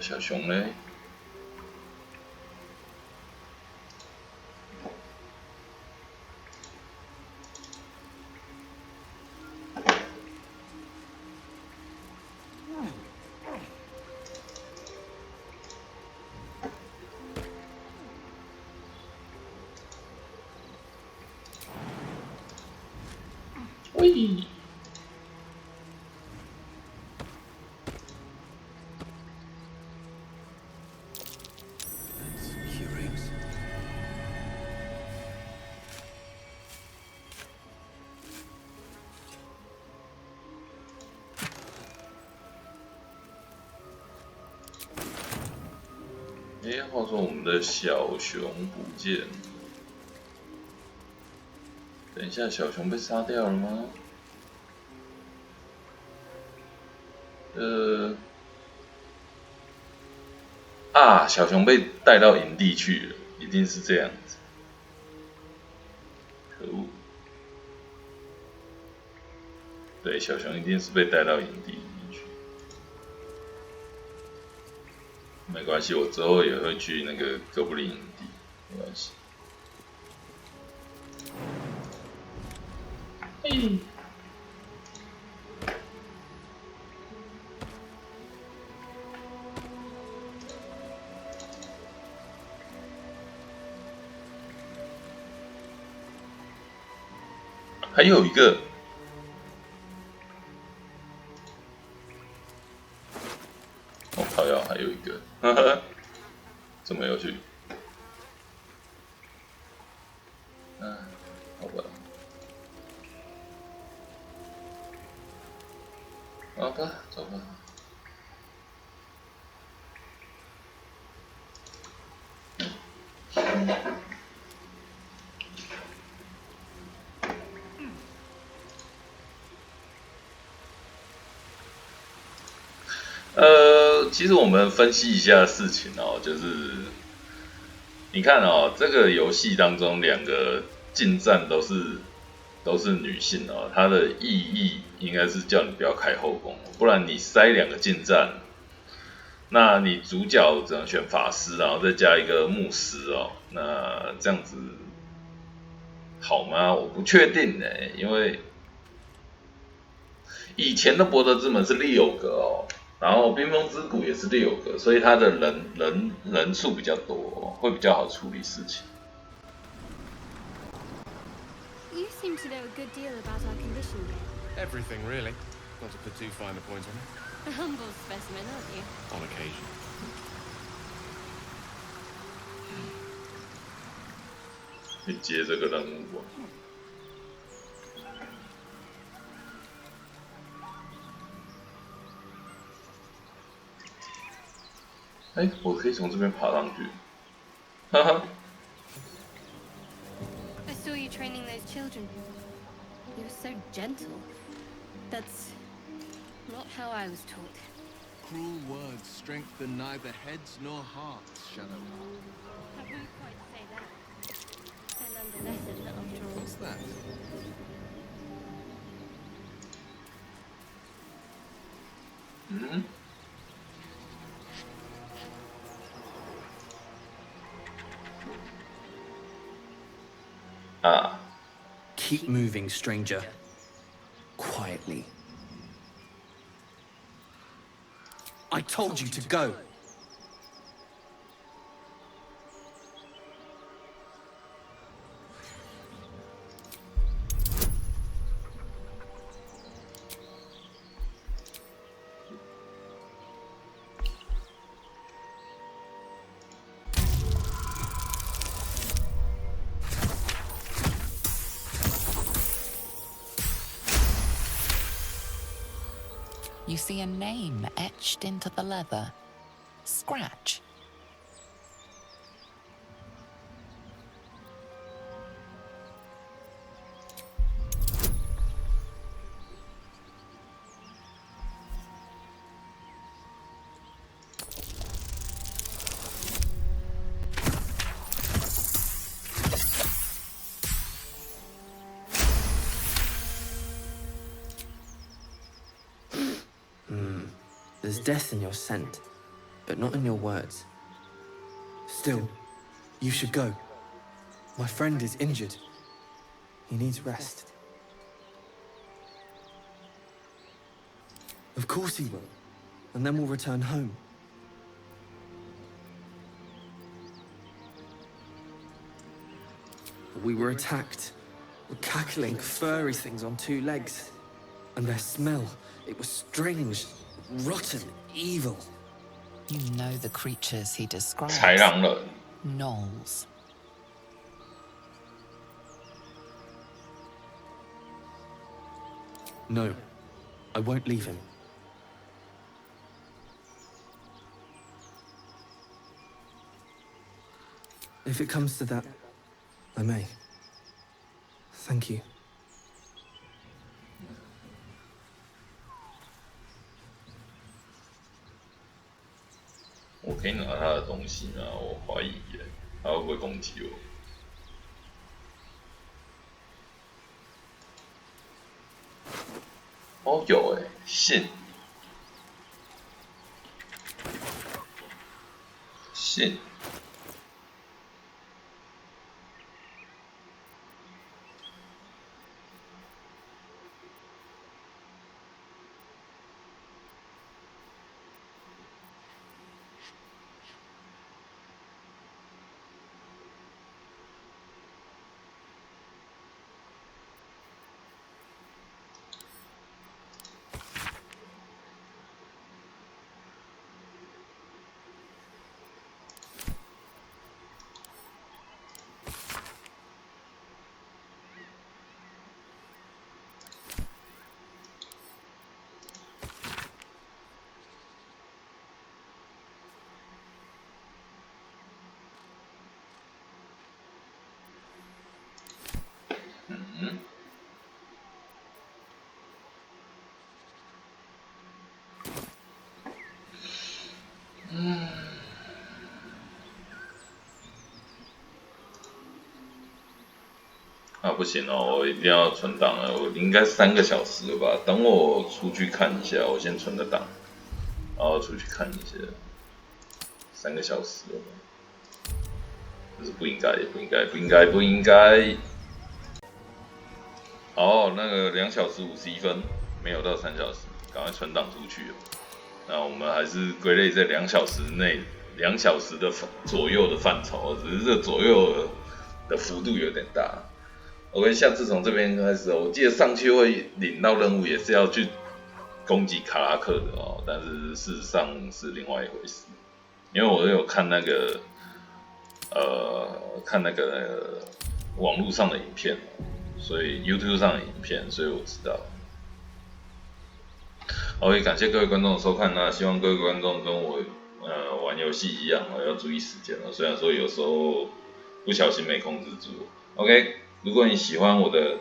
小熊嘞？喂！哎，话说我们的小熊不见了。 等一下，小熊被杀掉了吗？小熊被带到营地去了，一定是这样子。可恶！对，小熊一定是被带到营地里面去。没关系，我之后也会去那个哥布林营地，没关系。 还有一个，哦，靠腰，还有一个，哈哈，这么有趣。好吧。 好吧，走吧。其实我们分析一下事情哦，就是你看哦，这个游戏当中两个近战都是女性哦，它的意义应该是叫你不要开后宫，不然你塞两个近战，那你主角只能选法师，然后再加一个牧师哦，那这样子好吗？我不确定呢，因为以前的博德之门是6个哦，然后冰封之谷也是6个，所以它的人数比较多，会比较好处理事情。 You seem to know a good deal about our condition here. Everything, really. Not to put too fine a point on it. A humble specimen, aren't you? On occasion. 去接这个任务吧。哎，我可以从这边爬上去，哈哈。I saw you training those children. You were so gentle. That's not how I was taught. Cruel words strengthen neither heads nor hearts, Shadow. I wouldn't quite say that. I learned a lesson after all. What's that? Keep moving, stranger. Quietly. I told you to go. You see a name etched into the leather. Scratch. There's death in your scent, but not in your words. Still, you should go. My friend is injured. He needs rest. Of course he will. And then we'll return home. We were attacked. Cackling, furry things on two legs. And their smell, it was strange, rotten, evil. You know the creatures he describes. 豺狼人 Gnolls. No, I won't leave him. If it comes to that, I may. Thank you. 我可以拿他的东西吗？我怀疑耶，他会不会攻击我？哦，有哎，信，信。啊，不行哦，我一定要存档了，我应该3个小时了吧？等我出去看一下，我先存个档，然后出去看一下，3个小时了吧？这是不应该，不应该，不应该，不应该。哦，那个2小时51分，没有到3小时，赶快存档出去了。那我们还是归类在2小时内，2小时的左右的范畴，只是这左右的幅度有点大。OK， 下次从这边开始，我记得上去会领到任务，也是要去攻击卡拉克的哦，但是事实上是另外一回事，因为我有看那个网络上的影片，所以 YouTube 上的影片，所以我知道。OK， 感谢各位观众的收看，那希望各位观众跟我玩玩游戏一样要注意时间虽然说有时候不小心没控制住。OK， 如果你喜欢我的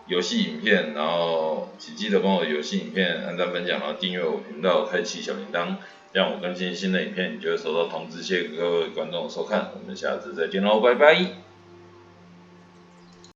游戏影片，然后请记得帮我游戏影片按赞分享，然后订阅我频道，开启小铃铛，这样我更新新的影片你就会收到通知。谢谢各位观众的收看，我们下次再见喽，拜拜。